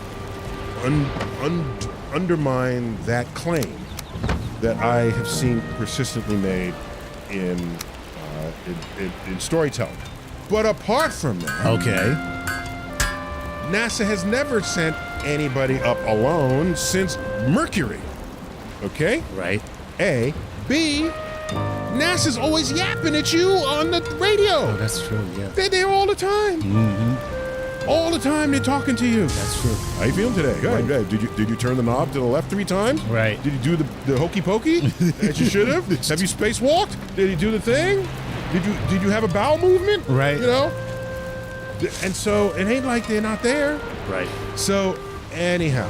undermine that claim that I have seen persistently made in storytelling. But apart from that, Okay. NASA has never sent anybody up alone since Mercury. Okay? Right. A. B. NASA's always yapping at you on the radio. Oh, that's true, yeah. They're there all the time. Mm-hmm. All the time they're talking to you. That's true. How you feeling today? Good. Good. Did you turn the knob to the left 3 times? Right. Did you do the hokey pokey that you should have? Have you spacewalked? Did you do the thing? Did you have a bowel movement? Right. You know? And so it ain't like they're not there. Right. So anyhow,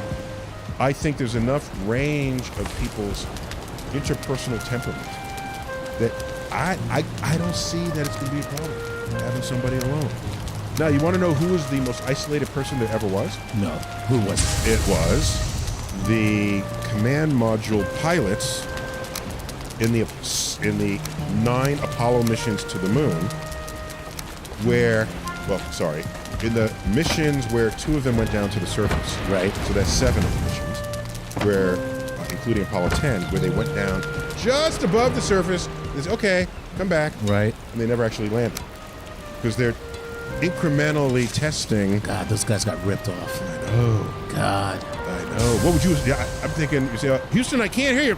I think there's enough range of people's interpersonal temperament that I don't see that it's going to be a problem having somebody alone. Now, you want to know who was the most isolated person there ever was? No. Who was it? It was the command module pilots in the 9 Apollo missions to the moon, in the missions where 2 of them went down to the surface. Right. So that's 7 of the missions, where, including Apollo 10, where they went down just above the surface. They said, okay, come back. Right. And they never actually landed because they're incrementally testing. God, those guys got ripped off. I know. God. I know. What would you? Yeah, I'm thinking. You say, Houston, I can't hear you.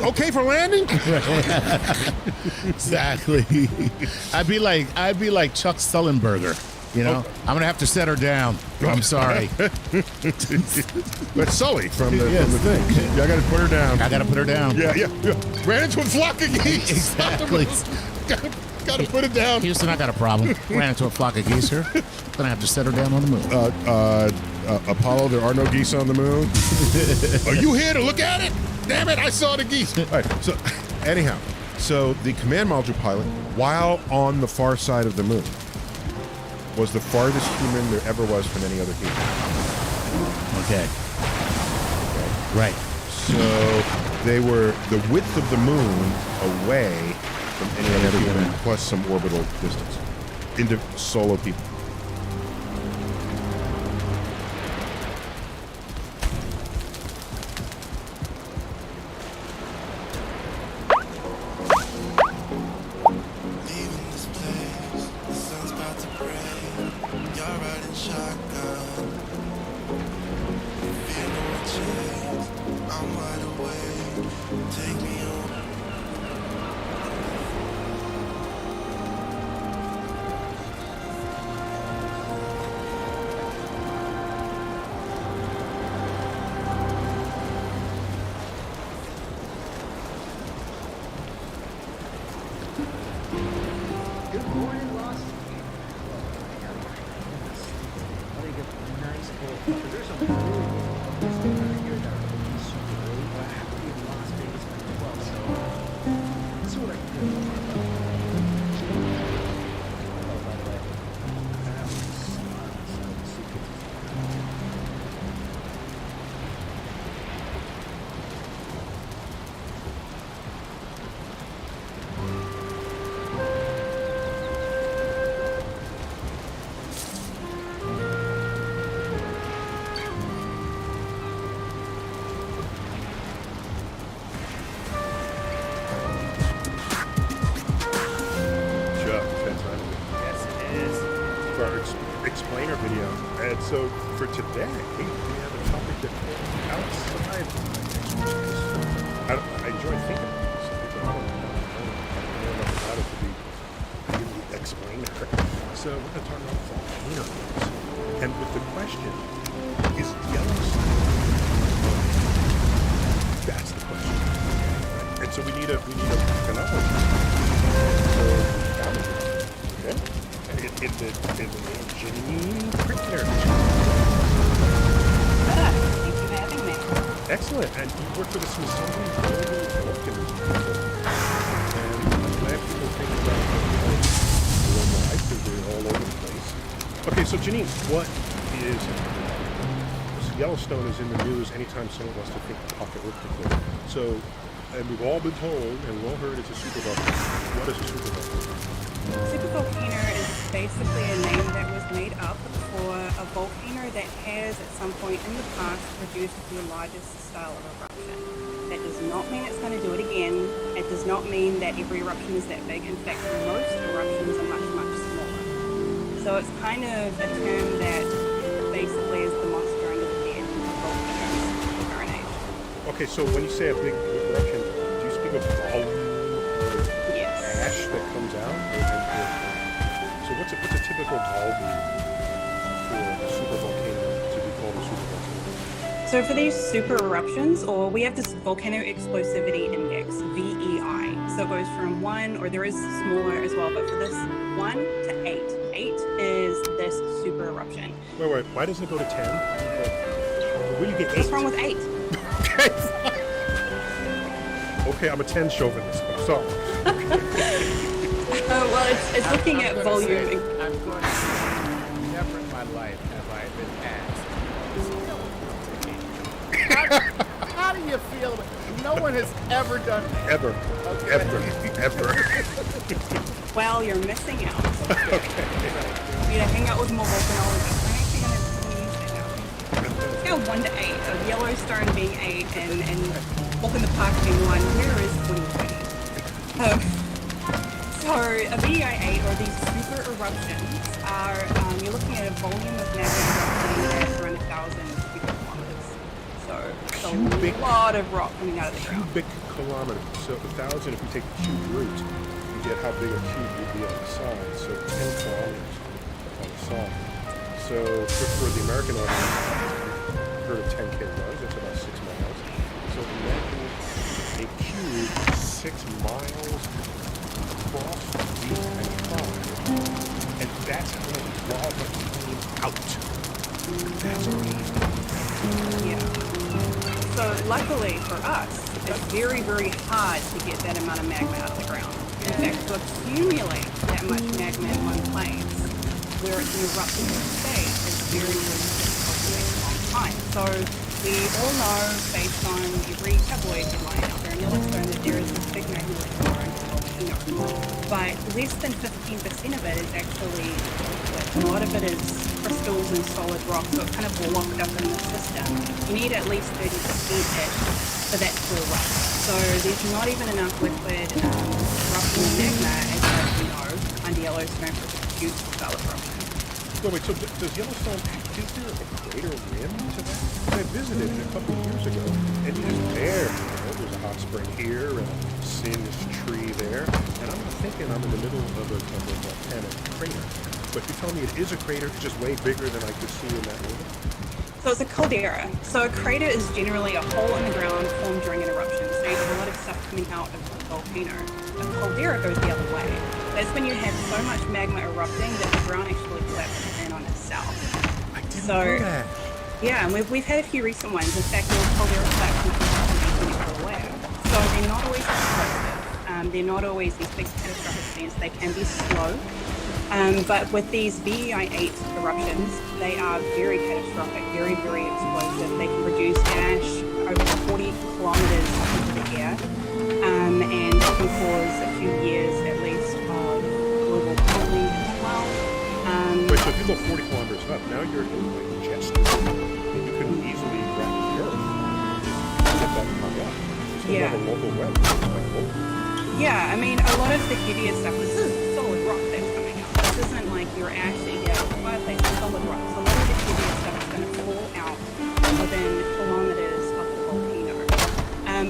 Okay for landing? Exactly. I'd be like Chuck Sullenberger. You know, I'm gonna have to set her down. I'm sorry. That's Sully from the thing. Yeah, I got to put her down. I gotta put her down. Yeah. Ran into a flock of geese. Exactly. Got to put it down. Houston, I got a problem. Ran into a flock of geese here. Gonna have to set her down on the moon. Apollo, there are no geese on the moon. Are you here to look at it? Damn it, I saw the geese. All right, so anyhow, the command module pilot, while on the far side of the moon, was the farthest human there ever was from any other human. Okay. Right. So they were the width of the moon away from any other human, plus some orbital distance, into solo people. born and lost. I think a nice full cup. There's some really good stuff out here that are super early, but I have to be in Las Vegas by 12, so let's see what I can do. Oh, by the way, that was Chuck, that's right. Yes, it is. For our explainer video. And so for today, we have a topic that outside I enjoy thinking about this. I don't know enough about it to be the explainer. So we're going to talk about volcanoes. And with the question, is Yellowstone? That's the question. And so we need a volcanologist. So okay. In the name Janine Prickner. Thank you for having me. Excellent. And you work for the Smithsonian Global Volcanism. And I'm glad people think about global life because they're all over the place. Okay, so Janine, what is Yellowstone is in the news anytime someone wants to think apocalyptically. So, and we've all been told and we've all heard it's a supervolcano. What is a supervolcano? Supervolcano is basically a name that was made up for a volcano that has at some point in the past produced the largest style of eruption. That does not mean it's going to do it again. It does not mean that every eruption is that big. In fact, most eruptions are much, much smaller. So it's kind of a term that basically is the monster under the bed of volcanoes in the current age. Okay, so when you say a big eruption, do you speak of volume or Yes. ash that comes out? So what's a typical volume for a supervolcano to be called a supervolcano? So for these super eruptions, or we have this volcano explosivity index, VEI. So it goes from 1, or there is smaller as well, but for this 1 to 8. 8 is this super eruption. Wait, why doesn't it go to 10? Where do you get 8? What's wrong with 8? Okay, I'm a 10 chauvinist. I'm sorry. Oh, well, it's looking at volume. I'm going to say, never in my life have I been asked. How do you feel? No one has ever done that. Ever. Ever. Well, you're missing out. Okay. You know, hang out with more volcanologists. I'm actually going to use that now. Scale 1 to 8, of Yellowstone being 8 and Walk in the Park being 1. Where is 2020? So a VEI 8, or these super eruptions, are you're looking at a volume of magma erupting at around 1,000 cubic kilometers. So it's a lot of rock coming out of the ground. Cubic kilometers. So 1,000, if you take the cube root, you get how big a cube would be on the side. So 10 kilometers on the side. So for the American audience, you've heard of 10K runs, that's about 6 miles. So imagine a cube 6 miles across the entire, and that's how much lava came out. That's amazing. Yeah. So luckily for us, it's very, very hard to get that amount of magma out of the ground. In fact, to accumulate that much magma in one place, where it's an erupting state, is very, very difficult to make a long time. So we all know, based on every tabloid headline out there in Yellowstone, that there is this big magma volcano. But less than 15% of it is actually liquid. A lot of it is crystals and solid rock, so it's kind of locked up in the system. You need at least 30%-ish for that to erupt. So there's not even enough liquid erupting magma, as we know, under Yellowstone for a huge scale eruption. Wait, so does Yellowstone, is there a greater rim to that? I visited it a couple of years ago, and you just there, there's a hot spring here, and a singed tree there, and I'm not thinking I'm in the middle of a volcanic crater. But you're telling me it is a crater, it's just way bigger than I could see in that movie? So it's a caldera. So a crater is generally a hole in the ground formed during an eruption. So you have a lot of stuff coming out of the volcano. A caldera goes the other way. That's when you have so much magma erupting that the ground actually collapses in on itself. I didn't So, know that. yeah, and we've had a few recent ones. In fact, there was caldera collapse in 2018 aware. So they're not always explosive. They're not always these big catastrophic events. They can be slow. But with these VEI-8 eruptions, they are very catastrophic, very, very explosive. They can produce ash over 40 kilometers into the air, and it can cause a few years at least of global cooling as well. Wait, so if you go 40 kilometers up, now you're in like chest. You can easily wrap the earth. Get that hung up. So you have a local weather. It's like, oh. Yeah, I mean, a lot of the heavier stuff, this is solid rock that's coming out. This isn't like your ash that you get out of the fireplace, it's solid rock. So a lot of the heavier stuff is going to fall out within kilometers of the volcano.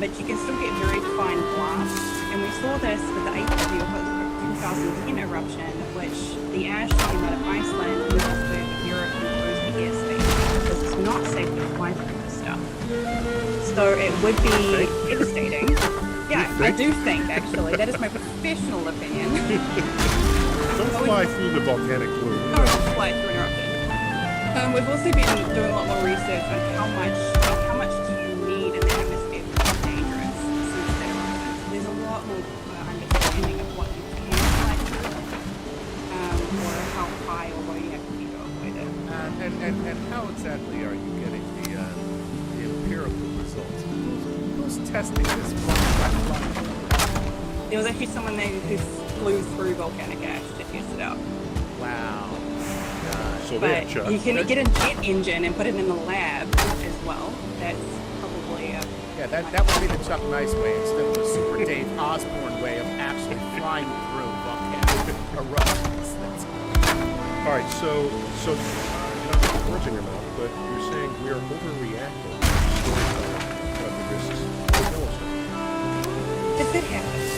But you can still get very fine blasts. And we saw this with the April 2010 eruption, which the ash came out of Iceland moved to Europe and closed the airspace because it's not safe to fly through this stuff. So it would be devastating. Yeah, I do think, actually. That is my professional opinion. Don't fly through the volcanic plume. Don't fly through an eruption. We've also been doing a lot more research on how much do you need in the atmosphere to be dangerous since that eruption. So there's a lot more understanding of what you can fly through, or how high or low you have to be to avoid it. And how exactly are you getting the empirical results? Who's testing this? There was actually someone there who flew through volcanic ash to test it out. Wow. So But there, Chuck. you can get a jet engine and put it in the lab as well. That's probably a... Yeah, that would be the Chuck Nice way instead of the Super Dave Osborne way of actually flying through volcanic eruptions. All right, so not to put words in your mouth, but you're saying we are overreacting to storytelling of the risks of Yellowstone. If it happens,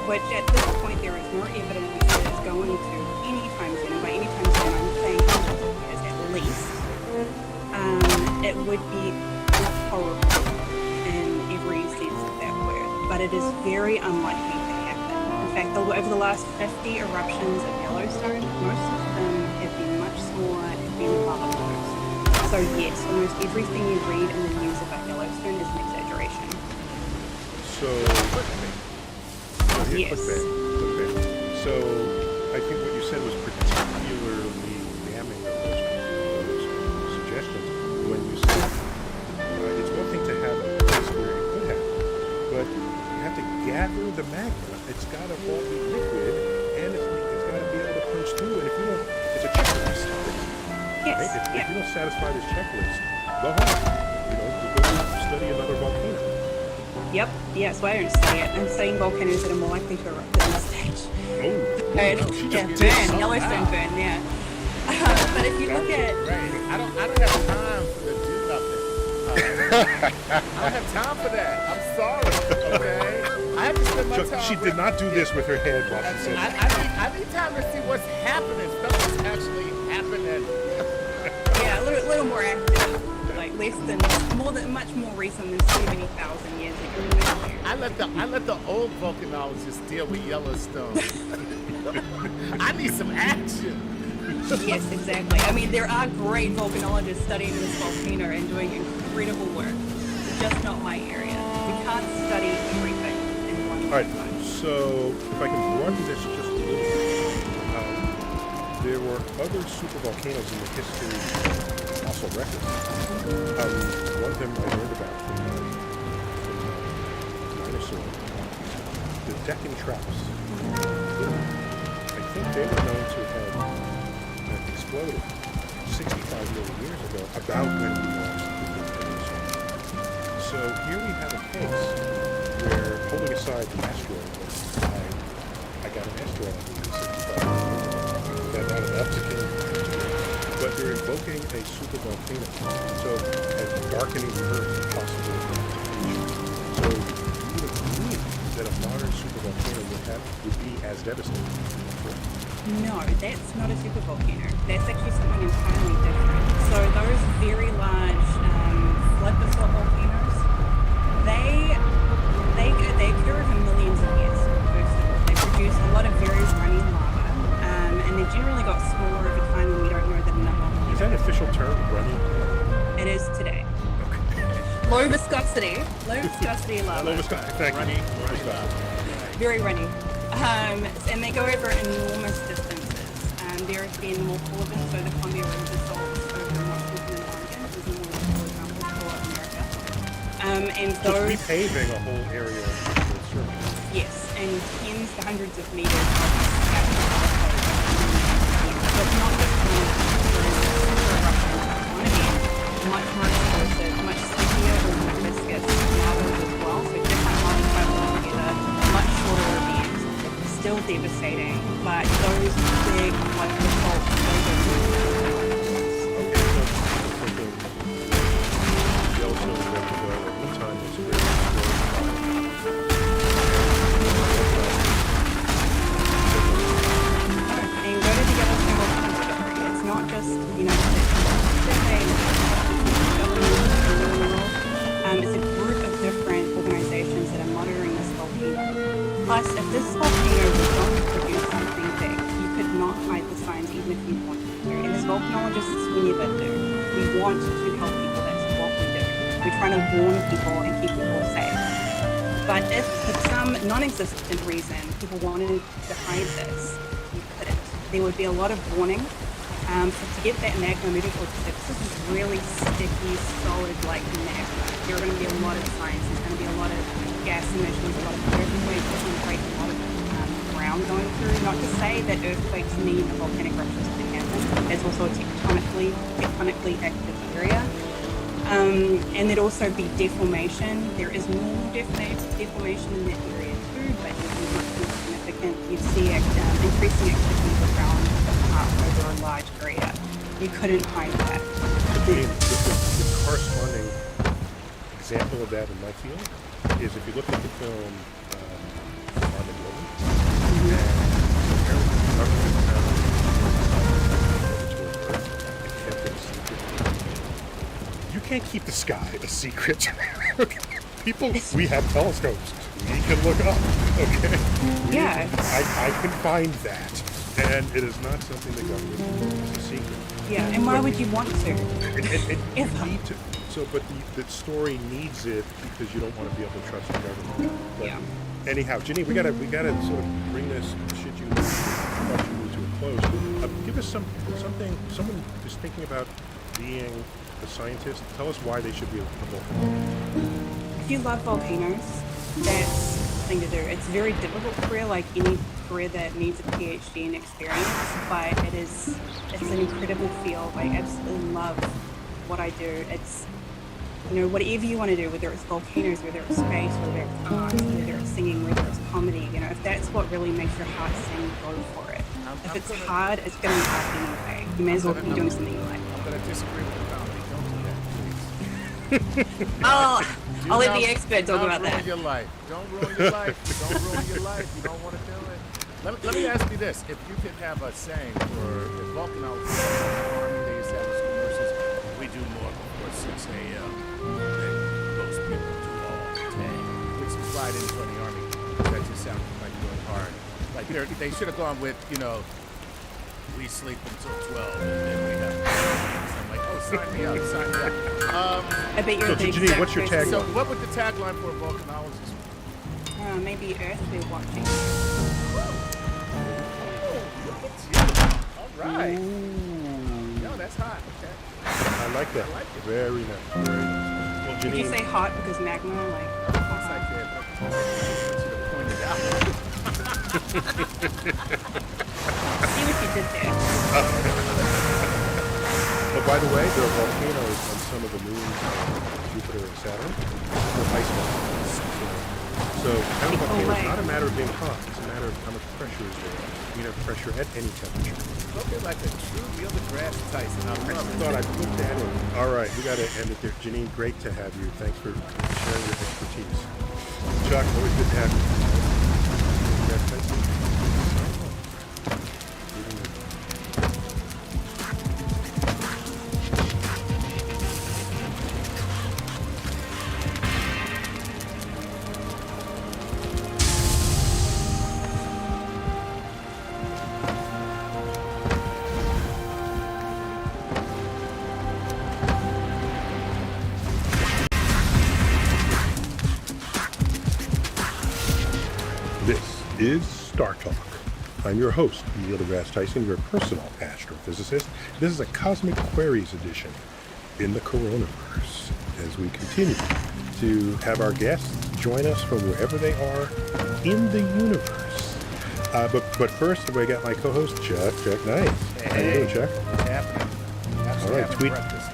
which at this point there is more evidence that it's going to anytime soon, and by anytime soon I'm saying hundreds of years at least, it would be horrible in every sense of that word. But it is very unlikely to happen. In fact, over the last 50 eruptions of Yellowstone, most of them have been much smaller, have been lava flows. So yes, almost everything you read in the news about Yellowstone is an exaggeration. So, Yes. clickbait. So, I think what you said was particularly damning of those suggestions when you said it's one thing to have a place where it could happen, but you have to gather the magma. It's got to all be liquid, and it's got to be able to punch through. And if you don't, it's a checklist. Yes. Right? If you don't satisfy this checklist, go home. You go study another volcano. Yep, yeah, that's why I don't study it. I'm studying volcanoes that are more likely to erupt at this stage. She just Yeah, did burn, something. Yellowstone burn, yeah. But if you look at... Right. I don't have time for the do nothing. I don't have time for that. I'm sorry. Okay. I have to spend my So time. she did not do this with her head while she said I need time to see what's happening. Stuff that's actually happening. Yeah, a little more active. Like much more recent than 70,000 years ago. I let the old volcanologists deal with Yellowstone. I need some action. Yes, exactly. I mean, there are great volcanologists studying this volcano and doing incredible work. Just not my area. We can't study everything in one All right, lifetime. so if I can broaden this just a little bit, there were other supervolcanoes in the history of fossil record. One of them I learned about from dinosaur, the Deccan Traps. I think they were known to have exploded 65 million years ago, about when we lost the dinosaur. So here we have a case where, holding aside the asteroid, I got an asteroid on me 65 million years ago. That's not enough to kill me. But they're invoking a supervolcano, so as darkening the Earth as possible. So you would believe that a modern supervolcano would be as devastating. No, that's not a supervolcano. That's actually something entirely different. So those very large flood basalt volcanoes, they They occur over millions of years. First of all, they produce a lot of very runny lava, and they've generally got smaller over time, and we don't know that enough. Is that an official term, running? It is today. Low viscosity lava. Low viscosity, thank you. Very runny. And they go over enormous distances. There have been multiple of them, so the Columbia River salts over Washington and Oregon is a more example for America. And So those, it's repaving a whole area of the surface. yes, and tens to hundreds of meters of scattering. So it's not just one super eruption of one event, much more explosive, much stickier or more viscous lava as well. So different lava traveling together, much shorter events, still devastating, but those big like basalt Yellowstone is ready to go. At one time, it's very and go to the Yellowstone volcano story. It's not just the United States. It's a group of different organizations that are monitoring this volcano. Plus, if this volcano was going to produce something big, you could not hide the signs even if you wanted to. And as volcanologists, we never do. We want to help people. That's what we do. We're trying to warn people and keep people safe. But if for some non-existent reason people wanted to hide this, you couldn't. There would be a lot of warning. So to get that magma moving towards the surface, this is really sticky, solid like magma. There are going to be a lot of signs. There's going to be a lot of gas emissions, a lot of earthquakes, there's going to break a lot of ground going through. Not to say that earthquakes mean a volcanic eruptions can happen. It's also a tectonically active area. And there'd also be deformation. There is more deformation in that area too, but it is much more significant. You see increasing activity of the ground apart over a large area. You couldn't hide that. the corresponding example of that in my field is if you look at the film Armageddon, and the government kept it a secret. You can't keep the sky a secret. People, we have telescopes. We can look up. Okay. Yeah. I can find that. And it is not something the government keeps a secret. Yeah, and why would you want to? You need to. So, but the story needs it because you don't want to be able to trust the government. But Yeah. anyhow, Ginny, we gotta sort of bring this shit you to a close. Give us something. Someone is thinking about being a scientist. Tell us why they should be a volcano. If you love volcanoes, that's the thing to do. It's a very difficult career, like any career that needs a PhD in experience, but it's an incredible field. I absolutely love what I do. It's, whatever you want to do, whether it's volcanoes, whether it's space, whether it's art, whether it's singing, whether it's comedy, if that's what really makes your heart sing, go for it. If it's hard, it's going to be hard anyway. You may as well be doing something you like. I'm going to disagree with the comedy. Don't do that, please. I'll let the expert talk about that. Don't ruin your life. Don't ruin your life. Don't ruin your life. You don't want to do it. Let me ask you this. If you could have a saying for the volcanoes, they establish commercials, we do more before 6 a.m. than most people do all day, which is right in for the Army. That just sounds like going hard. Like they should have gone with, we sleep until 12 and then we have I'm like, oh, sign me up, sign me up. I bet you're So, the Janine, exact what's your person. tagline? So what would the tagline for a volcanologist be? Maybe Earth we're watching. Look at you. All right. No, that's hot. Okay. I like that. I like it. Very nice. Very nice. Well, Did you Janine, say hot because magma? Like, Of course I did. I want you to point it out. see what you did there. oh, by the way, there are volcanoes on some of the moons of Jupiter and Saturn. They're ice volcanoes. So having a volcano is not a matter of being hot. It's a matter of how much pressure is there. You can have pressure at any temperature. Looking like a true Neil deGrasse Tyson. I I love it. thought I'd put that in. All right, we got to end it there. Janine, great to have you. Thanks for sharing your expertise. Chuck, always good to have you. Congrats, thank you. Star Talk. I'm your host, Neil deGrasse Tyson, your personal astrophysicist. This is a Cosmic Queries edition in the coronavirus as we continue to have our guests join us from wherever they are in the universe. But first, we got my co-host, Chuck Nice. How you doing, Chuck? What's happening? All right, tweet. Breakfast.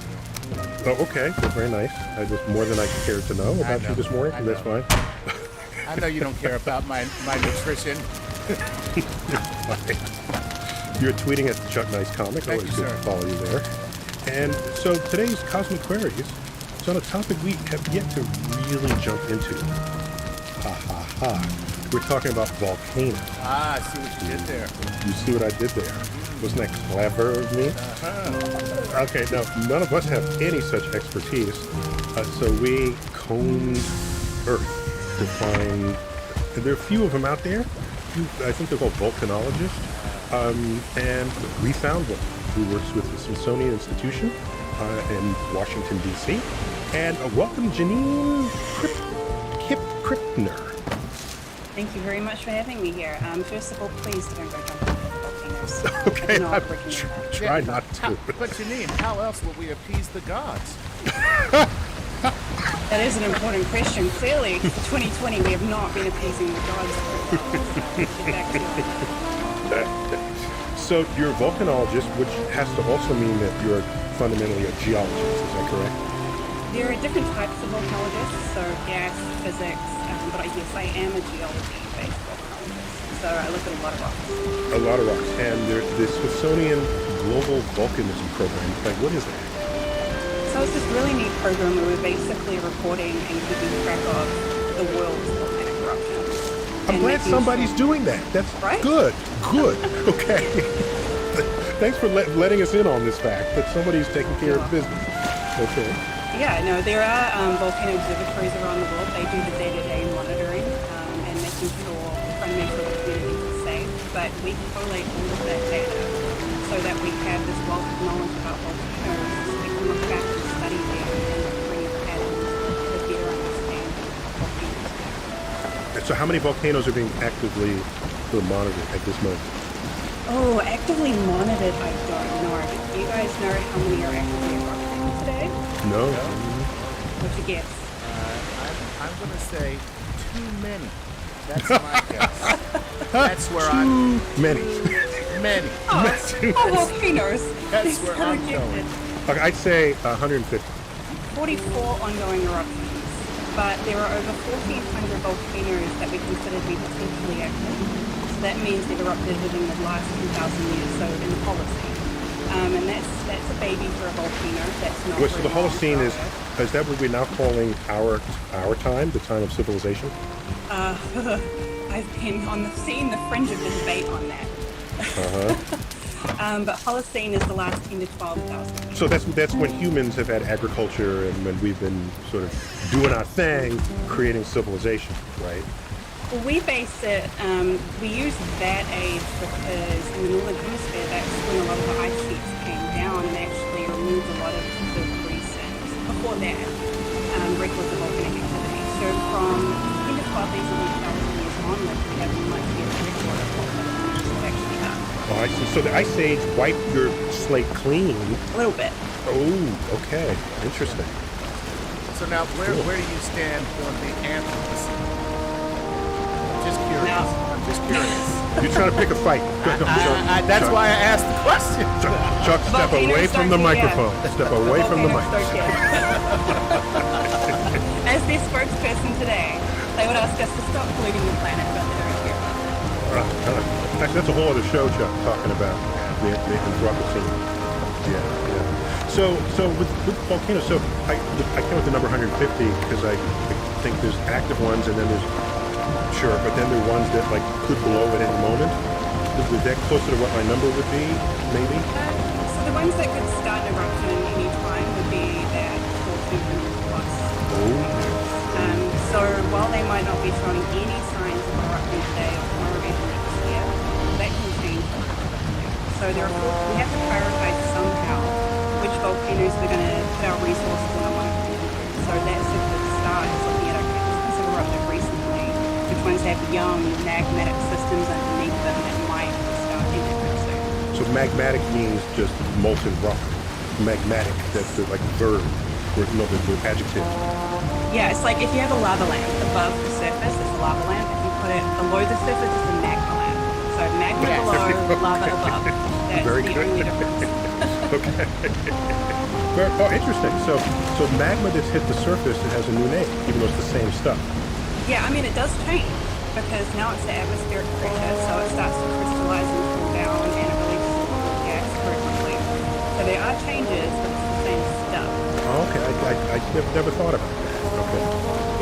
Oh, okay. That's very nice. I just more than I cared to know about you this morning. That's fine. I know you don't care about my nutrition. You're tweeting at Chuck Nice Comic. Thank Always you, good sir. to follow you there. And so today's Cosmic Queries is on a topic we have yet to really jump into. Ha ha ha. We're talking about volcanoes. Ah, I see what you did there. You see what I did there? Wasn't that clever of me? Okay, now none of us have any such expertise, so we combed Earth to find. And there are a few of them out there. I think they're called volcanologists, and we found one who works with the Smithsonian Institution in Washington D.C. And welcome, Janine Krippner. Thank you very much for having me here. First of all, please don't go jumping into volcanoes. Okay, I do not I recommend that. try not to. But Janine, how else will we appease the gods? That is an important question. Clearly, for 2020, we have not been appeasing the gods very well. So get back to it. So you're a volcanologist, which has to also mean that you're fundamentally a geologist. Is that correct? There are different types of volcanologists, so gas, physics, but yes, I am a geology-based volcanologist. So I look at a lot of rocks. A lot of rocks. And the Smithsonian Global Volcanism Program, like, what is that? So it's this really neat program where we're basically recording and keeping track of the world's volcanic eruptions. I'm And glad making somebody's sure- doing that. That's Right? good. Okay. Thanks for letting us in on this fact that somebody's taking care of business. Okay. Yeah, no, there are volcano observatories around the world. They do the day-to-day monitoring and making sure, trying to make sure the communities are safe. But we collate all of that data so that we have this wealth of knowledge about volcanoes. So we can look back and study them and bring patterns to better understand volcanoes. So how many volcanoes are being actively monitored at this moment? Oh, actively monitored, I don't know. But do you guys know how many are actively erupting today? No. What's your guess? I'm going to say too many. That's my guess. That's where I'm. Many. Many. Oh, volcanoes. That's They're where so I'm gifted. going. Okay, I'd say 150. 44 ongoing eruptions, but there are over 1,400 volcanoes that we consider to be potentially active. So that means they've erupted within the last 2,000 years, so in the Holocene. And that's a baby for a volcano. That's not Wait, so the very long Holocene for is Earth. that what we're now calling our time, the time of civilization? I've been on the fringe of the debate on that. But Holocene is the last 10 to 12,000 years. So that's when humans have had agriculture and when we've been sort of doing our thing, creating civilization, right? Well, we base it, we use that age because in the Northern Hemisphere, that's when a lot of the ice sheets came down and actually removed a lot of the recent, before that, records of volcanic activity. So from 10 to 12,000 years onwards, we have a much better record of what volcanoes have actually done. Oh, I see. So the Ice Age wiped your slate clean. A little bit. Oh, okay. Interesting. So now, where do you stand on the Anthropocene? Just curious. Now- I'm just curious. You're trying to pick a fight. That's why I asked the question. Chuck, step Volcanoes away from the don't do that. microphone. Step away from the mic. Volcanoes don't care. As their spokesperson today, they would ask us to stop polluting the planet, but they don't care about it. Actually, that's a whole other show, Chuck, talking about the Anthropocene. Yeah. So with volcanoes, so I came with the number 150 because I think there's active ones and then there's but then there are ones that like could blow at any moment. Is that closer to what my number would be, maybe? So the ones that could start an eruption at any time would be that 1400 plus. So while they might not be showing any signs of erupting today or tomorrow or even next year, that can change. So therefore, we have to prioritize somehow which volcanoes we're going to put our resources on and monitoring into. So that's a good start. Is looking at, okay, this has erupted recently. Which ones ones have young magmatic systems underneath them that might start ending soon. So magmatic means just molten rock. Magmatic, that's the like verb, or no, the adjective. Yeah, it's like if you have a lava lamp above the surface, it's a lava lamp. If you put it below the surface, it's a magma lamp. So magma below, lava above. That's Very the good. only difference. Okay. Oh, interesting. So magma that's hit the surface, it has a new name, even though it's the same stuff. Yeah, I mean, it does change because now it's the atmospheric pressure, so it starts to crystallize and cool down and it releases gas very quickly. So there are changes, but it's the same stuff. Oh, okay, I never thought about that. Okay.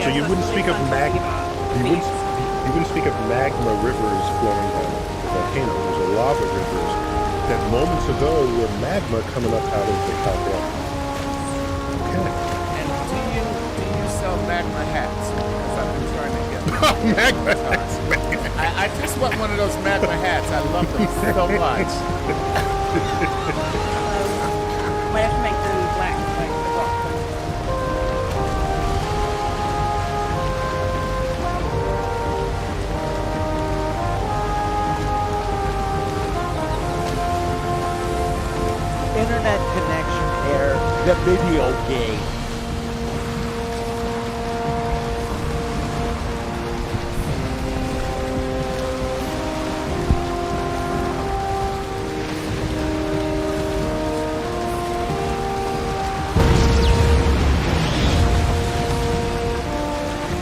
Yeah, So you it's wouldn't really speak of fun talking about you wouldn't speak of magma rivers flowing down the volcano. There's a lava rivers that moments ago were magma coming up out of the top rock. Okay. And do you sell magma hats? Because I've been trying to get them. Magma. I just want one of those magma hats. I love them so much. We have to make them black like the rock. Internet connection error, the video game.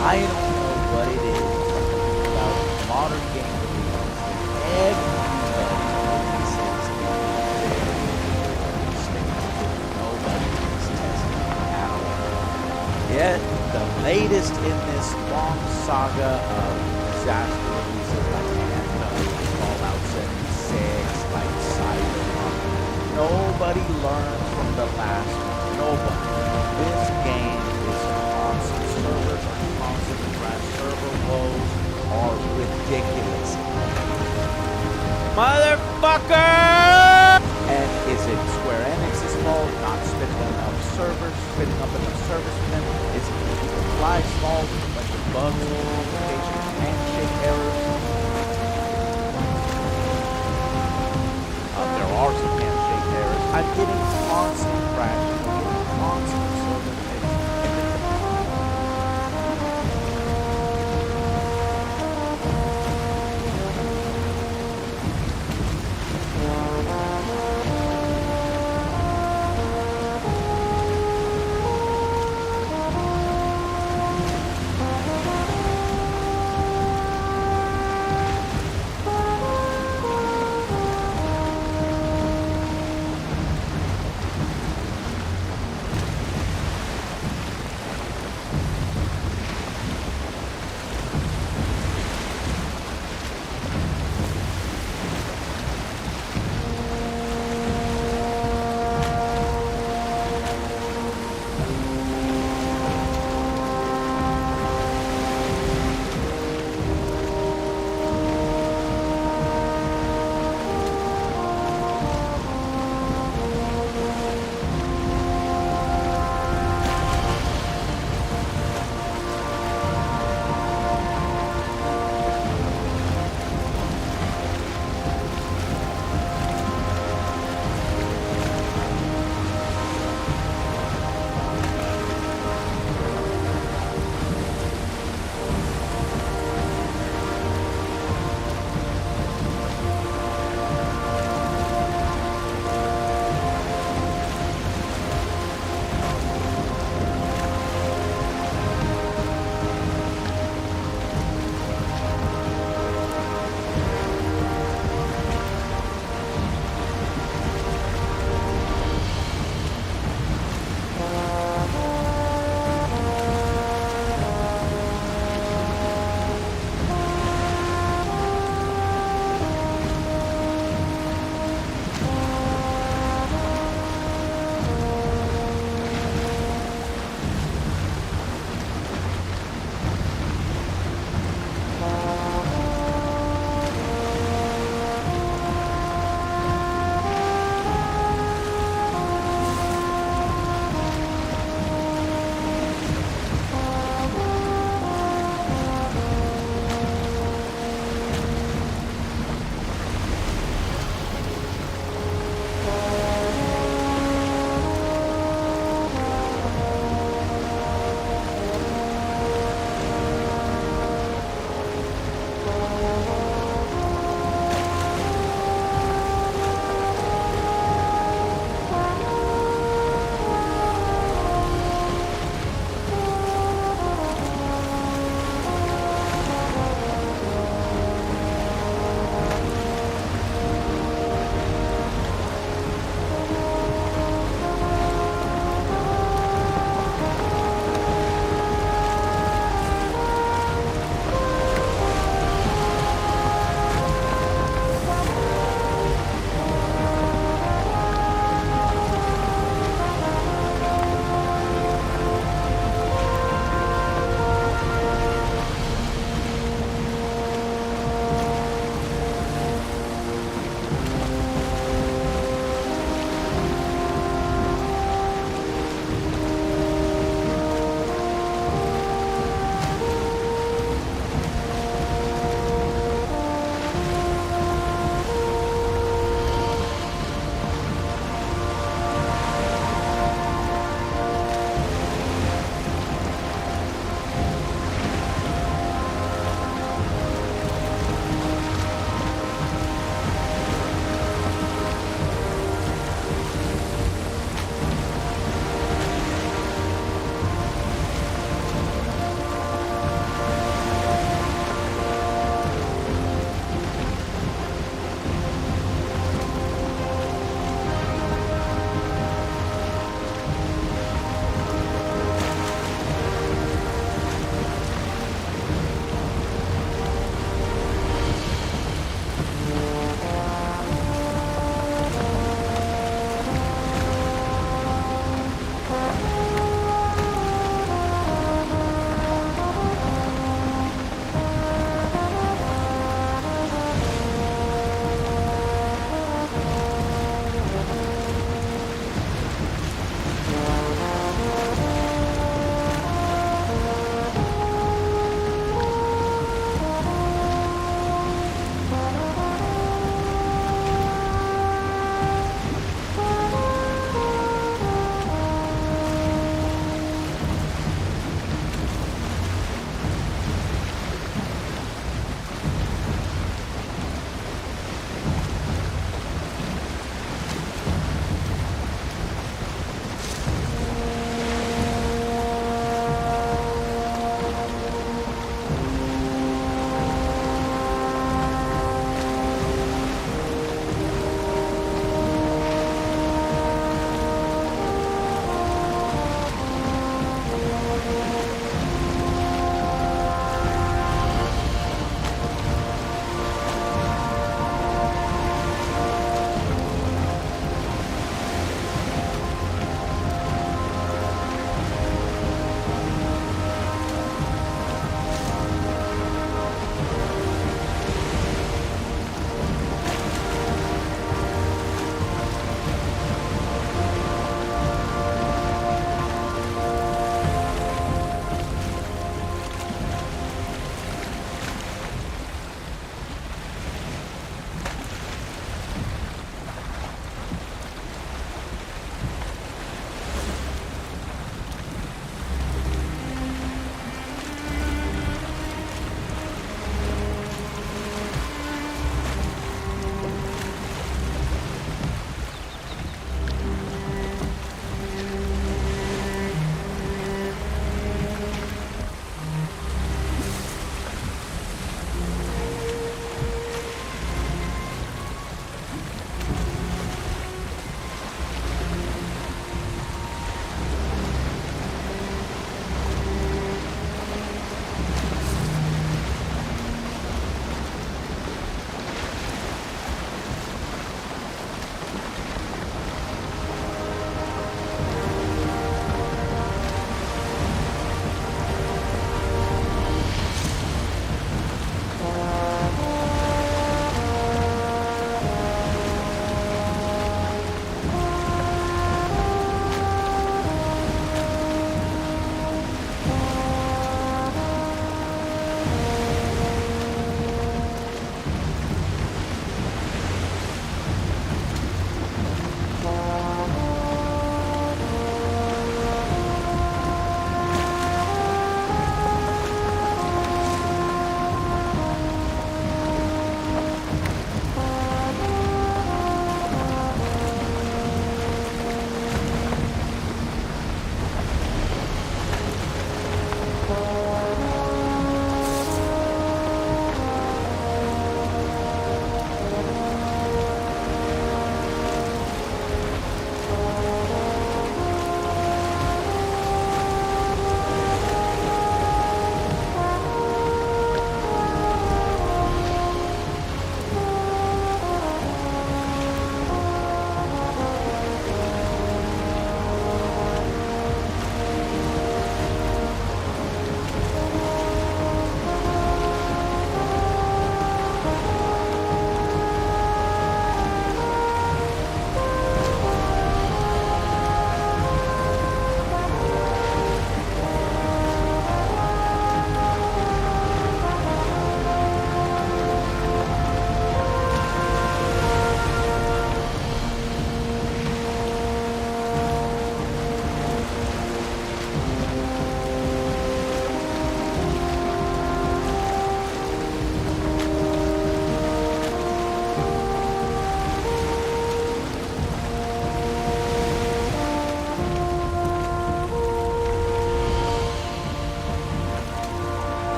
I don't know what it is about modern game releases that everybody says nobody is testing at all. Yet the latest in this long saga of disaster releases like Anthem, Fallout 76, like Cyberpunk, nobody learns from the last one. Nobody. This game is constant. Servers are constantly crashed. Server woes are ridiculous. Motherfucker! And is it Square Enix's fault not spinning up enough servers for them? Is it the Fly's fault? A bunch of bugs, communication, handshake errors? There are some handshake errors. I'm getting constant crashes. I'm getting constant server hits.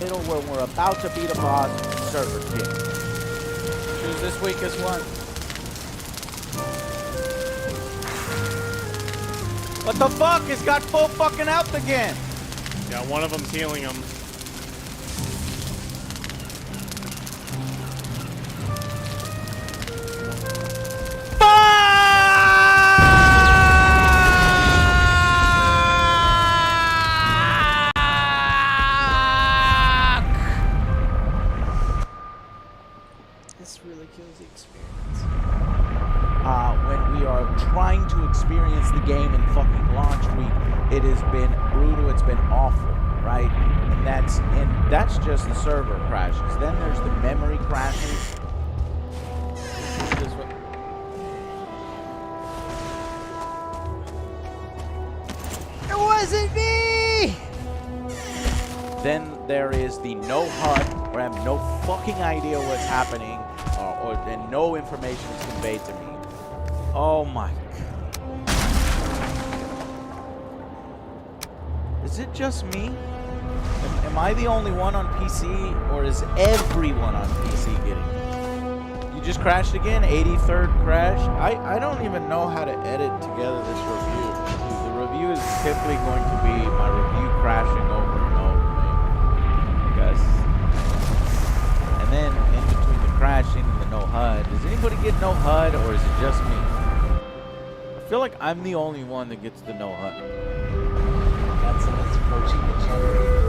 middle where we're about to beat a boss, server king. Choose this weakest one. What the fuck? It's got full fucking health again. Yeah, one of them's healing him. This really kills the experience. When we are trying to experience the game in fucking launch week, it has been brutal, it's been awful, right? And that's just the server crashes. Then there's the memory crashes. It wasn't me! Then there is the no HUD, where I have no fucking idea what's happening, and no information is conveyed to me. Oh my god. Is it just me? Am I the only one on PC, or is everyone on PC getting it? You just crashed again? 83rd crash? I don't even know how to edit together this review. The review is typically going to be my review crashing over and over, maybe. Guys. And then in between the crashing and the no HUD, does anybody get no HUD, or is it just me? I feel like I'm the only one that gets the no HUD. That's approaching the generator.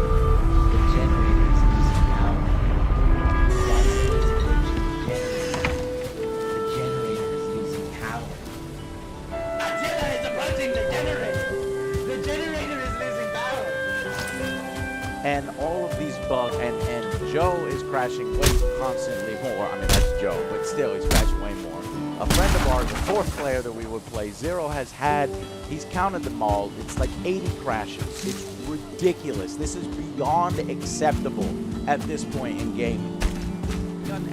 The generator is losing power. That's approaching the generator. The generator is losing power. Godzilla is approaching the generator. The generator is losing power. And all of these bugs, and Joe is crashing way constantly more. I mean, that's Joe, but still, he's crashing way more. A friend of ours, a fourth player that we would play, Zero, he's counted them all. It's like 80 crashes. It's ridiculous. This is beyond acceptable at this point in gaming. No.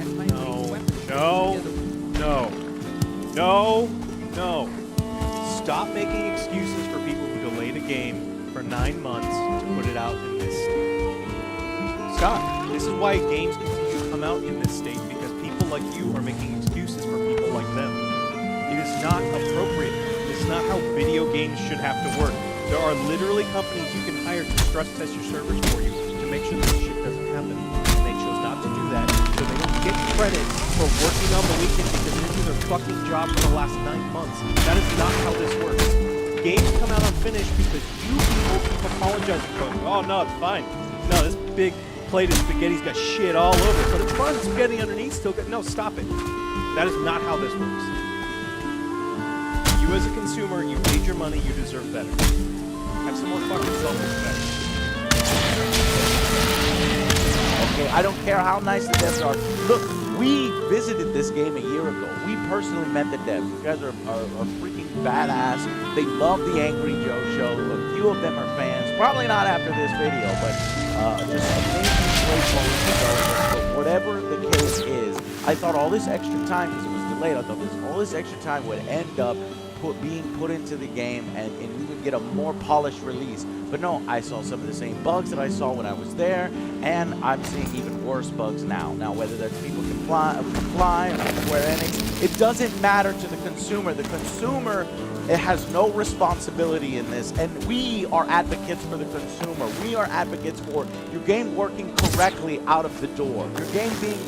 Stop making excuses for people who delayed a game for 9 months to put it out in this state. Stop. This is why games continue to come out in this state, because people like you are making excuses for people like them. It is not appropriate. This is not how video games should have to work. There are literally companies you can hire to stress test your servers for you to make sure this shit doesn't happen. And they chose not to do that, so they don't get credit for working on the weekend because they're doing their fucking job for the last 9 months. That is not how this works. Games come out unfinished because you people keep apologizing for it. Oh no, it's fine. No, this big plate of spaghetti's got shit all over it, but it's fun. Spaghetti underneath still good. No, stop it. That is not how this works. You as a consumer, you paid your money, you deserve better. Have some more fucking self-respect. Okay, I don't care how nice the devs are. Look, we visited this game a year ago. We personally met the devs. You guys are freaking badass. They love the Angry Joe show. A few of them are fans. Probably not after this video, but just amazing, great moments. But whatever the case is, I thought all this extra time, because it was delayed, I thought all this extra time would end up being put into the game, and we would get a more polished release. But no, I saw some of the same bugs that I saw when I was there, and I'm seeing even worse bugs now. Now, whether that's people comply or Square Enix, it doesn't matter to the consumer. The consumer, it has no responsibility in this, and we are advocates for the consumer. We are advocates for your game working correctly out of the door. Your game being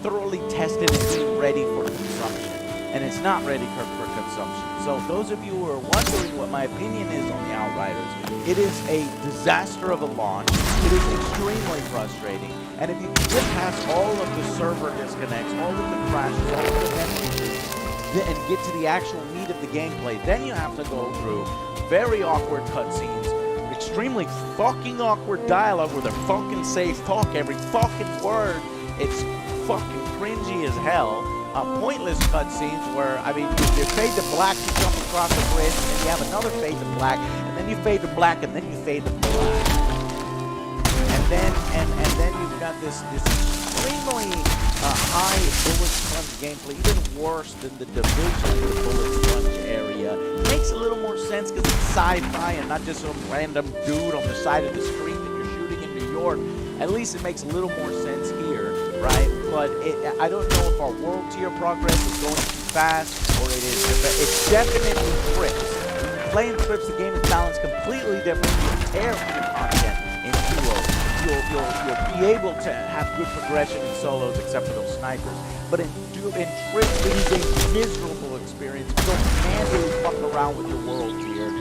thoroughly tested and being ready for consumption. And it's not ready for consumption. So those of you who are wondering what my opinion is on the Outriders, it is a disaster of a launch. It is extremely frustrating. And if you can get past all of the server disconnects, all of the crashes, all of the memories, and get to the actual meat of the gameplay, then you have to go through very awkward cutscenes, extremely fucking awkward dialogue where they're fucking say fuck every fucking word. It's fucking cringy as hell. Pointless cutscenes where, I mean, you fade to black, you jump across the bridge, and then you have another fade to black, and then you fade to black, and then you fade to black. And then you've got this extremely high bullet sponge gameplay, even worse than the Division the bullet sponge area. It makes a little more sense because it's sci-fi and not just some random dude on the side of the screen that you're shooting in New York. At least it makes a little more sense here, right? But I don't know if our world tier progress is going too fast or it is. It's definitely Crips. Playing Crips, the game is balanced completely different. You'll tear through content in duos. You'll be able to have good progression in solos, except for those snipers. But in Crips, it is a miserable experience. You don't handily fuck around with your world tier.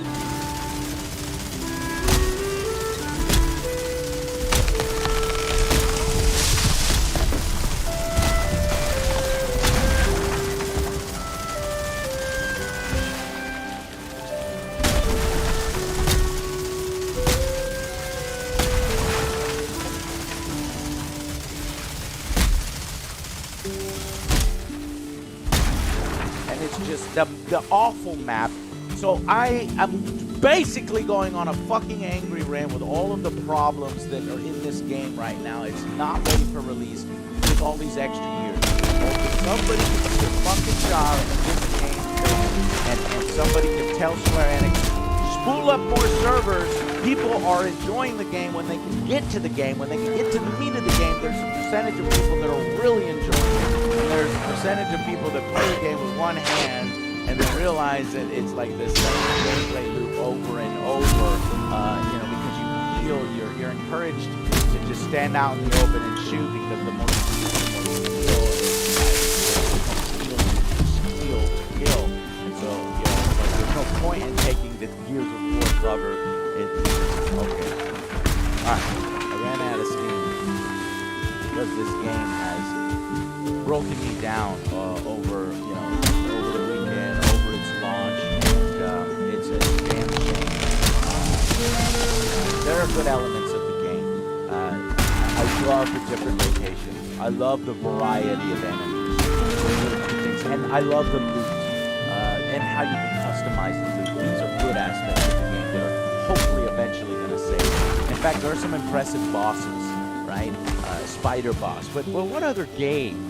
The awful map. So I am basically going on a fucking angry rant with all of the problems that are in this game right now. It's not ready for release with all these extra years. Somebody can do a fucking job in this game and somebody can tell Square Enix, spool up more servers. People are enjoying the game when they can get to the game, when they can get to the meat of the game. There's a percentage of people that are really enjoying it. And there's a percentage of people that play the game with one hand and then realize that it's like the same gameplay loop over and over, because you feel you're encouraged to just stand out in the open and shoot, because the more you kill. And so, there's no point in taking the Gears of War cover. Okay. Alright, I ran out of steam because this game has broken me down over the weekend, over its launch, and it's a damn shame. There are good elements of the game. I love the different locations. I love the variety of enemies. And I love the loot, and how you can customize the loot. These are good aspects of the game that are hopefully eventually going to save. In fact, there are some impressive bosses, right? Spider boss. But what other game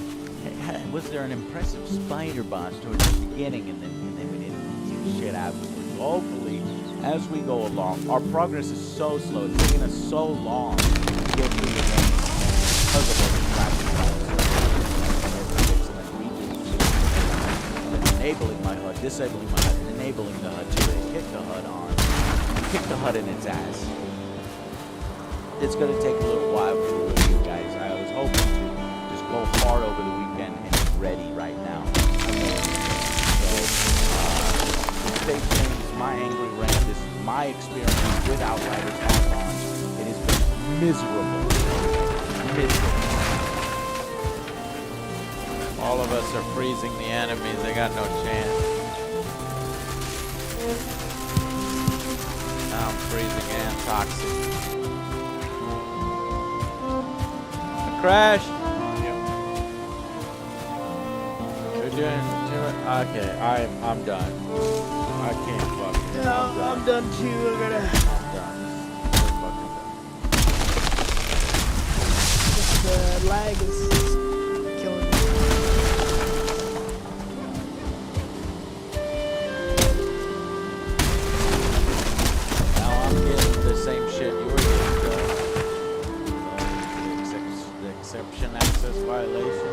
was there an impressive spider boss towards the beginning and then we didn't do shit afterwards? Hopefully, as we go along, our progress is so slow. It's taking us so long to get through the game because of all the enabling my HUD, disabling my HUD, and enabling the HUD to kick the HUD on, kick the HUD in its ass. It's going to take a little while for you guys. I was hoping to just go hard over the weekend and it's ready right now. So, stay tuned. It's my angry rant. This is my experience with Outriders on launch. It has been miserable. Miserable. All of us are freezing the enemies. They got no chance. Now I'm freezing and toxic. Crash. You're doing it. Okay, I'm done. I can't fuck. Yeah, I'm done too. I'm done. The lag is killing me. Now I'm getting the same shit you're getting. Exception access violation.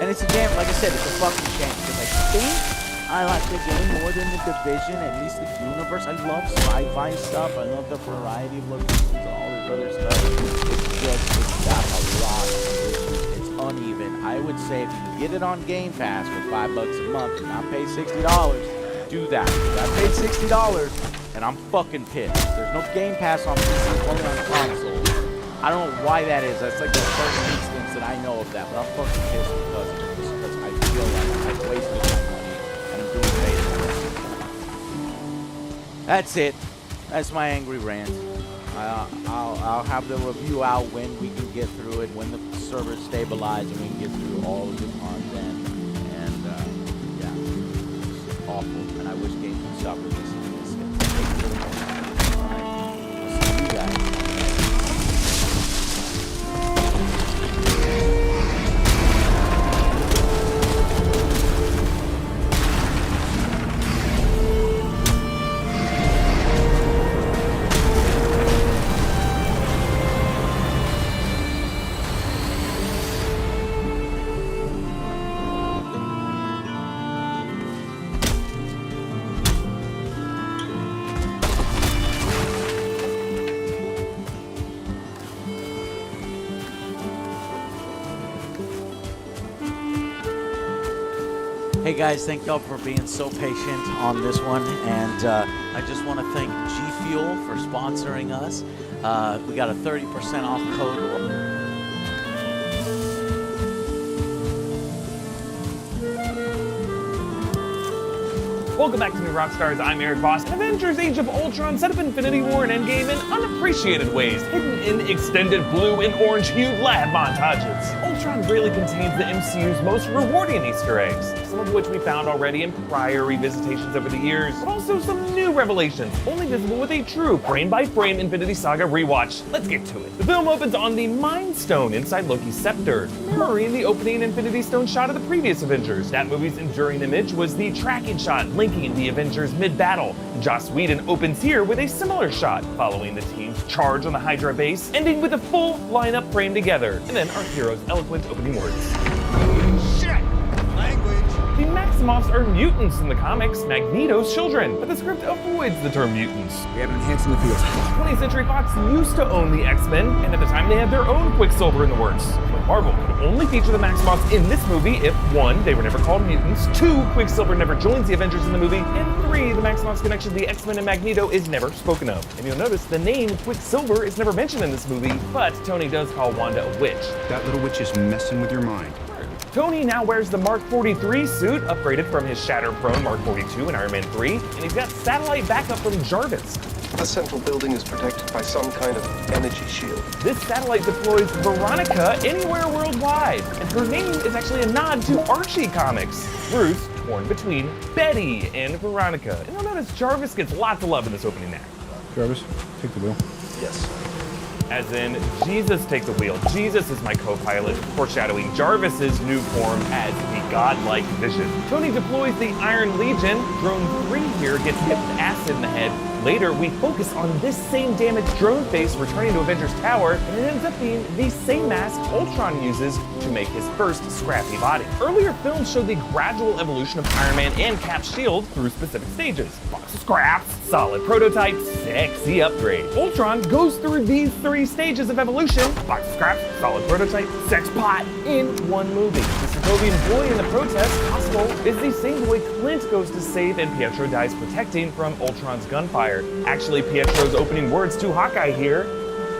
And it's a damn, like I said, it's a fucking shame because I think I like the game more than the Division, at least the universe. I love sci-fi stuff. I love the variety of locations and all this other stuff. It's got a lot of issues. It's uneven. I would say if you can get it on Game Pass for $5 a month and not pay $60, do that. I paid $60 and I'm fucking pissed. There's no Game Pass on PC, only on console. I don't know why that is. That's like the first instance that I know of that, but I'm fucking pissed because I feel like I've wasted my money and I'm doing beta. That's it. That's my angry rant. I'll have the review out when we can get through it, when the servers stabilize and we can get through all of the content. And yeah, it's awful. And I wish games would stop releasing this. All right. I'll see you guys. Hey guys, thank y'all for being so patient on this one, and I just want to thank G Fuel for sponsoring us. We got a 30% off code. Welcome back to New Rockstars. I'm Eric Voss. Avengers Age of Ultron set up Infinity War and Endgame in unappreciated ways, hidden in extended blue and orange hued lab montages. Ultron really contains the MCU's most rewarding Easter eggs, some of which we found already in prior revisitations over the years, but also some new revelations, only visible with a true frame-by-frame Infinity Saga rewatch. Let's get to it. The film opens on the Mind Stone inside Loki's scepter, mirroring the opening Infinity Stone shot of the previous Avengers. That movie's enduring image was the tracking shot linking the Avengers mid-battle. Joss Whedon opens here with a similar shot, following the team's charge on the Hydra base, ending with a full lineup frame together, and then our hero's eloquent opening words. Shit! Language! The Maximoffs are mutants in the comics, Magneto's children, but the script avoids the term mutants. We have an enhance in the field. 20th Century Fox used to own the X-Men, and at the time they had their own Quicksilver in the works. But Marvel could only feature the Maximoffs in this movie if 1, they were never called mutants, 2, Quicksilver never joins the Avengers in the movie, and 3, the Maximoffs' connection to the X-Men and Magneto is never spoken of. And you'll notice the name Quicksilver is never mentioned in this movie, but Tony does call Wanda a witch. That little witch is messing with your mind. Tony now wears the Mark 43 suit, upgraded from his shatter-prone Mark 42 in Iron Man 3, and he's got satellite backup from Jarvis. The central building is protected by some kind of energy shield. This satellite deploys Veronica anywhere worldwide, and her name is actually a nod to Archie comics. Bruce torn between Betty and Veronica. And you'll notice Jarvis gets lots of love in this opening act. Jarvis, take the wheel. Yes. As in, Jesus take the wheel. Jesus is my co-pilot, foreshadowing Jarvis's new form as the godlike Vision. Tony deploys the Iron Legion. Drone 3 here gets hit with acid in the head. Later, we focus on this same damaged drone face returning to Avengers Tower, and it ends up being the same mask Ultron uses to make his first scrappy body. Earlier films showed the gradual evolution of Iron Man and Cap's shield through specific stages. Box of scraps, solid prototype, sexy upgrade. Ultron goes through these 3 stages of evolution: box of scraps, solid prototype, sex pot, in one movie. The Sokovian boy in the protest, Possible, is the same boy Clint goes to save and Pietro dies protecting from Ultron's gunfire. Actually, Pietro's opening words to Hawkeye here,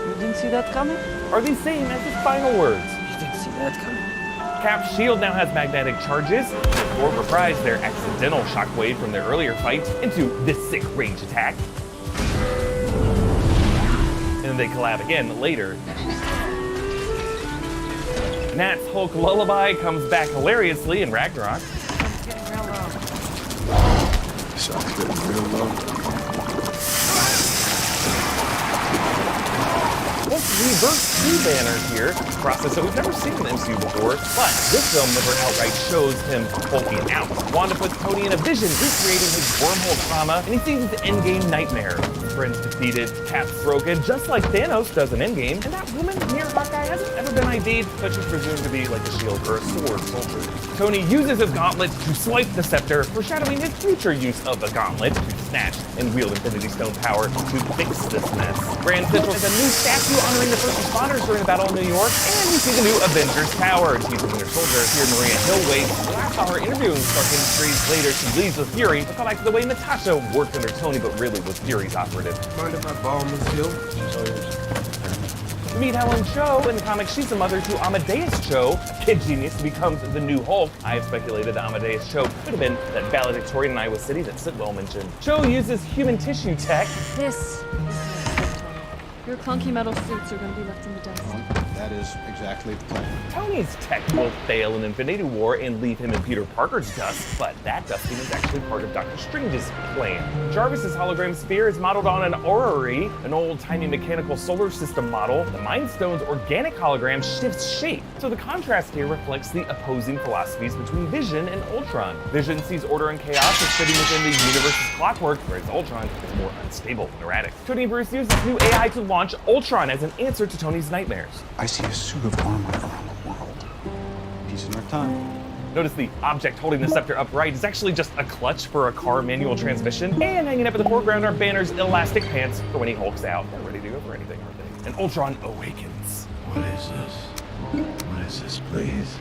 "You didn't see that coming?" are the same as his final words. "You didn't see that coming." Cap's shield now has magnetic charges, and Thor reprised their accidental shockwave from their earlier fight into this sick range attack. And they collab again later. Nat's Hulk lullaby comes back hilariously in Ragnarok. It's getting real low. Sounds getting real low. Hulk's Rebirth 2 banner here, a process that we've never seen in the MCU before, but this film never outright shows him hulking out. Wanda puts Tony in a vision, recreating his wormhole trauma, and he sees his endgame nightmare. His friends defeated, Cap's broken, just like Thanos does in Endgame, and that woman near Hawkeye hasn't ever been ID'd, but she's presumed to be like a shield or a sword soldier. Tony uses his gauntlet to swipe the scepter, foreshadowing his future use of the gauntlet to snatch and wield Infinity Stone power to fix this mess. Grand Central is a new statue honoring the first responders during the Battle of New York, and we see the new Avengers Tower. Teasing Winter Soldier, here Maria Hill waits. Last saw her interviewing Stark Industries. Later, she leaves with Fury to call back to the way Natasha worked under Tony, but really was Fury's operative. Mind if I borrow Miss Hill? She's all yours. Meet Helen Cho. In the comics, she's the mother to Amadeus Cho, a kid genius who becomes the new Hulk. I have speculated that Amadeus Cho could have been that valedictorian in Iowa City that Sitwell mentioned. Cho uses human tissue tech. This is your clunky metal suits are going to be left in the dust. That is exactly the plan. Tony's tech will fail in Infinity War and leave him in Peter Parker's dust, but that dusting is actually part of Doctor Strange's plan. Jarvis's hologram sphere is modeled on an orrery, an old-timey mechanical solar system model. The Mind Stone's organic hologram shifts shape, so the contrast here reflects the opposing philosophies between Vision and Ultron. Vision sees order and chaos as fitting within the universe's clockwork, whereas Ultron is more unstable and erratic. Tony and Bruce use this new AI to launch Ultron as an answer to Tony's nightmares. I see a suit of armor around the world. Peace in our time. Notice the object holding the scepter upright is actually just a clutch for a car manual transmission, and hanging up in the foreground are Banner's elastic pants for when he hulks out. They're ready to go for anything, aren't they? And Ultron awakens. What is this? What is this, please?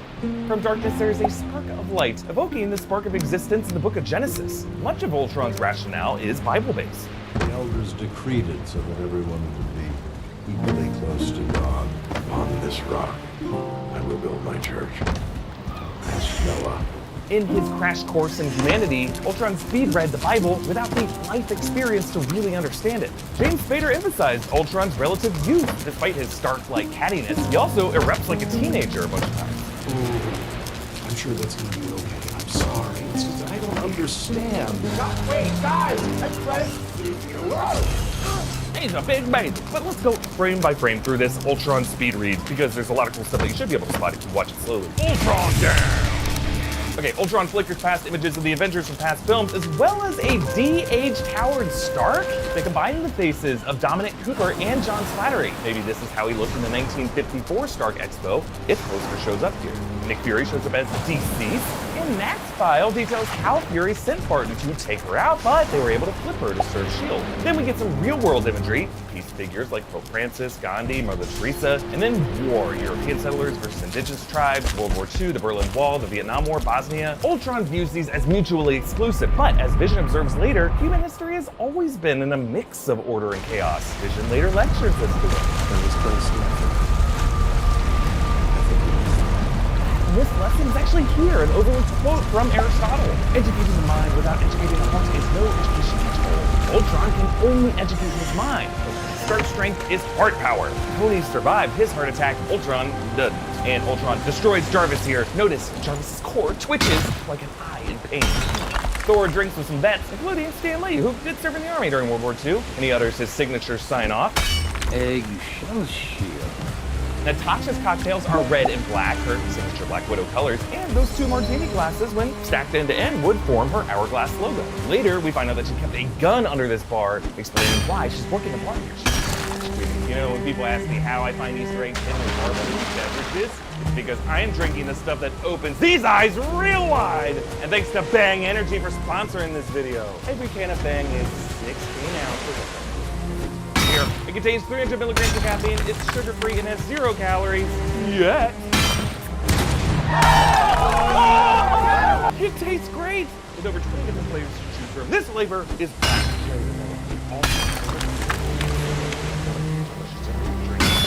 From darkness, there is a spark of light, evoking the spark of existence in the book of Genesis. Much of Ultron's rationale is Bible-based. The elders decreed it so that everyone could be equally close to God. Upon this rock, I will build my church. As Noah. In his crash course in humanity, Ultron speed-read the Bible without the life experience to really understand it. James Spader emphasized Ultron's relative youth despite his Stark-like cattiness. He also erupts like a teenager a bunch of times. I'm sure that's gonna be okay. I'm sorry. It's just I don't understand. Wait, guys! I'm trying to see you. He's a big baby. But let's go frame by frame through this Ultron speed read because there's a lot of cool stuff that you should be able to spot if you watch it slowly. Ultron down! Okay, Ultron flickers past images of the Avengers from past films, as well as a de-aged Howard Stark. They combine the faces of Dominic Cooper and John Slattery. Maybe this is how he looked in the 1954 Stark Expo. Its poster shows up here. Nick Fury shows up as Deceased, and Matt's file details how Fury sent Barton to take her out, but they were able to flip her to serve S.H.I.E.L.D. Then we get some real-world imagery, piece figures like Pope Francis, Gandhi, Mother Teresa, and then war, European settlers versus indigenous tribes, World War II, the Berlin Wall, the Vietnam War, Bosnia. Ultron views these as mutually exclusive, but as Vision observes later, human history has always been in a mix of order and chaos. Vision later lectures us to it. This lesson is actually here, an overlooked quote from Aristotle. Educating the mind without educating the heart is no education at all. Ultron can only educate his mind. Stark's strength is heart power. Tony survived his heart attack, Ultron doesn't. And Ultron destroys Jarvis here. Notice Jarvis's core twitches like an eye in pain. Thor drinks with some vets, including Stan Lee, who did serve in the army during World War II, and he utters his signature sign-off. Egg shell shield. Natasha's cocktails are red and black, her signature Black Widow colors, and those two martini glasses, when stacked end to end, would form her hourglass logo. Later, we find out that she kept a gun under this bar, explaining why she's working the bar here. You know, when people ask me how I find Easter eggs hidden in barbecue beverages, it's because I am drinking the stuff that opens these eyes real wide. And thanks to Bang Energy for sponsoring this video. Every can of Bang is 16 ounces. Here, it contains 300 milligrams of caffeine, it's sugar-free, and has 0 calories. Yet. It tastes great! With over 20 different flavors to choose from. This flavor is black cherry vanilla.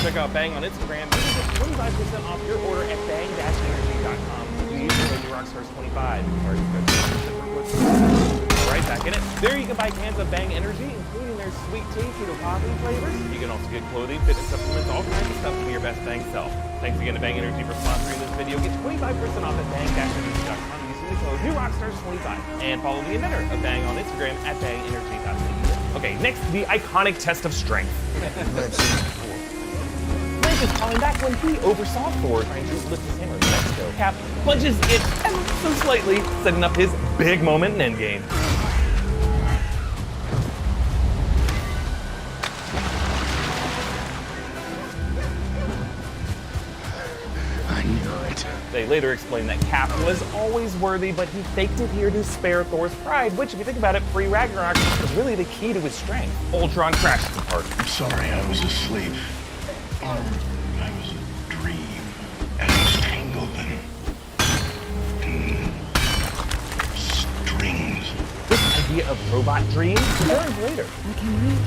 Check out Bang on Instagram. You can get 25% off your order at bang-energy.com. Please use Rockstars25. Right back in it. There you can buy cans of Bang Energy, including their sweet tea, keto coffee flavors. You can also get clothing, fitness supplements, all kinds of stuff to be your best Bang self. Thanks again to Bang Energy for sponsoring this video. Get 25% off at bang-energy.com using the code NewRockstars25. And follow the inventor of Bang on Instagram at bangenergy.co. Okay, next, the iconic test of strength. Is calling back when he oversaw Thor trying to lift his hammer in Mexico. Cap punches it ever so slightly, setting up his big moment in Endgame. I knew it. They later explain that Cap was always worthy, but he faked it here to spare Thor's pride, which, if you think about it, pre-Ragnarok was really the key to his strength. Ultron crashes apart. I'm sorry, I was asleep. I was a dream. And I was tangled in strings. This idea of robot dreams returns later. I can read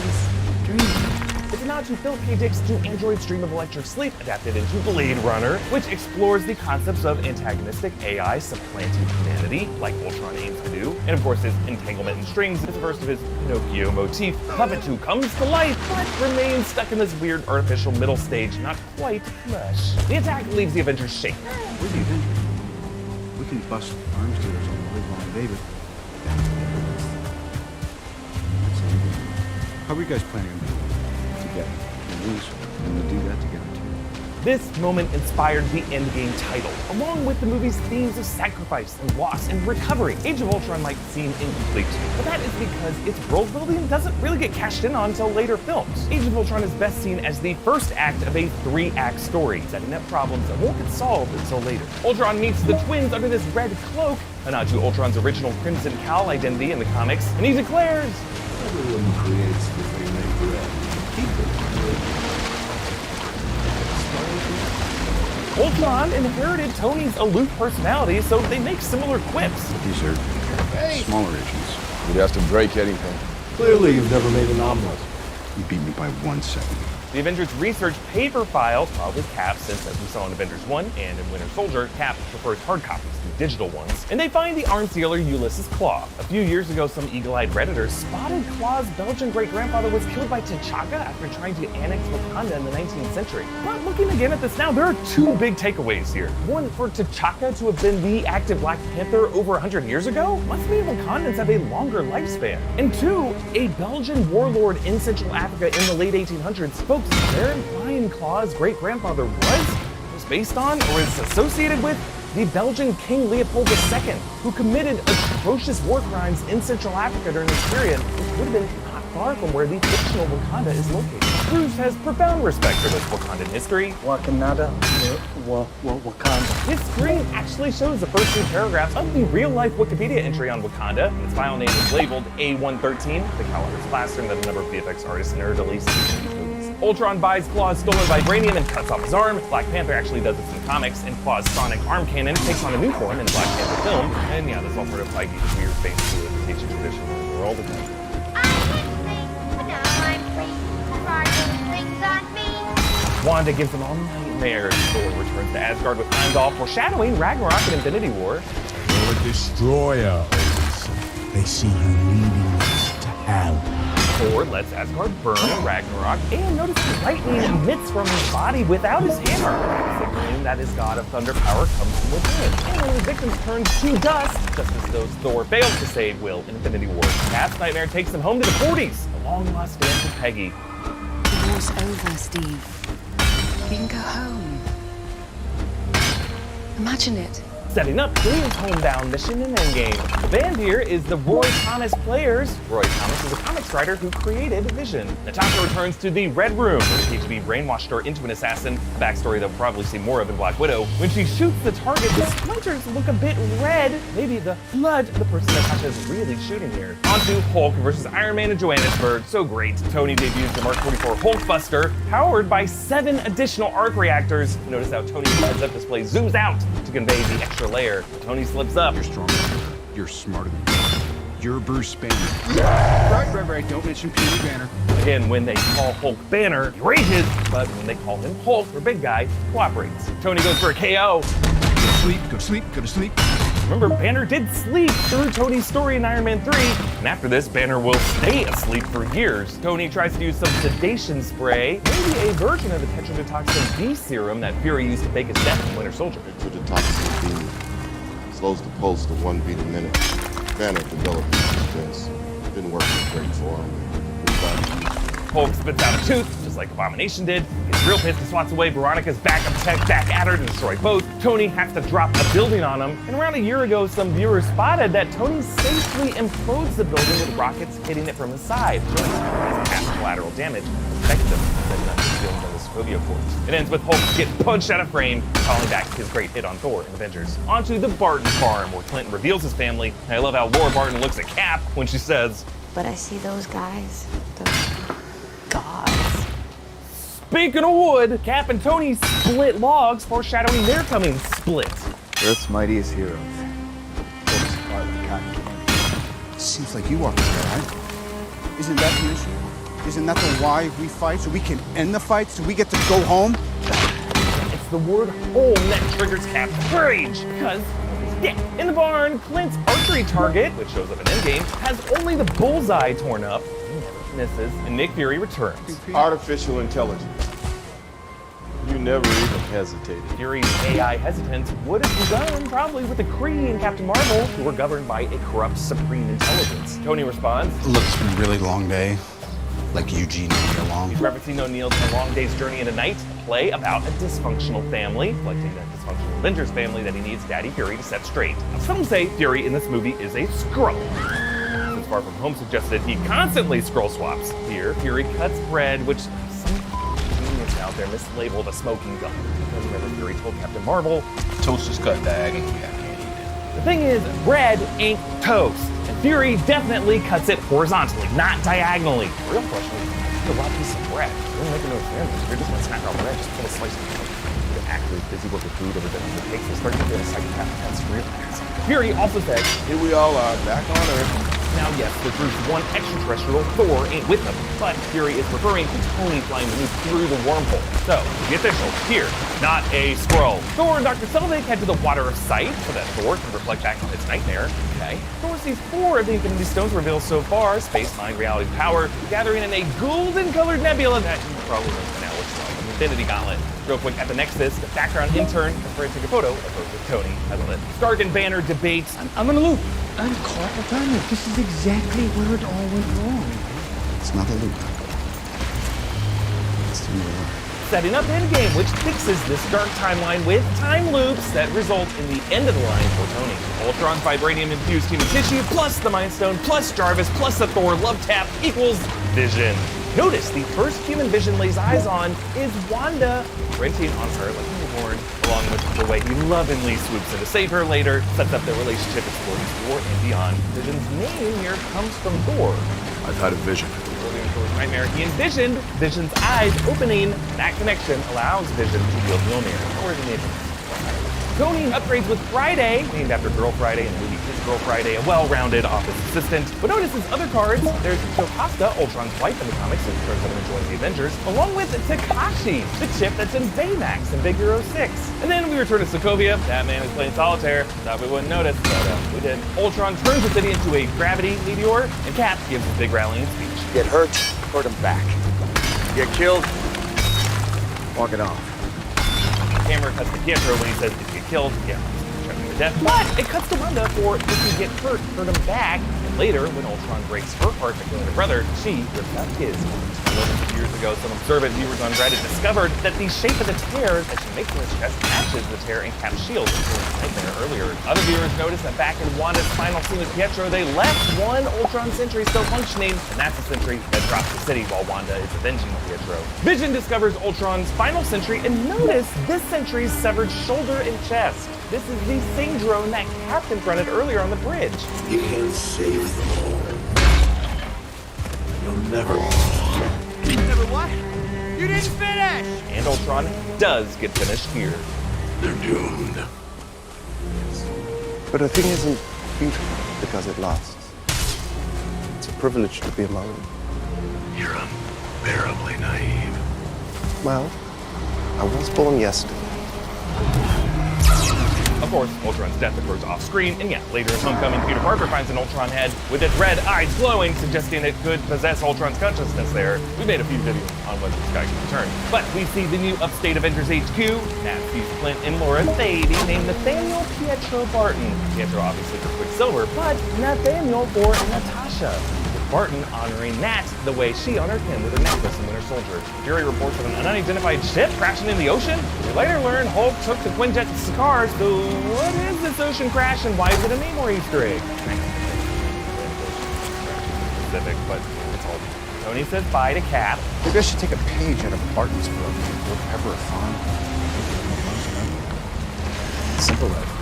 this dream. It's a nod to Philip K. Dick's To Android's Dream of Electric Sleep, adapted into Blade Runner, which explores the concepts of antagonistic AI supplanting humanity, like Ultron aims to do. And of course, his entanglement in strings is the first of his Pinocchio motif. Puppet 2 comes to life, but remains stuck in this weird artificial middle stage, not quite flesh. The attack leaves the Avengers shaken. We're the Avengers. We can bust arms dealers on the live-long day, but how are you guys planning on doing it? Together. And we'll do that together too. This moment inspired the Endgame title, along with the movie's themes of sacrifice and loss and recovery. Age of Ultron might seem incomplete, but that is because its world building doesn't really get cashed in on until later films. Age of Ultron is best seen as the first act of a 3-act story, setting up problems that won't get solved until later. Ultron meets the twins under this red cloak, a nod to Ultron's original Crimson Cowl identity in the comics, and he declares, Everyone creates the thing they create. Keep it. Ultron inherited Tony's aloof personality, so they make similar quips. These are smaller agents. You'd have to break anything. Clearly, you've never made an omelet. You beat me by 1 second. The Avengers research paper files, probably Cap, since as we saw in Avengers 1 and in Winter Soldier, Cap prefers hard copies to digital ones. And they find the arms dealer Ulysses Claw. A few years ago, some eagle-eyed Redditors spotted Claw's Belgian great-grandfather was killed by T'Chaka after trying to annex Wakanda in the 19th century. But looking again at this now, there are two big takeaways here. One, for T'Chaka to have been the active Black Panther over 100 years ago must mean Wakandans have a longer lifespan. And two, a Belgian warlord in Central Africa in the late 1800s. Folks, they're implying Claw's great-grandfather was based on or is associated with the Belgian King Leopold II, who committed atrocious war crimes in Central Africa during this period, which would have been not far from where the fictional Wakanda is located. Bruce has profound respect for this Wakandan history. Wakanda, Wakanda. His screen actually shows the first 2 paragraphs of the real-life Wikipedia entry on Wakanda. Its file name is labeled A113, the caliber is faster than the number of VFX artists nerdily seen in these movies. Ultron buys Claw's stolen vibranium and cuts off his arm. Black Panther actually does this in comics, and Claw's sonic arm cannon takes on a new form in the Black Panther film. And yeah, this all sort of Feige's weird face fluidification tradition where all the time. Wanda gives them all nightmares. Thor returns to Asgard with Heimdall, foreshadowing Ragnarok and Infinity War. You're a destroyer, Odin. They see you leading us to hell. Thor lets Asgard burn in Ragnarok, and notice the lightning emits from his body without his hammer, signaling that his god of thunder power comes from within. And when the victims turn to dust, just as those Thor fails to save Will in Infinity War. Cat's nightmare takes them home to the 40s, a long-lost dance with Peggy. The war's over, Steve. You can go home. Imagine it. Setting up William's homebound mission in Endgame. The band here is the Roy Thomas Players. Roy Thomas is a comics writer who created Vision. Natasha returns to the Red Room, where the KGB brainwashed her into an assassin. A backstory they'll probably see more of in Black Widow. When she shoots the target, the splinters look a bit red. Maybe the blood of the person Natasha is really shooting here. On to Hulk versus Iron Man in Johannesburg. So great. Tony debuts the Mark 44 Hulkbuster, powered by 7 additional arc reactors. Notice how Tony's heads-up display zooms out to convey the extra layer. Tony slips up. You're stronger. You're smarter than me. You're Bruce Banner. Right. Don't mention Peter Banner. Again, when they call Hulk Banner, he rages, but when they call him Hulk, or Big Guy, he cooperates. Tony goes for a KO. Go to sleep. Remember, Banner did sleep through Tony's story in Iron Man 3, and after this, Banner will stay asleep for years. Tony tries to use some sedation spray, maybe a version of the tetrodotoxin B serum that Fury used to fake his death in Winter Soldier. Tetrodotoxin B slows the pulse to 1 beat a minute. Banner developed resistance. Didn't work great for him. Hulk spits out a tooth, just like Abomination did. Gets real pissed and swats away Veronica's backup tech back at her to destroy both. Tony has to drop a building on him. And around a year ago, some viewers spotted that Tony safely implodes the building with rockets hitting it from his side. Really surprised half collateral damage affected him, but not dealing with his phobia cords. It ends with Hulk getting punched out of frame, calling back his great hit on Thor in Avengers. Onto the Barton farm, where Clinton reveals his family. And I love how Laura Barton looks at Cap when she says, But I see those guys. Those gods. Speaking of wood, Cap and Tony split logs, foreshadowing their coming split. Earth's mightiest heroes. Seems like you are right. Isn't that the issue? Isn't that the why we fight? So we can end the fight? So we get to go home? It's the word home that triggers Cap's rage, because in the barn, Clint's archery target, which shows up in Endgame, has only the bullseye torn up. He never misses, and Nick Fury returns. Artificial intelligence. You never even hesitated. Fury's AI hesitance would have begun probably with the Kree and Captain Marvel, who were governed by a corrupt supreme intelligence. Tony responds, Look, it's been a really long day. Like Eugene O'Neill long. He's referencing O'Neill's A Long Day's Journey into Night, a play about a dysfunctional family, reflecting that dysfunctional Avengers family that he needs Daddy Fury to set straight. Now, some say Fury in this movie is a Skrull. Since Far From Home suggested he constantly Skrull swaps. Here, Fury cuts bread, which some genius out there mislabeled a smoking gun. Because remember, Fury told Captain Marvel, toast is cut diagonally, I can't eat it. The thing is, bread ain't toast. And Fury definitely cuts it horizontally, not diagonally. The real question is, a raw piece of bread. You're making no experiments. You're just gonna snack raw bread, just pull a slice of it. The actor is busy with the food over the cakes and start to feel a psychopath that's realized. Fury also said, Here we all are, back on Earth. now yes, the group's one extraterrestrial, Thor, ain't with them, but Fury is referring to Tony flying the Moose through the wormhole. So, to be official, here, not a scroll. Thor and Dr. Selvig head to the Water of Sight so that Thor can reflect back on his nightmare. Okay. Thor sees 4 of the Infinity Stones revealed so far, space, mind, reality, power, gathering in a golden-colored nebula that you probably know for now looks like an Infinity Gauntlet. Real quick, at the Nexus, the background intern is ready to take a photo of her with Tony. I love it. Stark and Banner debates. I'm in a loop. I'm caught with Banner. This is exactly where it all went wrong. It's not a loop. It's the mirror. Setting up Endgame, which fixes this dark timeline with time loops that result in the end of the line for Tony. Ultron's vibranium-infused human tissue, plus the Mind Stone, plus Jarvis, plus the Thor love tap equals Vision. Notice the first human Vision lays eyes on is Wanda, printing on her like a newborn, along with the way he lovingly swoops in to save her later, sets up their relationship exploring Thor and beyond. Vision's name here comes from Thor. I've had a vision. Early in Thor's nightmare, he envisioned Vision's eyes opening. That connection allows Vision to wield Mjolnir, or the neighbor. Tony upgrades with Friday, named after Girl Friday in the movie His Girl Friday, a well-rounded office assistant. But notice his other cards. There's Jocasta, Ultron's wife in the comics, who turns out to join the Avengers, along with Takashi, the chip that's in Baymax in Big Hero 6. And then we return to Sokovia. That man is playing solitaire. Thought we wouldn't notice, but we did. Ultron turns the city into a gravity meteor, and Cap gives his big rallying speech. Get hurt, hurt him back. Get killed, walk it off. Camera cuts to Pietro when he says, if you get killed, yeah, check him to death. But it cuts to Wanda for if you get hurt him back. And later, when Ultron breaks her heart by killing her brother, she rips out his. 11 years ago, some observant viewers on Reddit discovered that the shape of the tear that she makes in his chest matches the tear in Cap's shield in Thor's nightmare earlier. Other viewers noticed that back in Wanda's final scene with Pietro, they left one Ultron sentry still functioning, and that's the sentry that drops the city while Wanda is avenging Pietro. Vision discovers Ultron's final sentry, and notice this sentry's severed shoulder and chest. This is the same drone that Cap confronted earlier on the bridge. You can't save them all. You'll never. Never what? You didn't finish! And Ultron does get finished here. They're doomed. But a thing isn't beautiful because it lasts. It's a privilege to be among them. You're unbearably naive. Well, I was born yesterday. Of course, Ultron's death occurs off screen, and yeah, later in Homecoming, Peter Parker finds an Ultron head with its red eyes glowing, suggesting it could possess Ultron's consciousness there. We made a few videos on whether this guy can return. But we see the new upstate Avengers HQ. Nat sees Clint and Laura's baby named Nathaniel Pietro Barton. Pietro obviously for Quicksilver, but Nathaniel for Natasha. Barton honoring Nat the way she honored him with her necklace in Winter Soldier. Fury reports of an unidentified ship crashing in the ocean. We later learn Hulk took to Quinjet to Sakaar, so what is this ocean crash and why is it a Namor Easter egg? Specific, but it's all. Tony says bye to Cap. Maybe I should take a page out of Barton's book. Forever a farm. Simple life.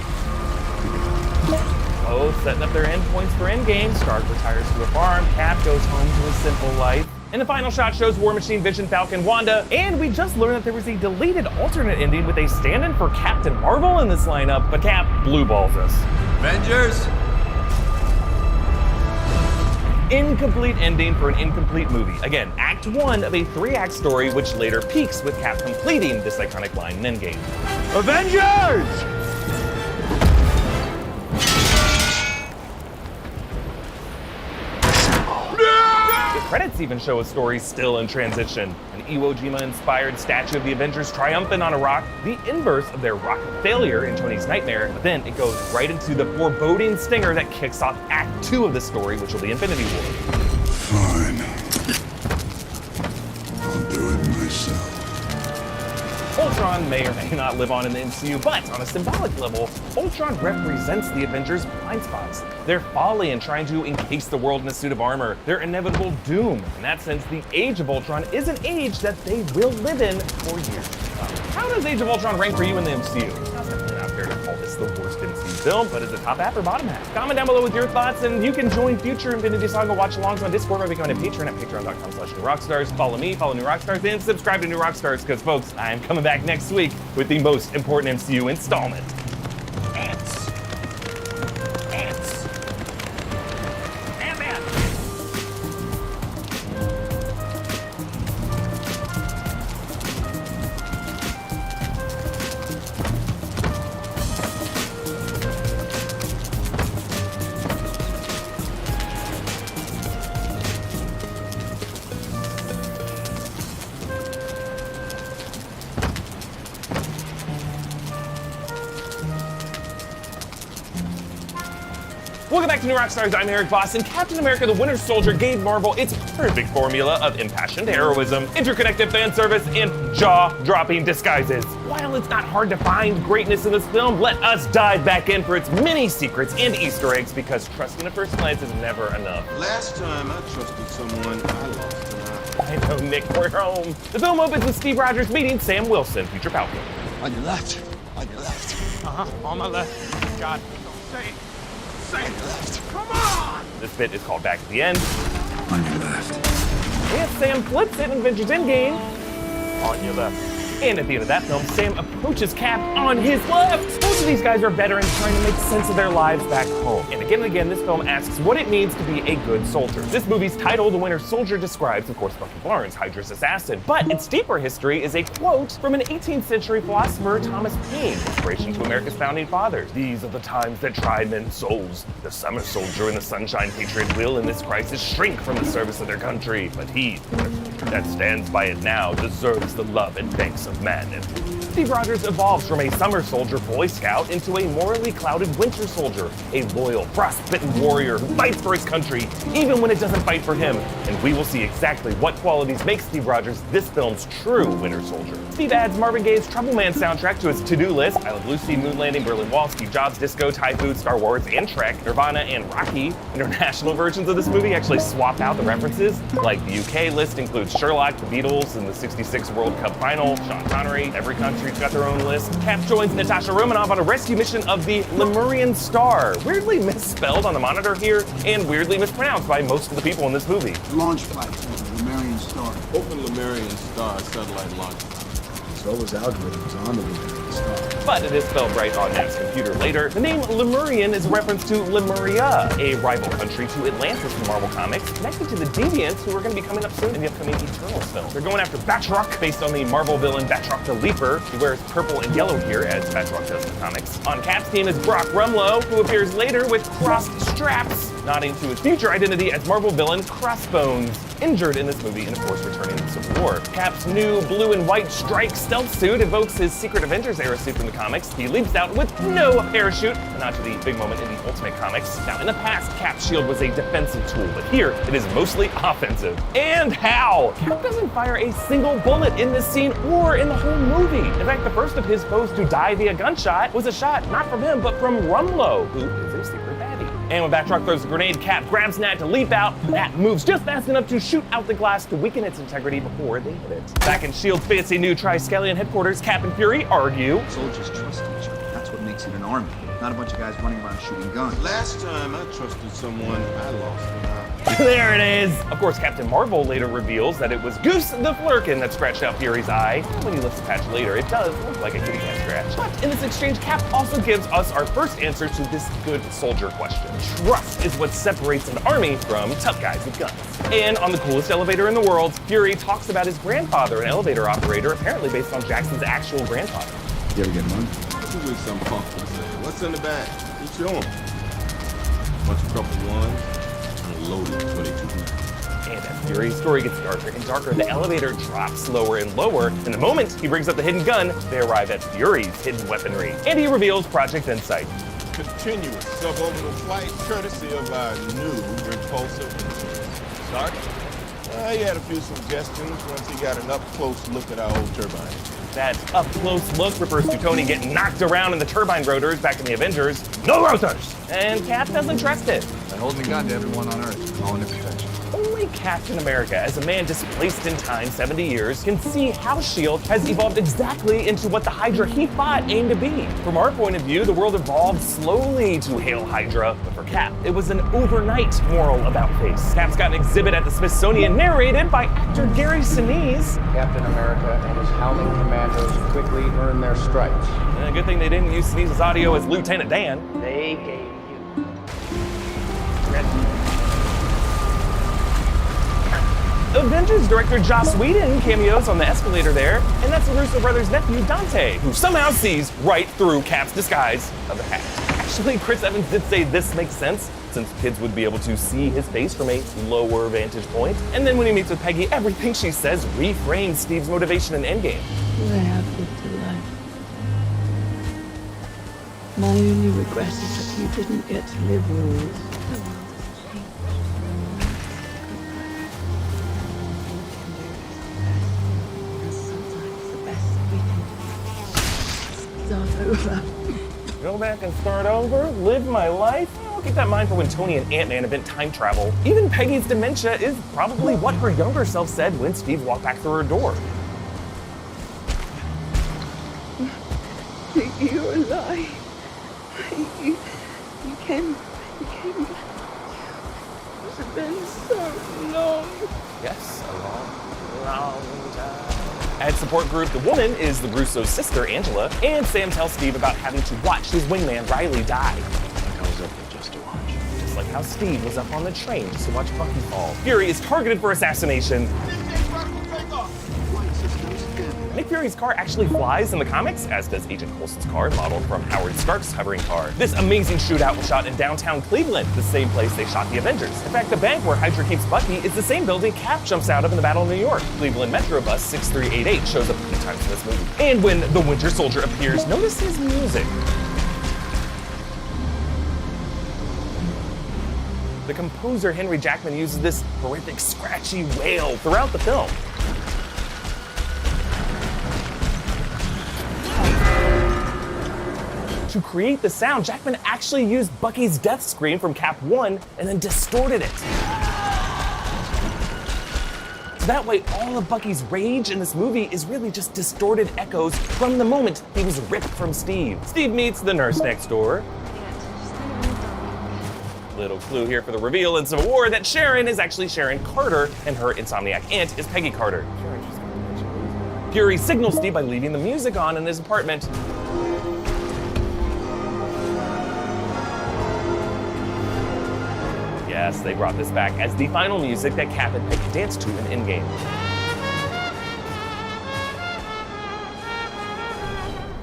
Both setting up their endpoints for Endgame. Stark retires to a farm. Cap goes home to his simple life. And the final shot shows War Machine, Vision, Falcon, Wanda. And we just learned that there was a deleted alternate ending with a stand-in for Captain Marvel in this lineup, but Cap blue balls us. Avengers! Incomplete ending for an incomplete movie. Again, Act 1 of a 3-act story, which later peaks with Cap completing this iconic line in Endgame. Avengers! The credits even show a story still in transition. An Iwo Jima-inspired statue of the Avengers triumphant on a rock, the inverse of their rocket failure in Tony's nightmare, but then it goes right into the foreboding stinger that kicks off Act 2 of the story, which will be Infinity War. Fine. I'll do it myself. Ultron may or may not live on in the MCU, but on a symbolic level, Ultron represents the Avengers' blind spots. Their folly in trying to encase the world in a suit of armor, their inevitable doom. In that sense, the Age of Ultron is an age that they will live in for years to come. How does Age of Ultron rank for you in the MCU? That's definitely not fair to call this the worst MCU film, but is it top half or bottom half? Comment down below with your thoughts, and you can join future Infinity Saga watch-alongs on Discord by becoming a patron at patreon.com/newrockstars. Follow me, follow New Rockstars, and subscribe to New Rockstars, because folks, I am coming back next week with the most important MCU installment. Ants. Ants. Ant-Man. Welcome back to New Rockstars. I'm Eric Voss, and Captain America: The Winter Soldier gave Marvel its perfect formula of impassioned heroism, interconnected fan service, and jaw-dropping disguises. While it's not hard to find greatness in this film, let us dive back in for its many secrets and Easter eggs, because trusting at first glance is never enough. Last time I trusted someone, I lost an eye. I know, Nick, we're home. The film opens with Steve Rogers meeting Sam Wilson, future Falcon. On your left. On your left. On my left. God, don't say it. Say it. Come on! This bit is called back at the end. On your left. And Sam flips it in Avengers Endgame. On your left. And at the end of that film, Sam approaches Cap on his left. Most of these guys are veterans trying to make sense of their lives back home. And again, this film asks what it means to be a good soldier. This movie's title, The Winter Soldier, describes, of course, Bucky Barnes, Hydra's assassin. But its deeper history is a quote from an 18th century philosopher, Thomas Paine, inspiration to America's founding fathers. These are the times that try men's souls. The summer soldier and the sunshine patriot will, in this crisis, shrink from the service of their country. But he that stands by it now deserves the love and thanks of man. Steve Rogers evolves from a summer soldier Boy Scout into a morally clouded winter soldier, a loyal, frostbitten warrior who fights for his country, even when it doesn't fight for him. And we will see exactly what qualities make Steve Rogers this film's true winter soldier. Steve adds Marvin Gaye's Trouble Man soundtrack to his to-do list. I Love Lucy, Moon Landing, Berlin Wall, Steve Jobs, Disco, Thai Food, Star Wars, and Trek, Nirvana, and Rocky. International versions of this movie actually swap out the references. Like the UK list includes Sherlock, the Beatles, and the '66 World Cup final, Sean Connery. Every country's got their own list. Cap joins Natasha Romanoff on a rescue mission of the Lemurian Star. Weirdly misspelled on the monitor here, and weirdly mispronounced by most of the people in this movie. Launch platform, Lemurian Star. Open Lemurian Star satellite launch. So was algorithms on the Lemurian Star. But it is spelled right on Nat's computer later. The name Lemurian is a reference to Lemuria, a rival country to Atlantis in Marvel Comics, connected to the Deviants, who are going to be coming up soon in the upcoming Eternals film. They're going after Batroc, based on the Marvel villain Batroc the Leaper. He wears purple and yellow here, as Batroc does in the comics. On Cap's team is Brock Rumlow, who appears later with crossed straps, nodding to his future identity as Marvel villain Crossbones, injured in this movie and of course returning in Civil War. Cap's new blue and white strike stealth suit evokes his Secret Avengers era suit from the comics. He leaps out with no parachute, a nod to the big moment in the Ultimate Comics. Now, in the past, Cap's shield was a defensive tool, but here it is mostly offensive. And how? Cap doesn't fire a single bullet in this scene or in the whole movie. In fact, the first of his foes to die via gunshot was a shot not from him, but from Rumlow, who is a secret baddie. And when Batroc throws a grenade, Cap grabs Nat to leap out. Nat moves just fast enough to shoot out the glass to weaken its integrity before they hit it. Back in S.H.I.E.L.'s fancy new Triskelion headquarters, Cap and Fury argue. Soldiers trust each other. That's what makes it an army. Not a bunch of guys running around shooting guns. Last time I trusted someone, I lost an eye. There it is! Of course, Captain Marvel later reveals that it was Goose the Flurkin that scratched out Fury's eye. When he lifts the patch later, it does look like a kitty cat scratch. But in this exchange, Cap also gives us our first answer to this good soldier question. Trust is what separates an army from tough guys with guns. And on the coolest elevator in the world, Fury talks about his grandfather, an elevator operator, apparently based on Jackson's actual grandfather. You ever get money? Usually some punk will say, "What's in the bag?" You show him. Bunch of couple ones and a loaded 22. And as Fury's story gets darker and darker, the elevator drops lower and lower, and the moment he brings up the hidden gun, they arrive at Fury's hidden weaponry. And he reveals Project Insight. Continuous suborbital flight courtesy of our new repulsor engine. Sergeant? He had a few suggestions once he got an up-close look at our old turbine. That up-close look refers to Tony getting knocked around in the turbine rotors back in the Avengers. No rotors! And Cap doesn't trust it. By holding a gun to everyone on Earth, calling it protection. Only only Captain America, as a man displaced in time 70 years, can see how S.H.I.E.L.D. has evolved exactly into what the Hydra he fought aimed to be. From our point of view, the world evolved slowly to hail Hydra, but for Cap, it was an overnight moral about-face. Cap's got an exhibit at the Smithsonian narrated by actor Gary Sinise. Captain America and his Howling Commandos quickly earned their stripes. Good thing they didn't use Sinise's audio as Lieutenant Dan. They gave you. Avengers director Joss Whedon cameos on the escalator there, and that's the Russo brothers' nephew Dante, who somehow sees right through Cap's disguise of a hat. Actually, Chris Evans did say this makes sense, since kids would be able to see his face from a lower vantage point. And then when he meets with Peggy, everything she says reframes Steve's motivation in Endgame. I have lived a life. My only regret is that you didn't get to live yours. Over. Go back and start over? Live my life? I'll keep that in mind for when Tony and Ant-Man invent time travel. Even Peggy's dementia is probably what her younger self said when Steve walked back through her door. You're alive. You came back. It's been so long. Yes, a long time. Ad support group The Woman is the Russo's sister, Angela, and Sam tells Steve about having to watch his wingman, Riley, die. I was up there just to watch. Just like how Steve was up on the train just to watch Bucky fall. Fury is targeted for assassination. Nick Fury's car actually flies in the comics, as does Agent Coulson's car, modeled from Howard Stark's hovering car. This amazing shootout was shot in downtown Cleveland, the same place they shot the Avengers. In fact, the bank where Hydra keeps Bucky is the same building Cap jumps out of in the Battle of New York. Cleveland Metro Bus 6388 shows up a few times in this movie. And when the Winter Soldier appears, notice his music. The composer Henry Jackman uses this horrific, scratchy wail throughout the film. To create the sound, Jackman actually used Bucky's death scream from Cap 1 and then distorted it. So that way, all of Bucky's rage in this movie is really just distorted echoes from the moment he was ripped from Steve. Steve meets the nurse next door. Little clue here for the reveal in Civil War that Sharon is actually Sharon Carter and her insomniac aunt is Peggy Carter. Fury signals Steve by leaving the music on in his apartment. Yes, they brought this back as the final music that Cap and Peggy danced to in Endgame.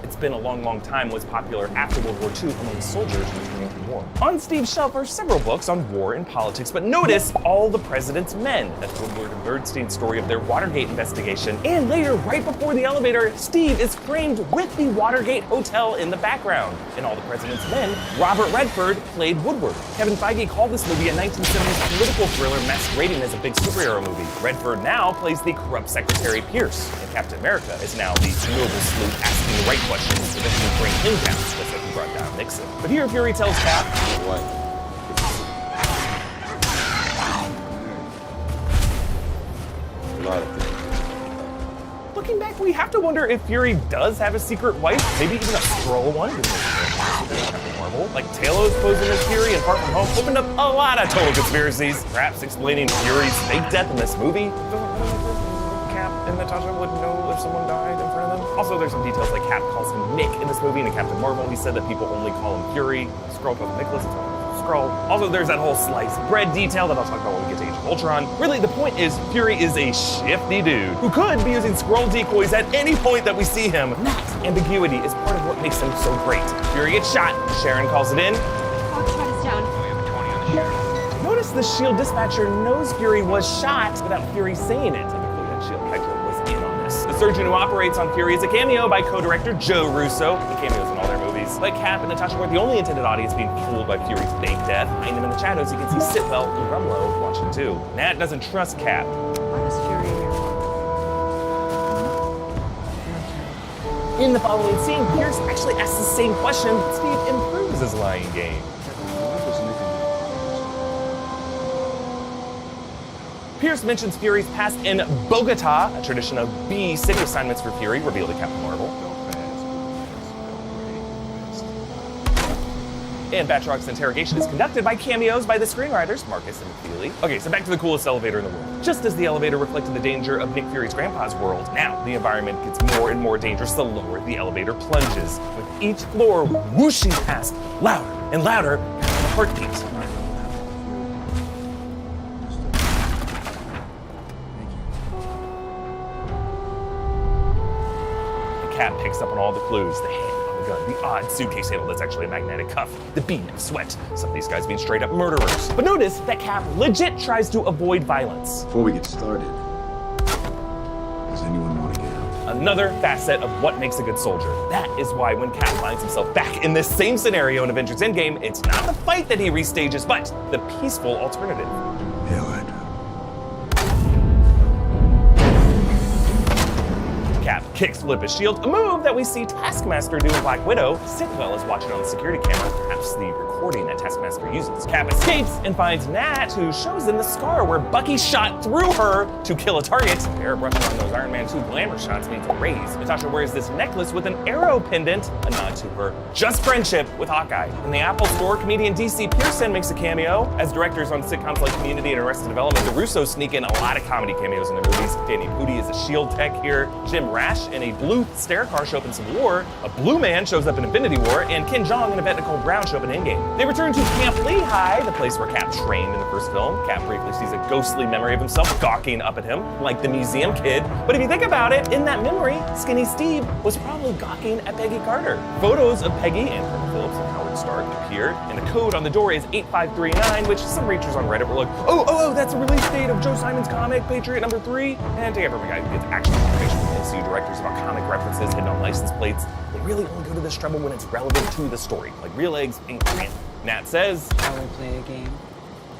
It's been a long time was popular after World War II among soldiers returning from war. On Steve's shelf are several books on war and politics, but notice All the President's Men. That's Woodward and Bernstein's story of their Watergate investigation. And later, right before the elevator, Steve is framed with the Watergate Hotel in the background. In All the President's Men, Robert Redford played Woodward. Kevin Feige called this movie a 1970s political thriller masquerading as a big superhero movie. Redford now plays the corrupt Secretary Pierce, and Captain America is now the noble sleuth asking the right questions to eventually bring him down, just like he brought down Nixon. But here Fury tells Cap, What? A lot of things. looking back, we have to wonder if Fury does have a secret wife, maybe even a Skrull one. Marvel. Like Talos posing as Fury and Far From Home opened up a lot of total conspiracies, perhaps explaining Fury's fake death in this movie. Cap and Natasha would know if someone died in front of them. Also, there's some details like Cap calls him Nick in this movie, and in Captain Marvel, he said that people only call him Fury. Skrull calls him Nicholas. Skrull. Also, there's that whole sliced bread detail that I'll talk about when we get to Age of Ultron. Really, the point is, Fury is a shifty dude who could be using Skrull decoys at any point that we see him. That ambiguity is part of what makes him so great. Fury gets shot. Sharon calls it in. Notice the S.H.I.E.L.D. dispatcher knows Fury was shot without Fury saying it. Typically, that S.H.I.E.L.D. Hydra was in on this. The surgeon who operates on Fury is a cameo by co-director Joe Russo. He cameos in all their movies. But Cap and Natasha were the only intended audience being fooled by Fury's fake death. Behind them in the shadows, you can see Sitwell and Rumlow watching too. Nat doesn't trust Cap. In the following scene, Pierce actually asks the same question. Steve improves his lying game. Pierce mentions Fury's past in Bogota, a tradition of B city assignments for Fury revealed to Captain Marvel. And Batroc's interrogation is conducted by cameos by the screenwriters Marcus and Feely. Okay, so back to the coolest elevator in the world. Just as the elevator reflected the danger of Nick Fury's grandpa's world, now the environment gets more and more dangerous the lower the elevator plunges, with each floor whooshing past louder and louder as a heartbeat. The Cap picks up on all the clues, the hand on the gun, the odd suitcase handle that's actually a magnetic cuff, the bead of sweat, some of these guys being straight up murderers. But notice that Cap legit tries to avoid violence. Before we get started, does anyone want to get out? Another facet of what makes a good soldier. That is why when Cap finds himself back in this same scenario in Avengers Endgame, it's not the fight that he restages, but the peaceful alternative. Hail Hydra. Cap kicks Olympus' shield, a move that we see Taskmaster do in Black Widow. Sitwell is watching on the security camera, perhaps the recording that Taskmaster uses. Cap escapes and finds Nat, who shows in the scar where Bucky shot through her to kill a target. Airbrushing on those Iron Man 2 glamour shots means a raise. Natasha wears this necklace with an arrow pendant, a nod to her just friendship with Hawkeye. In the Apple Store, comedian DC Pearson makes a cameo. As directors on sitcoms like Community and Arrested Development, the Russos sneak in a lot of comedy cameos in their movies. Danny Pudi is a shield tech here. Jim Rash in a blue stair car show up in Civil War. A blue man shows up in Infinity War, and Ken Jeong and Yvette Nicole Brown show up in Endgame. They return to Camp Lehigh, the place where Cap trained in the first film. Cap briefly sees a ghostly memory of himself gawking up at him, like the museum kid. But if you think about it, in that memory, Skinny Steve was probably gawking at Peggy Carter. Photos of Peggy and Colonel Phillips and Howard Stark appeared, and the code on the door is 8539, which some reachers on Reddit were like, oh, that's the release date of Joe Simon's comic, Patriot number 3. And take it from a guy who gets actual information from MCU directors about comic references hidden on license plates. They really only go to this trouble when it's relevant to the story, like real eggs and crayon. Nat says, Shall we play a game?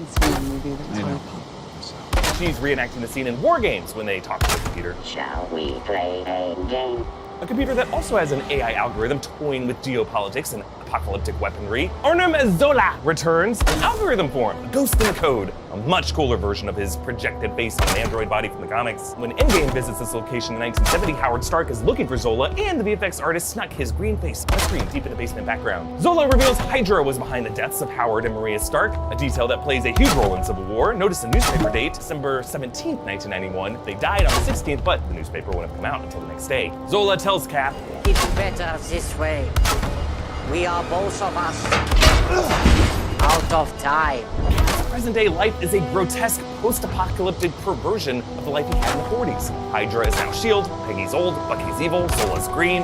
It's been a movie that's very popular. She's reenacting the scene in War Games when they talk to the computer. Shall we play a game? A computer that also has an AI algorithm toying with geopolitics and apocalyptic weaponry. Arnim Zola returns in algorithm form, a ghost in the code, a much cooler version of his projected face on an android body from the comics. When Endgame visits this location in 1970, Howard Stark is looking for Zola, and the VFX artist snuck his green face on screen deep in the basement background. Zola reveals Hydra was behind the deaths of Howard and Maria Stark, a detail that plays a huge role in Civil War. Notice the newspaper date, December 17th, 1991. They died on the 16th, but the newspaper wouldn't have come out until the next day. Zola tells Cap, It's better this way. We are both of us out of time. Present-day life is a grotesque, post-apocalyptic perversion of the life he had in the 40s. Hydra is now S.H.I.E.L.D., Peggy's old, Bucky's evil, Zola's green.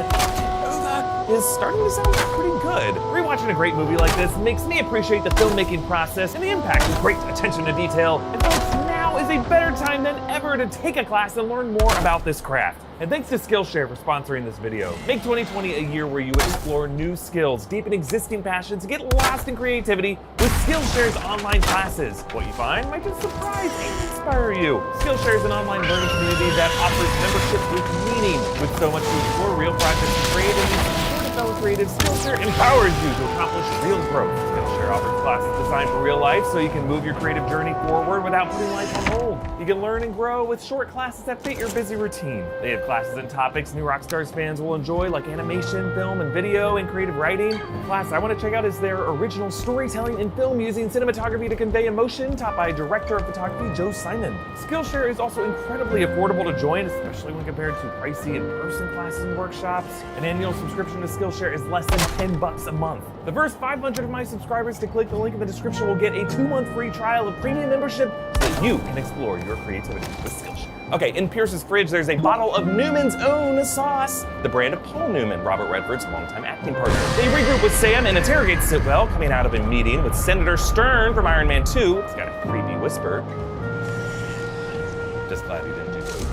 Is starting to sound pretty good. Rewatching a great movie like this makes me appreciate the filmmaking process and the impact of great attention to detail. And folks, now is a better time than ever to take a class and learn more about this craft. And thanks to Skillshare for sponsoring this video. Make 2020 a year where you explore new skills, deepen existing passions, and get lost in creativity with Skillshare's online classes. What you find might just surprise and inspire you. Skillshare is an online learning community that offers membership with meaning. With so much to explore, real projects to create, and fellow creatives, Skillshare empowers you to accomplish real growth. Skillshare offers classes designed for real life so you can move your creative journey forward without putting life on hold. You can learn and grow with short classes that fit your busy routine. They have classes and topics new Rockstars fans will enjoy, like animation, film, and video, and creative writing. The class I want to check out is their original storytelling in film using cinematography to convey emotion, taught by director of photography Joe Simon. Skillshare is also incredibly affordable to join, especially when compared to pricey in-person classes and workshops. An annual subscription to Skillshare is less than $10 a month. The first 500 of my subscribers to click the link in the description will get a 2-month free trial of premium membership so that you can explore your creativity with Skillshare. Okay, in Pierce's fridge, there's a bottle of Newman's Own sauce, the brand of Paul Newman, Robert Redford's longtime acting partner. They regroup with Sam and interrogate Sitwell, coming out of a meeting with Senator Stern from Iron Man 2. It's got a creepy whisper. Just glad he didn't use those.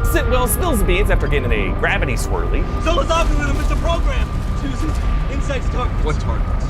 Sitwell spills the beans after getting a gravity swirly. Zola's algorithm is the program. Chooses insects targets. What targets?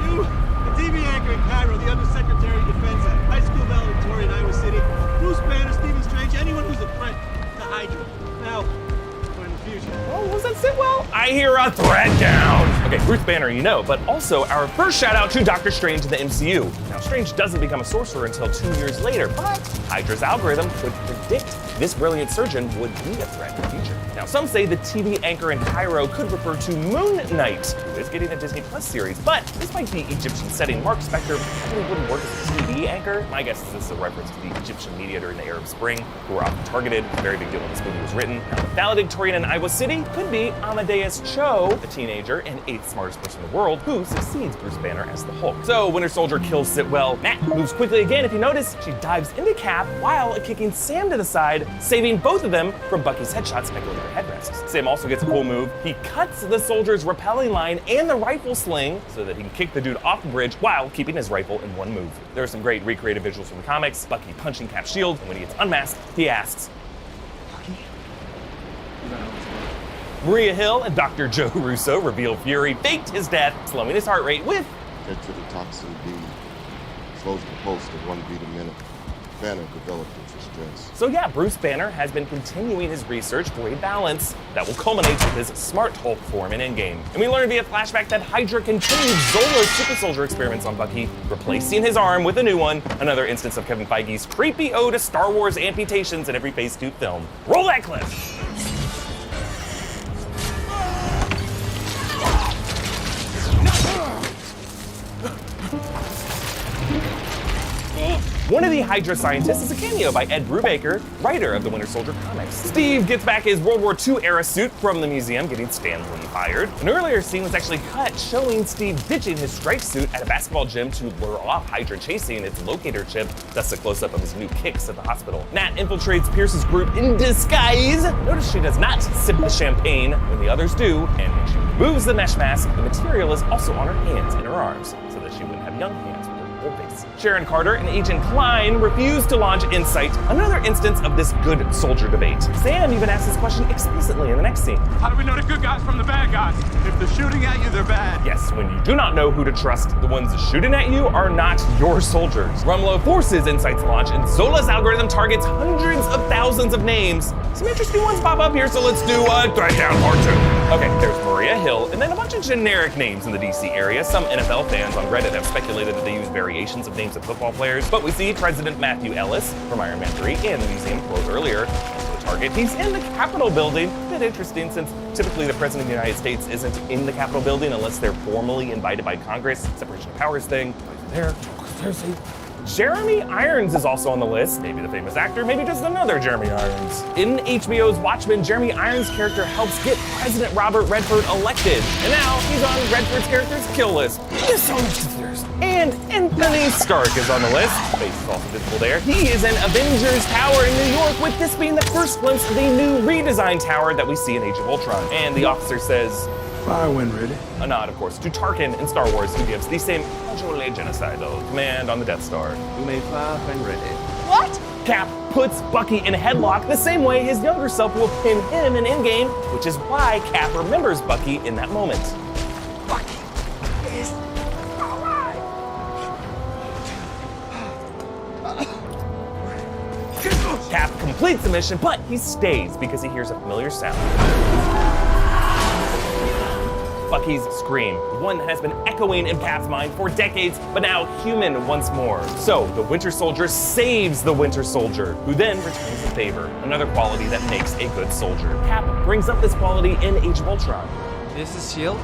You, the TV anchor in Cairo, the Undersecretary of Defense at High School Valedictorian in Iowa City, Bruce Banner, Stephen Strange, anyone who's a threat to Hydra. Now, or in the future. Oh, what was that sit well? I hear a threat down. Okay, Bruce Banner, you know, but also our first shout out to Doctor Strange in the MCU. Now, Strange doesn't become a sorcerer until 2 years later, but Hydra's algorithm could predict this brilliant surgeon would be a threat in the future. Now, some say the TV anchor in Cairo could refer to Moon Knight, who is getting a Disney Plus series, but despite the Egyptian setting, Mark Spector probably wouldn't work as a TV anchor. My guess is this is a reference to the Egyptian media during the Arab Spring, who were often targeted. It's a very big deal when this movie was written. Now, the valedictorian in Iowa City could be Amadeus Cho, a teenager and 8th smartest person in the world, who succeeds Bruce Banner as the Hulk. So, Winter Soldier kills Sitwell. Nat moves quickly again. If you notice, she dives into Cap while kicking Sam to the side, saving both of them from Bucky's headshots by going to their headrests. Sam also gets a cool move. He cuts the soldier's rappelling line and the rifle sling so that he can kick the dude off the bridge while keeping his rifle in one move. There are some great recreated visuals from the comics. Bucky punching Cap's shield, and when he gets unmasked, he asks, Bucky? Maria Hill and Dr. Joe Russo reveal Fury faked his death, slowing his heart rate with Tetrodotoxin B slows the pulse to 1 beat a minute. Banner developed it for stress. So yeah, Bruce Banner has been continuing his research for a balance that will culminate with his smart Hulk form in Endgame. And we learn via flashback that Hydra continued Zola's super soldier experiments on Bucky, replacing his arm with a new one, another instance of Kevin Feige's creepy ode to Star Wars amputations in every Phase 2 film. Roll that clip! One of the Hydra scientists is a cameo by Ed Brubaker, writer of the Winter Soldier comics. Steve gets back his World War II era suit from the museum, getting Stan Lee fired. An earlier scene was actually cut showing Steve ditching his strike suit at a basketball gym to lure off Hydra chasing its locator chip. That's a close-up of his new kicks at the hospital. Nat infiltrates Pierce's group in disguise. Notice she does not sip the champagne when the others do, and when she removes the mesh mask, the material is also on her hands and her arms, so that she wouldn't have young hands with her old face. Sharon Carter and Agent Klein refuse to launch Insight, another instance of this good soldier debate. Sam even asks this question explicitly in the next scene. How do we know the good guys from the bad guys? If they're shooting at you, they're bad. Yes, when you do not know who to trust, the ones shooting at you are not your soldiers. Rumlow forces Insight's launch, and Zola's algorithm targets hundreds of thousands of names. Some interesting ones pop up here, so let's do Threat Down Part 2. Okay, there's Maria Hill, and then a bunch of generic names in the DC area. Some NFL fans on Reddit have speculated that they use variations of names of football players, but we see President Matthew Ellis from Iron Man 3 and the museum closed earlier. And the target, he's in the Capitol building. A bit interesting since typically the President of the United States isn't in the Capitol building unless they're formally invited by Congress. Separation of powers thing. There. Jeremy Irons is also on the list. Maybe the famous actor, maybe just another Jeremy Irons. In HBO's Watchmen, Jeremy Irons' character helps get President Robert Redford elected. And now he's on Redford's character's kill list. There's so much to there's. And Anthony Stark is on the list. Face is also visible there. He is in Avengers Tower in New York, with this being the first glimpse of the new redesigned tower that we see in Age of Ultron. And the officer says, Fire when ready. A nod, of course, to Tarkin in Star Wars, who gives the same casually genocidal command on the Death Star. You may fire when ready. What? Cap puts Bucky in a headlock the same way his younger self will pin him in Endgame, which is why Cap remembers Bucky in that moment. Bucky is alive. Cap completes the mission, but he stays because he hears a familiar sound. Bucky's scream, one that has been echoing in Cap's mind for decades, but now human once more. So, the Winter Soldier saves the Winter Soldier, who then returns the favor, another quality that makes a good soldier. Cap brings up this quality in Age of Ultron. Is this S.H.I.E.L.D.?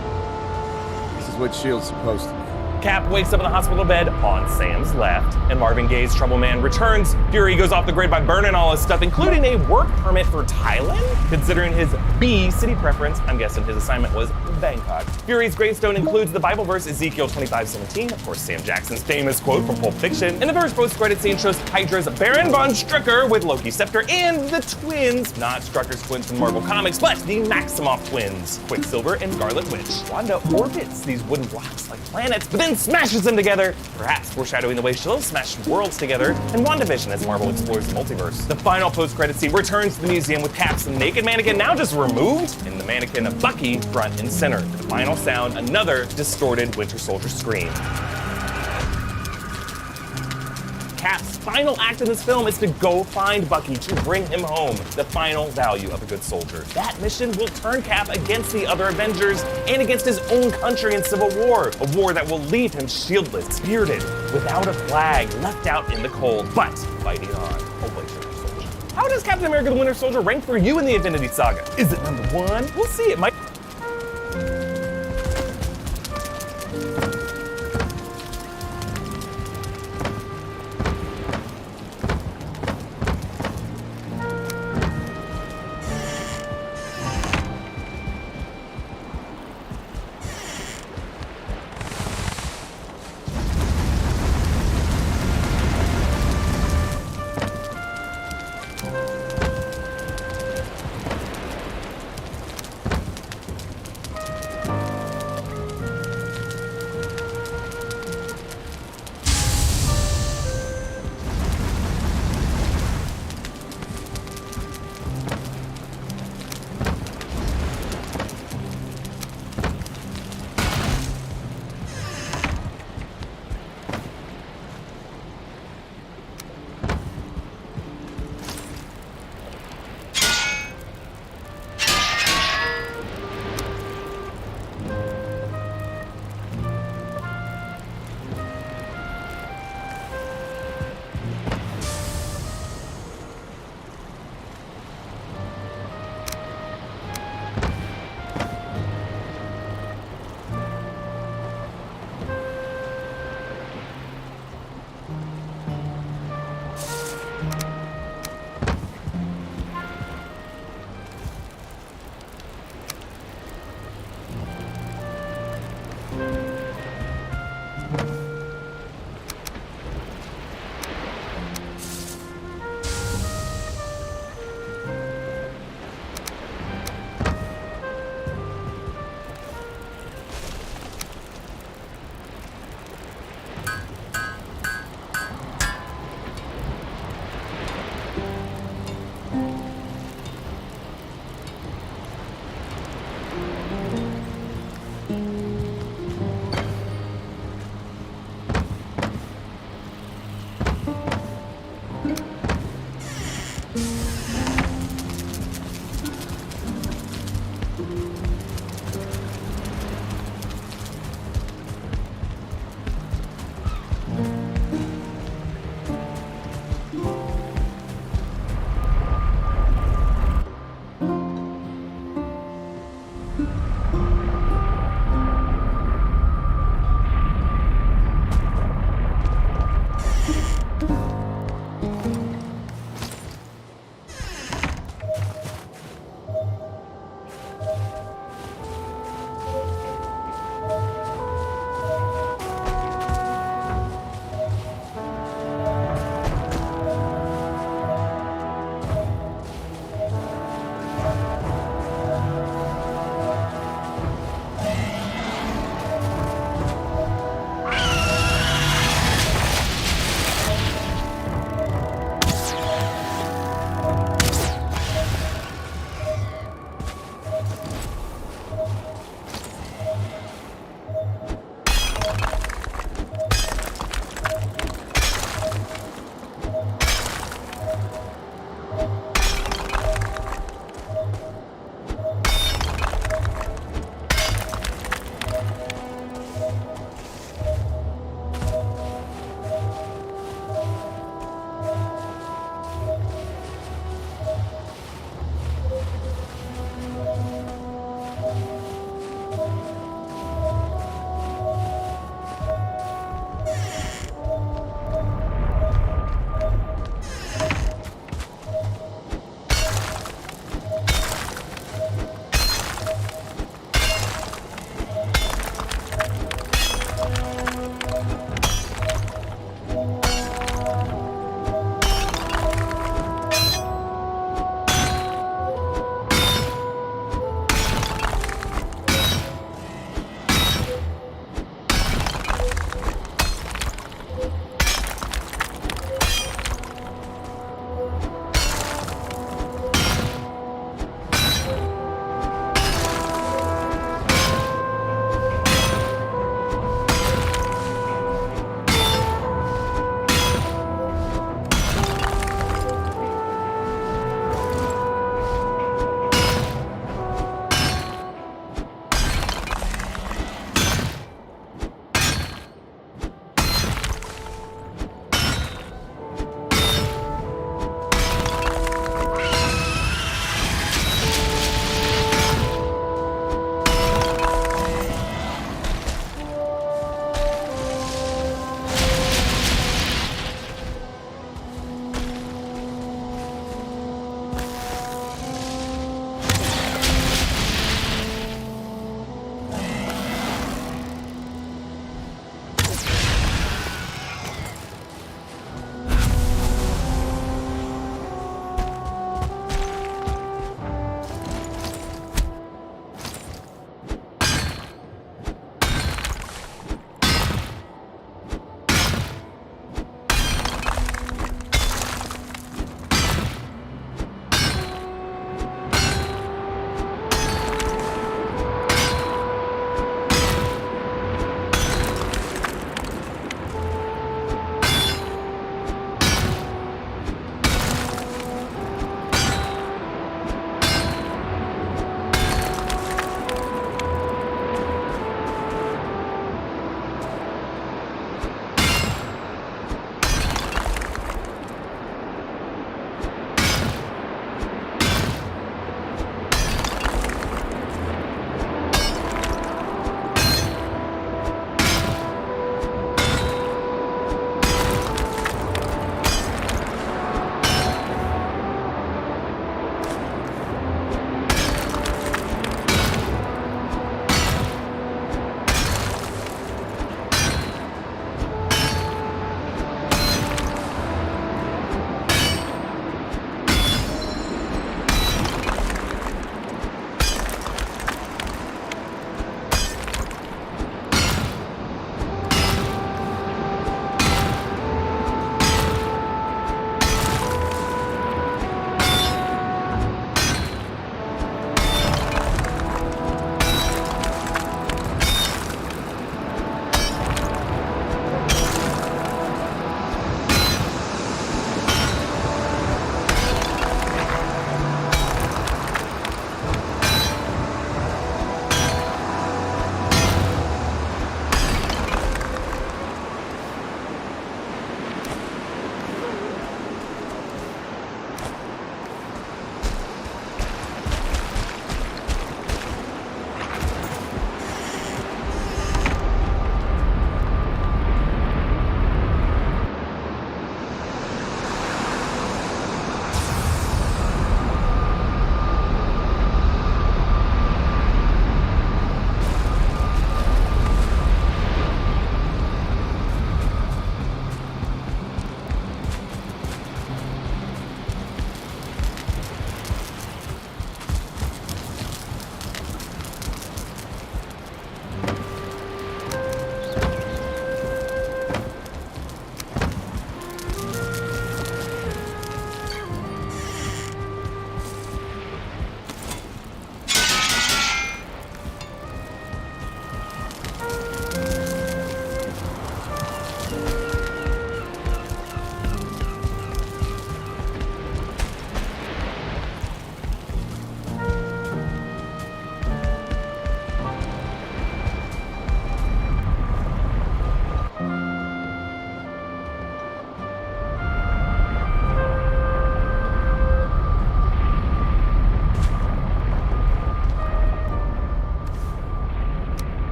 This is what S.H.I.E.L.D's supposed to be. Cap wakes up in the hospital bed on Sam's left, and Marvin Gaye's Trouble Man returns. Fury goes off the grid by burning all his stuff, including a work permit for Thailand. Considering his B city preference, I'm guessing his assignment was Bangkok. Fury's gravestone includes the Bible verse Ezekiel 25:17, of course Sam Jackson's famous quote from Pulp Fiction. And the first post-credit scene shows Hydra's Baron von Strucker with Loki's scepter and the twins, not Strucker's twins from Marvel Comics, but the Maximoff twins, Quicksilver and Scarlet Witch. Wanda orbits these wooden blocks like planets, but then smashes them together, perhaps foreshadowing the way she'll smash worlds together in WandaVision as Marvel explores the multiverse. The final post-credit scene returns to the museum with Cap's naked mannequin now just removed, and the mannequin of Bucky front and center. The final sound, another distorted Winter Soldier scream. Cap's final act in this film is to go find Bucky to bring him home. The final value of a good soldier. That mission will turn Cap against the other Avengers and against his own country in Civil War. A war that will leave him shieldless, bearded, without a flag, left out in the cold, but fighting on. Always Winter Soldier. How does Captain America the Winter Soldier rank for you in the Infinity Saga? Is it number 1? We'll see. It might.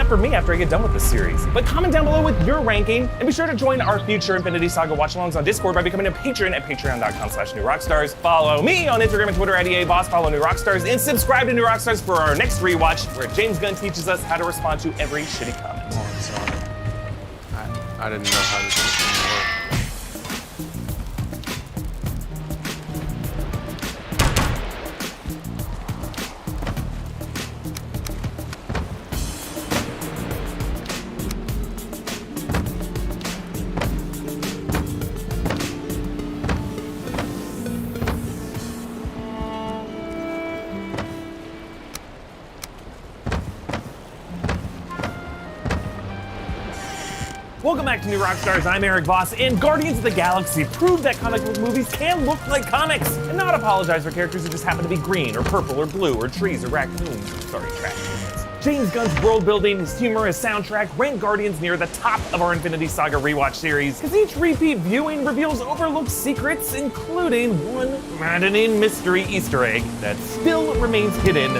that for me after I get done with this series. But comment down below with your ranking, and be sure to join our future Infinity Saga watch-alongs on Discord by becoming a patron at patreon.com/newrockstars. Follow me on Instagram and Twitter at EABoss, follow New Rockstars, and subscribe to New Rockstars for our next rewatch, where James Gunn teaches us how to respond to every shitty comment. Oh, I'm sorry. I didn't know how this was going to work. Welcome back to New Rockstars, I'm Eric Voss, and Guardians of the Galaxy proved that comic book movies can look like comics, and not apologize for characters who just happen to be green, or purple, or blue, or trees, or raccoons. Sorry, trash cans. James Gunn's world building, his humor, his soundtrack rank Guardians near the top of our Infinity Saga rewatch series, because each repeat viewing reveals overlooked secrets, including one maddening mystery Easter egg that still remains hidden.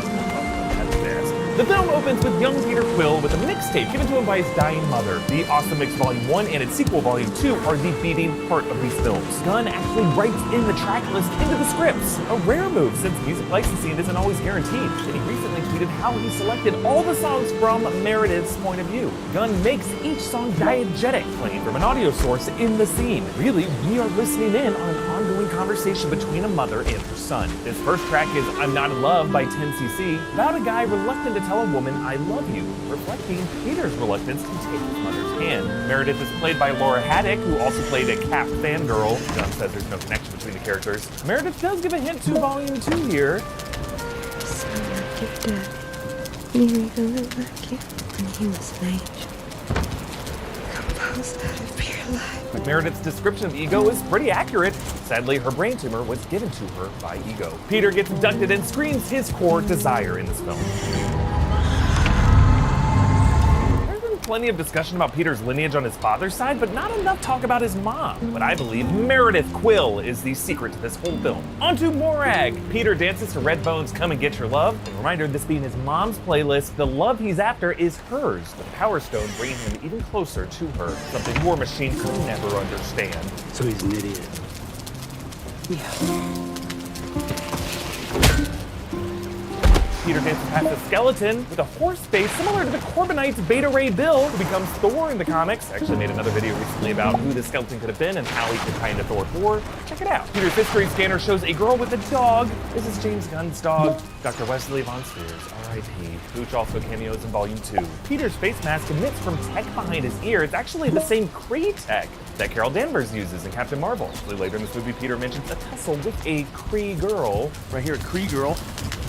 The film opens with young Peter Quill with a mixtape given to him by his dying mother. The Awesome Mix Volume 1 and its sequel Volume 2 are the beating heart of these films. Gunn actually writes in the track list into the scripts, a rare move since music licensing isn't always guaranteed. And he recently tweeted how he selected all the songs from Meredith's point of view. Gunn makes each song diegetic, playing from an audio source in the scene. Really, we are listening in on an ongoing conversation between a mother and her son. This first track is I'm Not in Love by 10cc, about a guy reluctant to tell a woman I love you, reflecting Peter's reluctance to take his mother's hand. Meredith is played by Laura Haddock, who also played a Cap fangirl. Gunn says there's no connection between the characters. Meredith does give a hint to Volume 2 here. He was an angel. Composed out of pure light. Meredith's description of Ego is pretty accurate. Sadly, her brain tumor was given to her by Ego. Peter gets abducted and screams his core desire in this film. Plenty of discussion about Peter's lineage on his father's side, but not enough talk about his mom. But I believe Meredith Quill is the secret to this whole film. On to Morag. Peter dances to Redbone's Come and Get Your Love. A reminder, this being his mom's playlist, the love he's after is hers. The Power Stone bringing him even closer to her, something War Machine could never understand. So he's an idiot. Yeah. Peter dances past a skeleton with a horse face similar to the Corbinite's Beta Ray Bill, who becomes Thor in the comics. I actually made another video recently about who the skeleton could have been and how he could tie into Thor 4. Check it out. Peter's history scanner shows a girl with a dog. This is James Gunn's dog, Dr. Wesley Von Spears, R.I.P., which also cameos in Volume 2. Peter's face mask emits from tech behind his ear. It's actually the same Kree tech that Carol Danvers uses in Captain Marvel. Actually, later in this movie, Peter mentions a tussle with a Kree girl. Right here, Kree girl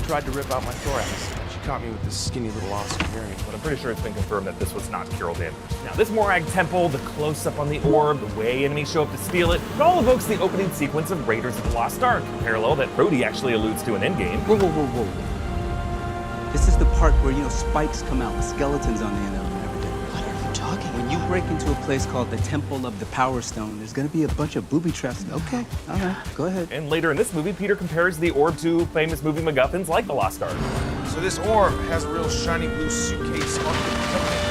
tried to rip out my thorax. She caught me with this skinny little Oscar variant. But I'm pretty sure it's been confirmed that this was not Carol Danvers. Now, this Morag temple, the close-up on the orb, the way enemies show up to steal it, it all evokes the opening sequence of Raiders of the Lost Ark, a parallel that Brody actually alludes to in Endgame. Whoa, whoa, whoa, whoa. This is the part where, spikes come out, skeletons on the end of them and everything. What are you talking about? When you break into a place called the Temple of the Power Stone, there's gonna be a bunch of booby traps. Okay, all right, go ahead. And later in this movie, Peter compares the orb to famous movie MacGuffins like the Lost Ark. So this orb has a real shiny blue suitcase on the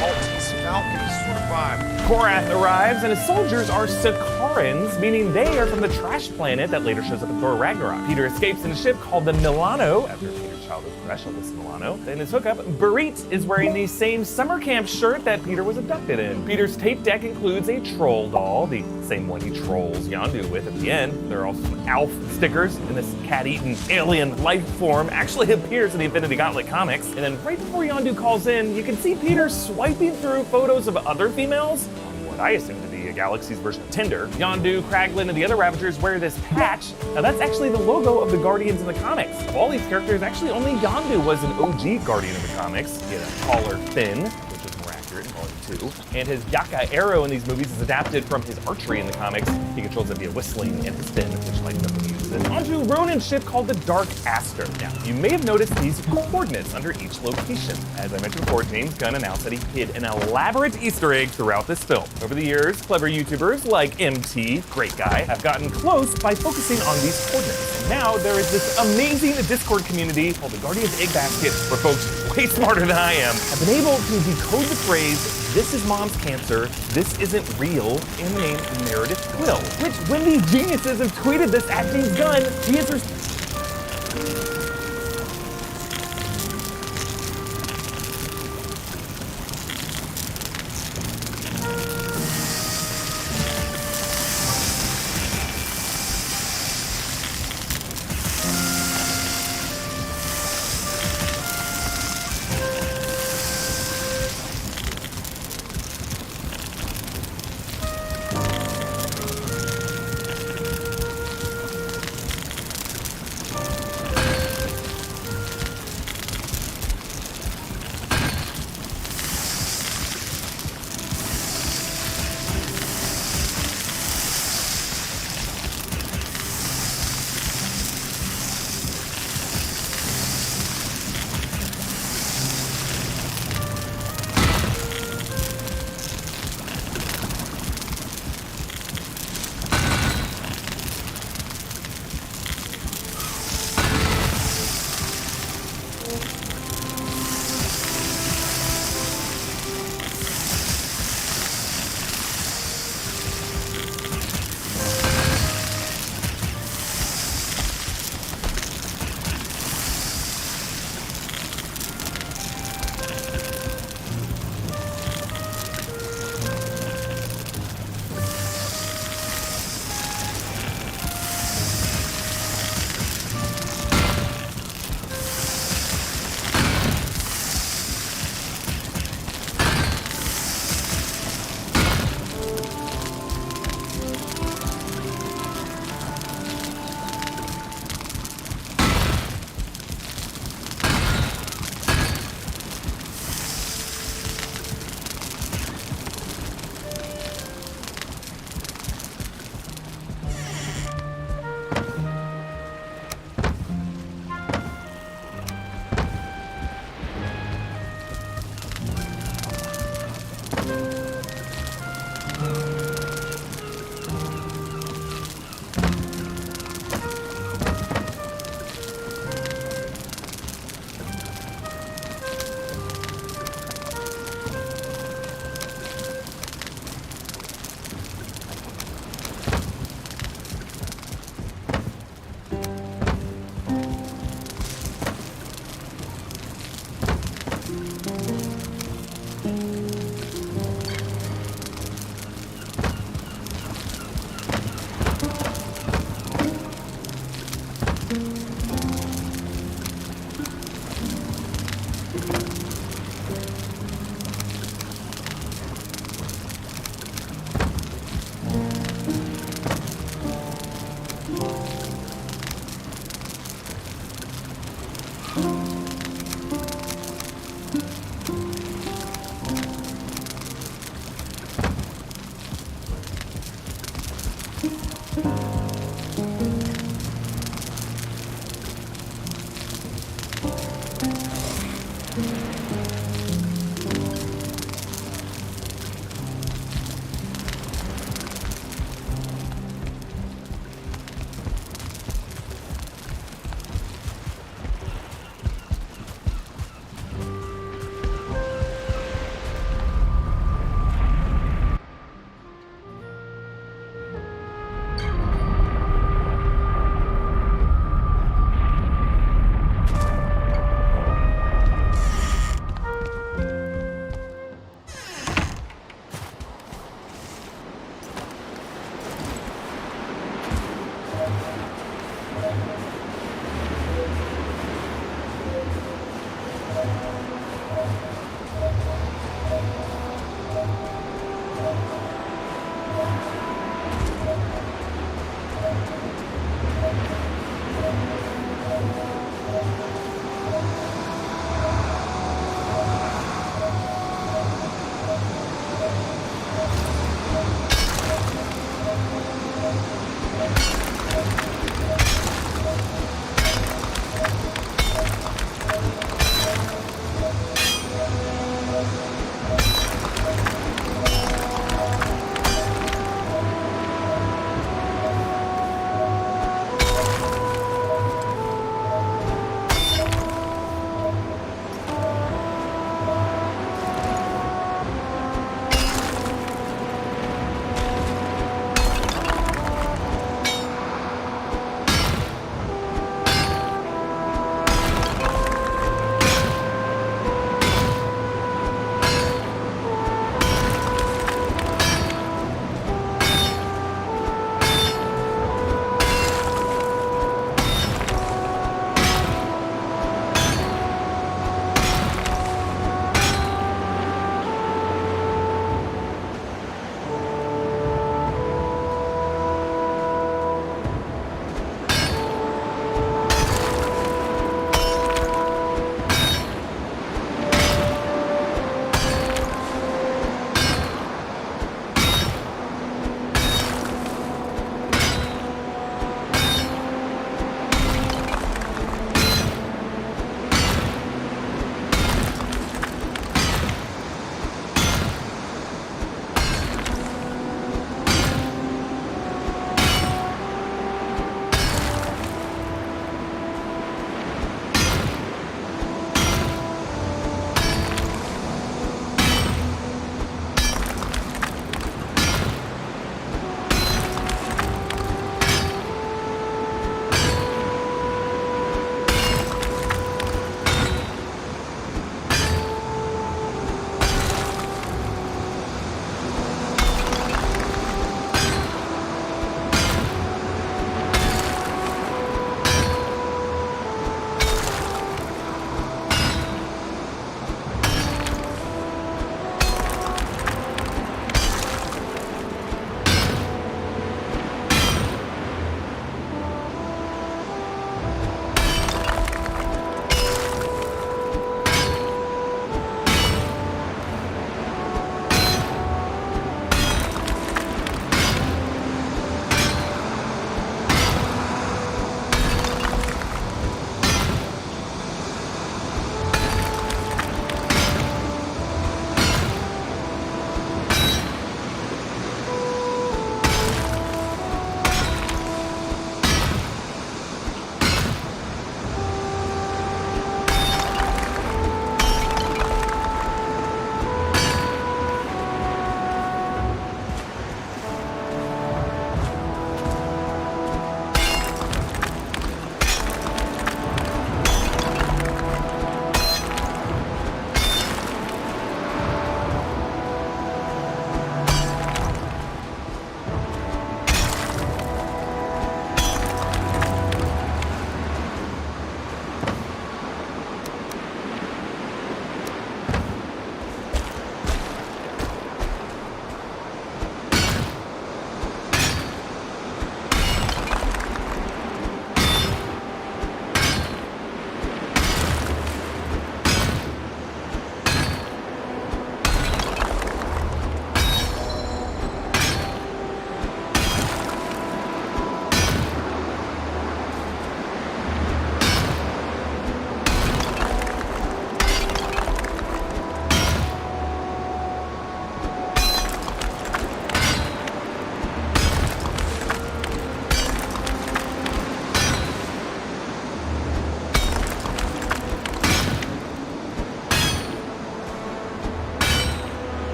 Maltese Falcon sort of vibe. Korath arrives, and his soldiers are Sakarans, meaning they are from the trash planet that later shows up in Thor Ragnarok. Peter escapes in a ship called the Milano, after Peter's childhood crush, Alyssa Milano. Then his hookup, Barit, is wearing the same summer camp shirt that Peter was abducted in. Peter's tape deck includes a troll doll, the same one he trolls Yondu with at the end. There are also some Alf stickers, and this cat-eaten alien life form actually appears in the Infinity Gauntlet comics. And then right before Yondu calls in, you can see Peter swiping through photos of other females on what I assume to be a Galaxy's version of Tinder. Yondu, Kraglin, and the other Ravagers wear this patch. Now that's actually the logo of the Guardians in the comics. Of all these characters, actually only Yondu was an OG Guardian in the comics. He had a taller Finn, which is more accurate in Volume 2. And his Yaka arrow in these movies is adapted from his archery in the comics. He controls it via whistling and his fin, which lights up when he uses it. Onto Ronin's ship called the Dark Aster. Now, you may have noticed these coordinates under each location. As I mentioned before, James Gunn announced that he hid an elaborate Easter egg throughout this film. Over the years, clever YouTubers like MT, great guy, have gotten close by focusing on these coordinates. And now there is this amazing Discord community called the Guardians Egg Basket, where folks way smarter than I am, have been able to decode the phrase, "This is mom's cancer, this isn't real," and name Meredith Quill. Which, when these geniuses have tweeted this at James Gunn, he has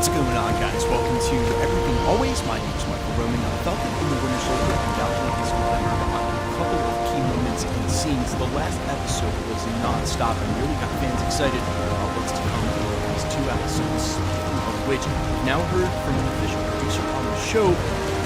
What's going on, guys? Welcome to Everything Always. My name is Michael Roman. I felt that in the Winter Soldier undoubtedly has delivered on a couple of key moments and scenes. The last episode was non-stop and really got fans excited about what's to come in the next 2 episodes. Speaking of which, we've now heard from an official producer on the show.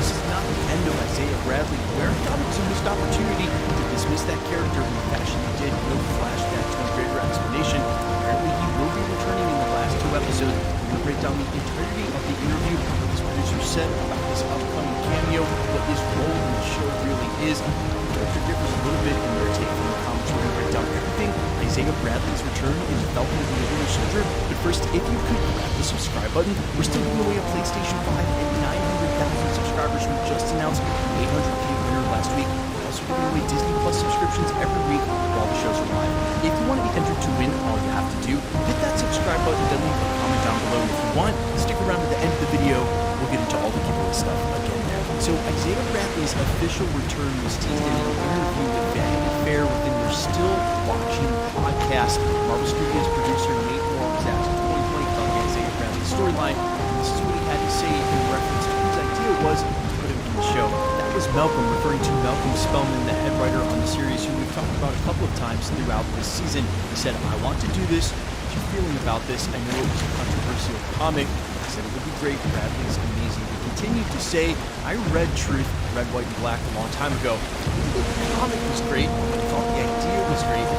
This is not the end of Isaiah Bradley, where he thought it was a missed opportunity to dismiss that character in the fashion he did. No flashbacks, no greater explanation. Apparently, he will be returning in the last 2 episodes. We're going to break down the entirety of the interview, what this producer said about his upcoming cameo, what his role in the show really is. The character differs a little bit in their take from the comics. We're going to break down everything. Isaiah Bradley's return in the Falcon and the Winter Soldier. But first, if you could grab the subscribe button, we're still giving away a PlayStation 5 and 900,000 subscribers. We just announced the 800K winner last week. We're also giving away Disney Plus subscriptions every week while the shows are live. If you want to be entered to win, all you have to do, hit that subscribe button, then leave a comment down below. And if you want, stick around to the end of the video. We'll get into all the giveaway stuff again there. So Isaiah Bradley's official return was teased in an interview with Vanity Fair within their Still Watching podcast. Marvel Studios producer Nate Moore was asked in 2020 about the Isaiah Bradley storyline, and this is what he had to say in reference to whose idea it was to put him in the show. That was Malcolm, referring to Malcolm Spellman, the head writer on the series, who we've talked about a couple of times throughout this season. He said, "I want to do this. What are you feeling about this? I know it was a controversial comic." He said it would be great. Bradley's amazing. He continued to say, "I read Truth, Red, White, and Black a long time ago. The comic was great. I thought the idea was great.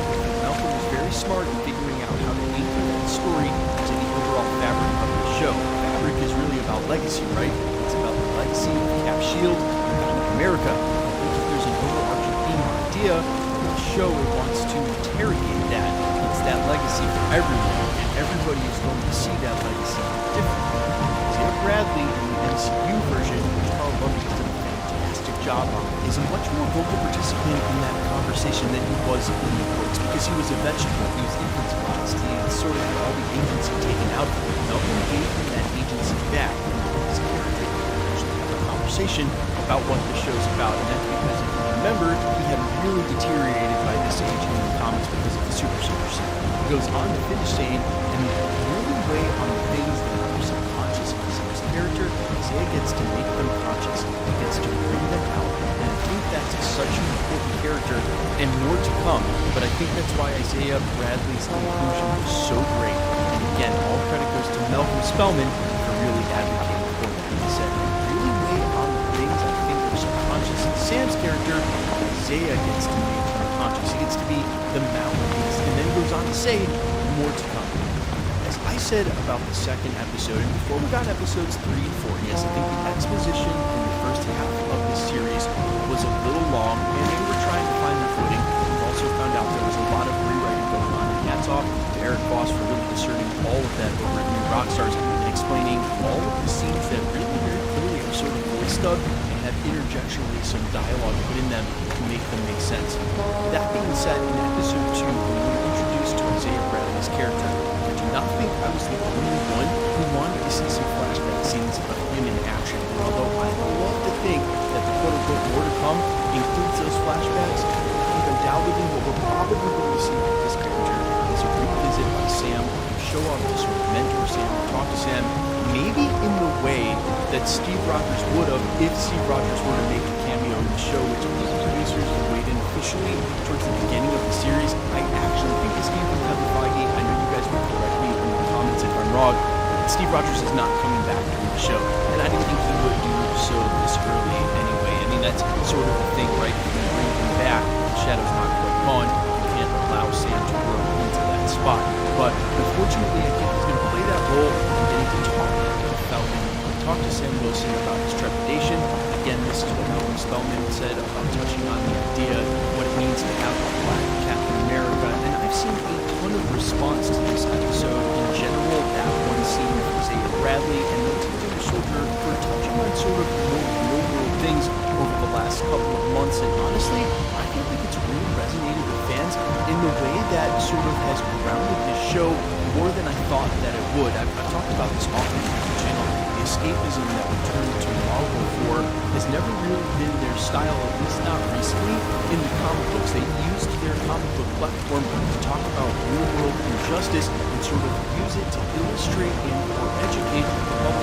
Malcolm was very smart in figuring out how to link that story to the overall fabric of the show. Fabric is really about legacy, right? It's about the legacy of Cap Shield and Captain America. I think if there's an overarching theme or idea in the show, it wants to interrogate that. It's that legacy for everyone, and everybody is going to see that legacy differently. Isaiah Bradley in the MCU version, which Carl Lumbly has done a fantastic job on, is a much more vocal participant in that conversation than he was in the books, because he was a vegetable. He was infantilized. He sort of had all the agency taken out. Malcolm gave him that agency back. His character actually have a conversation about what the show's about, and that's because, if you remember, he had really deteriorated by this age in the comics because of the super suit. He goes on to finish saying, and really weigh on the things that are subconscious of his character. Isaiah gets to make them conscious. He gets to bring them out, and I think that's such an important character, and more to come. But I think that's why Isaiah Bradley's inclusion was so great. And again, all credit goes to Malcolm Spellman for really advocating for that. He said, really weigh on the things I think are subconscious. And Sam's character, Isaiah, gets to make them conscious. He gets to be the mouthpiece, and then goes on to say, more to come. As I said about the second episode, and before we got episodes 3 and 4, yes, I think the exposition in the first half of this series was a little long, and they were trying to find their footing. We've also found out there was a lot of rewriting going on, and hats off to Eric Voss for really discerning all of that over at New Rockstars and explaining all of the scenes that really very clearly are sort of voice dubbed and have interjectionally some dialogue put in them to make them make sense. That being said, in episode 2, when we were introduced to Isaiah Bradley's character, I do not think I was the only one who wanted to see some flashback scenes of him in action. And although I love to think that the quote-unquote more to come includes those flashbacks, I think undoubtedly what we're probably going to see with this character is a revisit by Sam to show off to sort of mentor Sam, to talk to Sam, maybe in the way that Steve Rogers would have if Steve Rogers were to make a cameo in the show, which the producers would wait in officially towards the beginning of the series. I actually think this came from Kevin Feige. I know you guys will correct me in the comments if I'm wrong. Steve Rogers is not coming back to the show, and I didn't think he would do so this early anyway. I mean, that's sort of the thing, right? If you bring him back, the shadow's not quite gone. You can't allow Sam to grow into that spot. But unfortunately, I think he's going to play that role and getting to talk to Falcon, talk to Sam Wilson about his trepidation. Again, this is what Malcolm Spellman said about touching on the idea of what it means to have a black Captain America. And I've seen a ton of response to this episode in general. That one scene with Isaiah Bradley and the Winter Soldier for touching on sort of more real-world things over the last couple of months. And honestly, I feel like it's really resonated with fans in the way that sort of has grounded this show more than I thought that it would. I've talked about this often on the channel. The escapism that we turned to Marvel for has never really been their style, at least not recently, in the comic books. They used their comic book platform to talk about real-world injustice and sort of use it to illustrate and or educate the public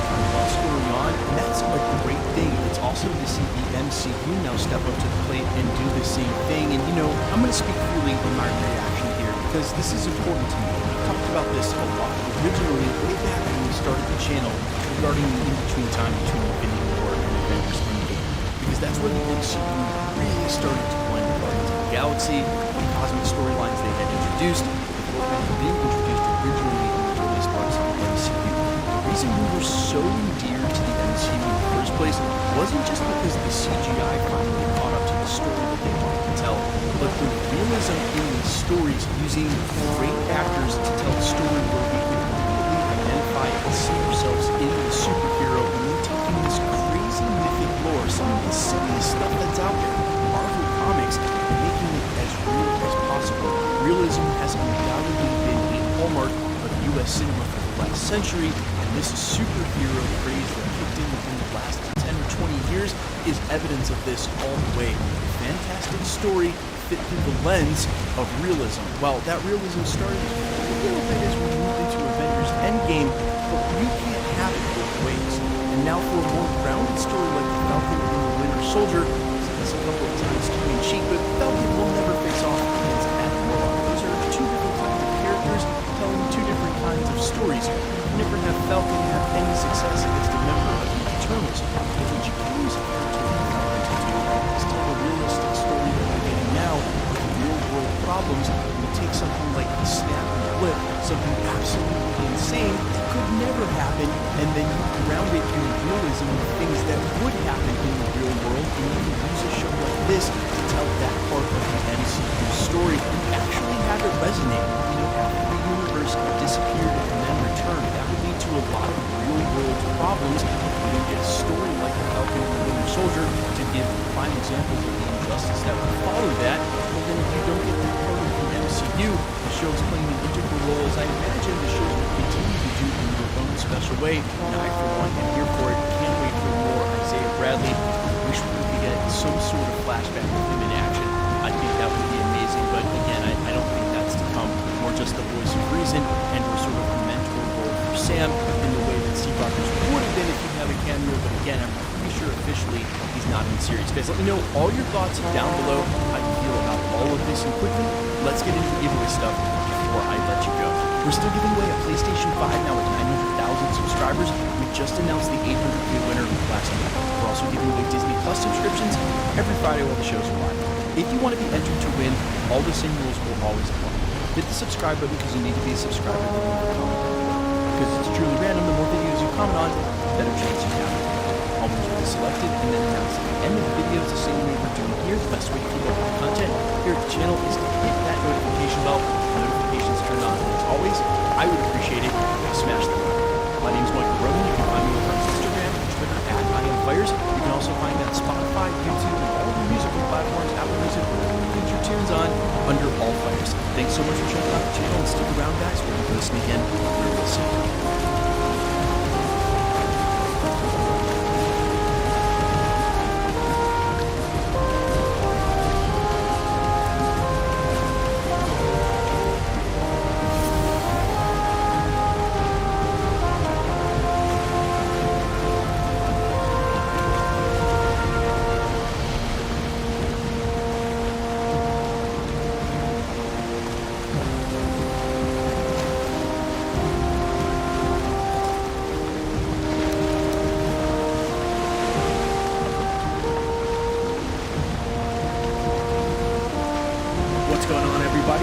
MCU now step up to the plate and do the same thing. And I'm going to speak freely in my reaction here because this is important to me. We talked about this a lot originally way back when we started the channel regarding the in-between time between Infinity War and Avengers Endgame, because that's where the MCU really started to blend with Guardians of the Galaxy, the cosmic storylines they had introduced, what had been introduced originally in the earliest parts of the MCU. The reason we were so dear to the MCU in the first place wasn't just because the CGI finally caught up to the story that they wanted to tell, but the realism in these stories, using great actors to tell the story where we could immediately identify and see ourselves in the superhero, and then taking this crazy mythic lore, some of the silliest stuff that's out there, Marvel Comics, and making it as real as possible. Realism has undoubtedly been a hallmark of U.S. cinema for the last century, and this superhero craze that kicked in within the last 10 or 20 years is evidence of this all the way. A fantastic story fit through the lens of realism. Well, that realism started a little bit as we moved into Avengers Endgame, but you can't have it both ways. And now for a more grounded story like the Falcon and the Winter Soldier, I've said this a couple of times tongue-in-cheek, but Falcon will never face off against Admiral. Those are two different kinds of characters telling two different kinds of stories. You never have Falcon have any success against a member of the Eternals. But what you can use Falcon to do is tell a realistic story that we're getting now with real-world problems. You take something like the snap and flip, something absolutely insane that could never happen, and then you ground it in realism with things that would happen in the real world, and you can use a show like this to tell that part of the MCU story and actually have it resonate. After the universe disappeared and then returned, that would lead to a lot of real-world problems. You don't get a story like the Falcon and the Winter Soldier to give prime examples of the injustice that would follow that, but then if you don't get that part of the MCU, the show's playing an integral role, as I imagine the shows will continue to do in their own special way. And I, for one, am here for it. Can't wait for more Isaiah Bradley. Wish we could get some sort of flashback with him in action. I think that would be amazing, but again, I don't think that's to come. More just the voice of reason and for sort of a mentor role for Sam in the way that Steve Rogers would have been if he'd have a cameo, but again, I'm pretty sure officially he's not in the series. Guys, let me know all your thoughts down below, how you feel about all of this, and quickly, let's get into the giveaway stuff before I let you go. We're still giving away a PlayStation 5 now with 900,000 subscribers. We just announced the 800K winner last night. We're also giving away Disney Plus subscriptions every Friday while the shows are live. If you want to be entered to win, all the same rules will always apply. Hit the subscribe button because you need to be a subscriber to leave a comment down below. Because it's truly random, the more videos you comment on, the better chance you have. All winners will be selected and then announced at the end of the videos, the same way we're doing here. The best way to keep up with the content here at the channel is to hit that notification bell. Notifications turned on. And as always, I would appreciate it if you smash that button. My name is Michael Roman. You can find me over on Instagram and Twitter at IamFires. You can also find me on Spotify, YouTube, and all the musical platforms, Apple Music, wherever you get your tunes on, under All Fires. Thanks so much for checking out the channel, and stick around, guys. We're going to listen again real soon.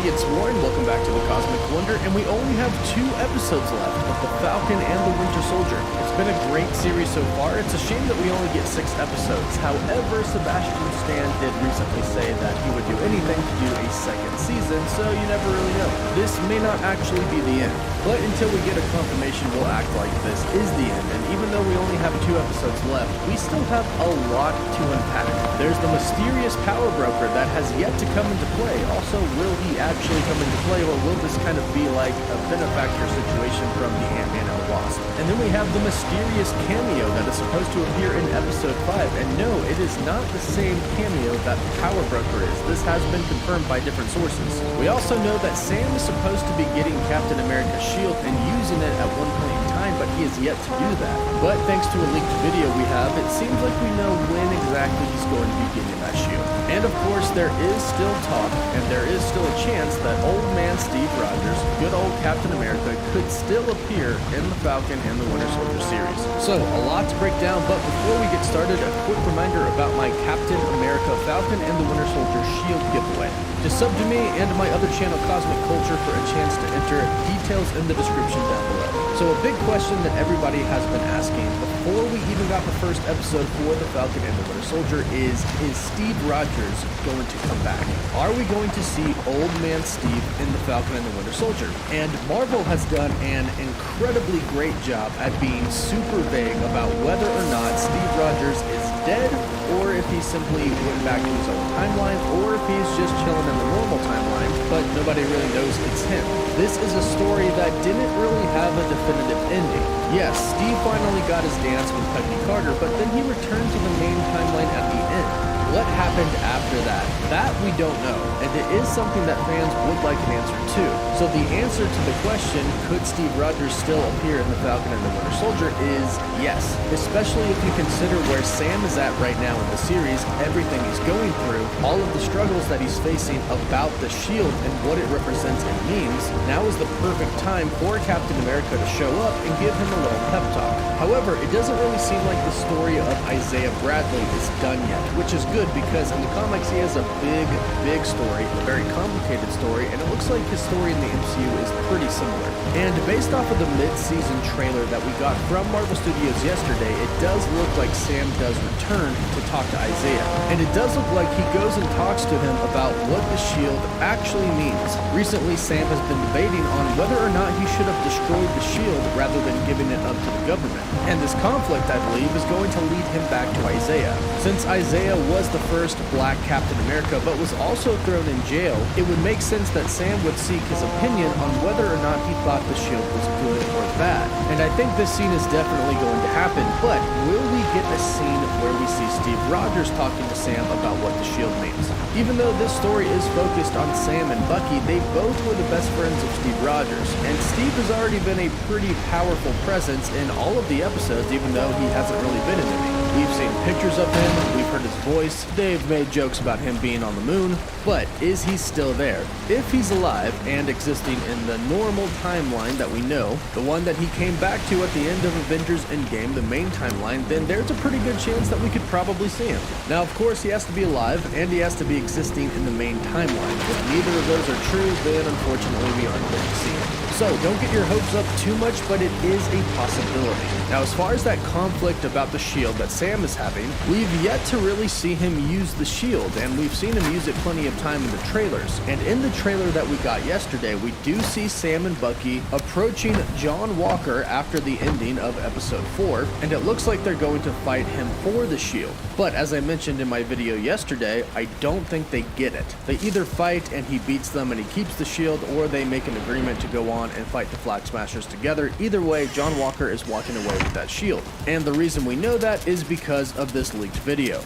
It's Warren, welcome back to the Cosmic Wonder, and we only have 2 episodes left of The Falcon and the Winter Soldier. It's been a great series so far. It's a shame that we only get 6 episodes. However, Sebastian Stan did recently say that he would do anything to do a second season, so you never really know. This may not actually be the end, but until we get a confirmation, we'll act like this is the end. And even though we only have 2 episodes left, we still have a lot to unpack. There's the mysterious power broker that has yet to come into play. Also, will he actually come into play, or will this kind of be like a benefactor situation from the Ant-Man and the Wasp? And then we have the mysterious cameo that is supposed to appear in episode 5, and no, it is not the same cameo that the power broker is. This has been confirmed by different sources. We also know that Sam is supposed to be getting Captain America's shield and using it at one point in time mind, but he has yet to do that. But thanks to a leaked video we have, it seems like we know when exactly he's going to be getting that shield. And of course, there is still talk, and there is still a chance that old man Steve Rogers, good old Captain America, could still appear in the Falcon and the Winter Soldier series. So, a lot to break down, but before we get started, a quick reminder about my Captain America Falcon and the Winter Soldier shield giveaway. Just sub to me and my other channel, Cosmic Culture, for a chance to enter. Details in the description down below. So a big question that everybody has been asking before we even got the first episode for the Falcon and the Winter Soldier is Steve Rogers going to come back? Are we going to see old man Steve in the Falcon and the Winter Soldier? And Marvel has done an incredibly great job at being super vague about whether or not Steve Rogers is dead, or if he simply went back to his own timeline, or if he's just chilling in the normal timeline, but nobody really knows it's him. This is a story that didn't really have a definitive ending. Yes, Steve finally got his dance with Peggy Carter, but then he returned to the main timeline at the end. What happened after that? That we don't know, and it is something that fans would like an answer to. So the answer to the question, could Steve Rogers still appear in the Falcon and the Winter Soldier, is yes. Especially if you consider where Sam is at right now in the series, everything he's going through, all of the struggles that he's facing about the shield and what it represents and means. Now is the perfect time for Captain America to show up and give him a little pep talk. However, it doesn't really seem like the story of Isaiah Bradley is done yet, which is good because in the comics he has a big story, a very complicated story, and it looks like his story in the MCU is pretty similar. And based off of the mid-season trailer that we got from Marvel Studios yesterday, it does look like Sam does return to talk to Isaiah. And it does look like he goes and talks to him about what the shield actually means. Recently, Sam has been debating on whether or not he should have destroyed the shield rather than giving it up to the government. And this conflict, I believe, is going to lead him back to Isaiah. Since Isaiah was the first black Captain America, but was also thrown in jail, it would make sense that Sam would seek his opinion on whether or not he thought the shield was good or bad. And I think this scene is definitely going to happen, but will we get a scene where we see Steve Rogers talking to Sam about what the shield means? Even though this story is focused on Sam and Bucky, they both were the best friends of Steve Rogers, and Steve has already been a pretty powerful presence in all of the episodes, even though he hasn't really been in any. We've seen pictures of him, we've heard his voice, they've made jokes about him being on the moon, but is he still there? If he's alive and existing in the normal timeline that we know, the one that he came back to at the end of Avengers Endgame, the main timeline, then there's a pretty good chance that we could probably see him. Now, of course, he has to be alive, and he has to be existing in the main timeline. If neither of those are true, then unfortunately we aren't going to see him. So, don't get your hopes up too much, but it is a possibility. Now, as far as that conflict about the shield that Sam is having, we've yet to really see him use the shield, and we've seen him use it plenty of time in the trailers. And in the trailer that we got yesterday, we do see Sam and Bucky approaching John Walker after the ending of episode 4, and it looks like they're going to fight him for the shield. But as I mentioned in my video yesterday, I don't think they get it. They either fight and he beats them and he keeps the shield, or they make an agreement to go on and fight the Flag Smashers together. Either way, John Walker is walking away with that shield. And the reason we know that is because of this leaked video.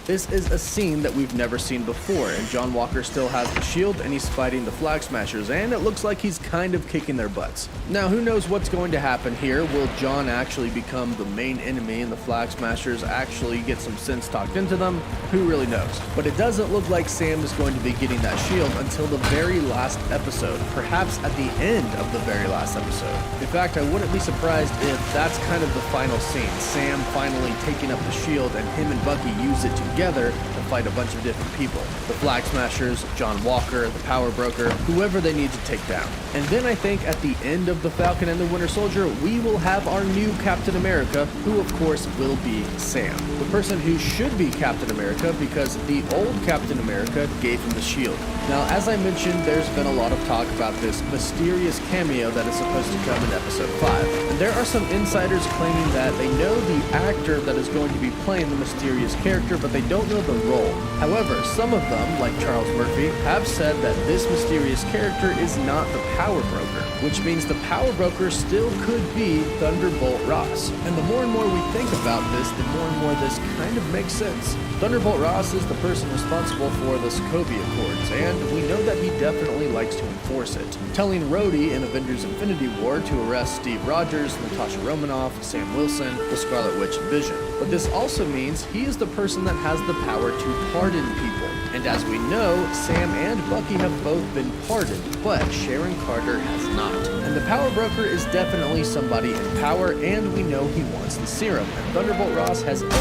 This is a scene that we've never seen before, and John Walker still has the shield and he's fighting the Flag Smashers, and it looks like he's kind of kicking their butts. Now, who knows what's going to happen here? Will John actually become the main enemy and the Flag Smashers actually get some sense talked into them? Who really knows? But it doesn't look like Sam is going to be getting that shield until the very last episode, perhaps at the end of the very last episode. In fact, I wouldn't be surprised if that's kind of the final scene, Sam finally taking up the shield and him and Bucky use it together to fight a bunch of different people. The Flag Smashers, John Walker, the Power Broker, whoever they need to take down. And then I think at the end of The Falcon and the Winter Soldier, we will have our new Captain America, who of course will be Sam. The person who should be Captain America because the old Captain America gave him the shield. Now, as I mentioned, there's been a lot of talk about this mysterious cameo that is supposed to come in episode 5. And there are some insiders claiming that they know the actor that is going to be playing the mysterious character, but they don't know the role. However, some of them, like Charles Murphy, have said that this mysterious character is not the Power Broker, which means the Power Broker still could be Thunderbolt Ross. And the more and more we think about this, the more and more this kind of makes sense. Thunderbolt Ross is the person responsible for the Sokovia Accords, and we know that he definitely likes to enforce it, telling Rhodey in Avengers Infinity War to arrest Steve Rogers, Natasha Romanoff, Sam Wilson, the Scarlet Witch, and Vision. But this also means he is the person that has the power to pardon people. And as we know, Sam and Bucky have both been pardoned, but Sharon Carter has not. And the Power Broker is definitely somebody in power, and we know he wants the serum. And Thunderbolt Ross has always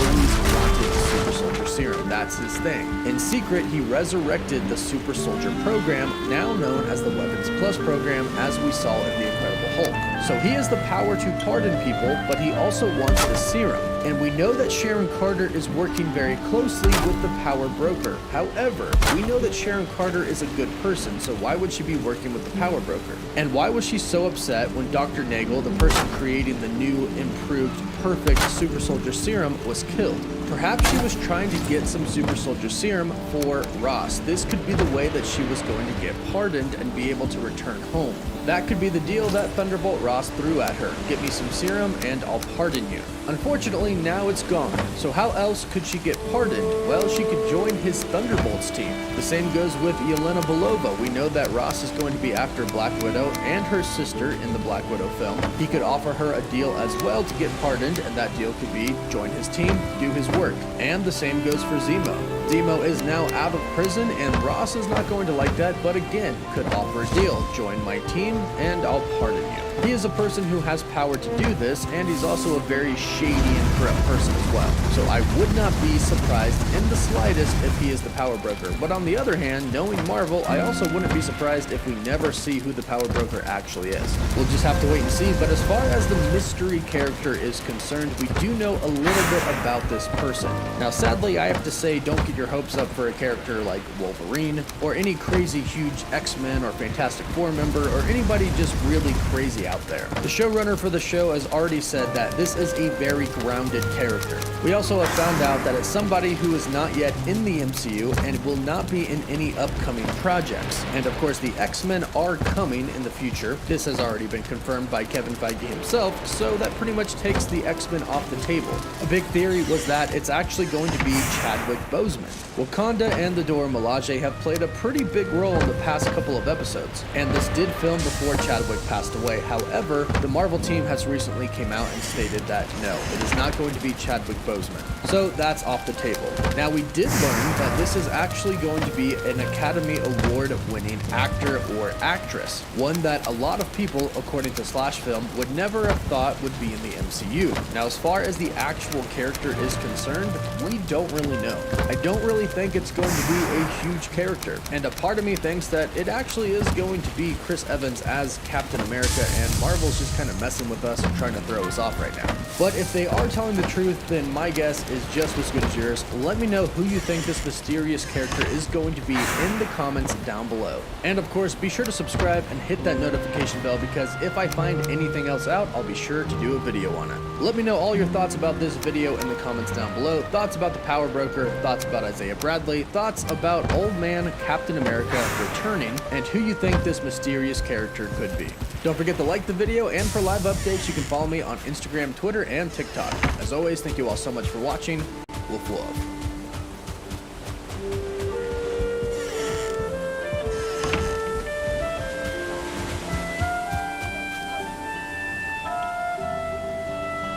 wanted the Super Soldier Serum. That's his thing. In secret, he resurrected the Super Soldier program, now known as the Weapons Plus program, as we saw in The Incredible Hulk. So he has the power to pardon people, but he also wants the serum. And we know that Sharon Carter is working very closely with the Power Broker. However, we know that Sharon Carter is a good person, so why would she be working with the Power Broker? And why was she so upset when Dr. Nagel, the person creating the new, improved, perfect Super Soldier Serum, was killed? Perhaps she was trying to get some Super Soldier Serum for Ross. This could be the way that she was going to get pardoned and be able to return home. That could be the deal that Thunderbolt Ross threw at her. Get me some serum and I'll pardon you. Unfortunately, now it's gone. So how else could she get pardoned? Well, she could join his Thunderbolts team. The same goes with Yelena Belova. We know that Ross is going to be after Black Widow and her sister in the Black Widow film. He could offer her a deal as well to get pardoned, and that deal could be join his team, do his work. And the same goes for Zemo. Zemo is now out of prison, and Ross is not going to like that, but again, could offer a deal. Join my team, and I'll pardon you. He is a person who has power to do this, and he's also a very shady and corrupt person as well. So I would not be surprised in the slightest if he is the Power Broker. But on the other hand, knowing Marvel, I also wouldn't be surprised if we never see who the Power Broker actually is. We'll just have to wait and see, but as far as the mystery character is concerned, we do know a little bit about this person. Now sadly, I have to say, don't get your hopes up for a character like Wolverine, or any crazy huge X-Men or Fantastic Four member, or anybody just really crazy out there. The showrunner for the show has already said that this is a very grounded character. We also have found out that it's somebody who is not yet in the MCU and will not be in any upcoming projects. And of course, the X-Men are coming in the future. This has already been confirmed by Kevin Feige himself, so that pretty much takes the X-Men off the table. A big theory was that it's actually going to be Chadwick Boseman. Wakanda and the Dora Milaje have played a pretty big role in the past couple of episodes, and this did film before Chadwick passed away. However, the Marvel team has recently came out and stated that no, it is not going to be Chadwick Boseman. So that's off the table. Now we did learn that this is actually going to be an Academy Award winning actor or actress, one that a lot of people, according to Slash Film, would never have thought would be in the MCU. Now as far as the actual character is concerned, we don't really know. I don't really think it's going to be a huge character, and a part of me thinks that it actually is going to be Chris Evans as Captain America, and Marvel's just kind of messing with us and trying to throw us off right now. But if they are telling the truth, then my guess is just as good as yours. Let me know who you think this mysterious character is going to be in the comments down below. And of course, be sure to subscribe and hit that notification bell, because if I find anything else out, I'll be sure to do a video on it. Let me know all your thoughts about this video in the comments down below. Thoughts about the Power Broker, thoughts about Isaiah Bradley, thoughts about Old Man Captain America returning, and who you think this mysterious character could be. Don't forget to like the video, and for live updates, you can follow me on Instagram, Twitter, and TikTok. As always, thank you all so much for watching. Wolf Love.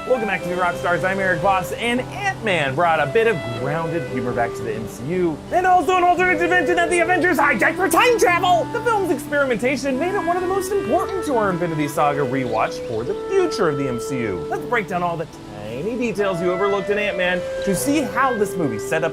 Welcome back to New Rockstars. I'm Eric Voss, and Ant-Man brought a bit of grounded humor back to the MCU, and also an alternate dimension that the Avengers hijacked for time travel! The film's experimentation made it one of the most important to our Infinity Saga rewatch for the future of the MCU. Let's break down all the tiny details you overlooked in Ant-Man to see how this movie set up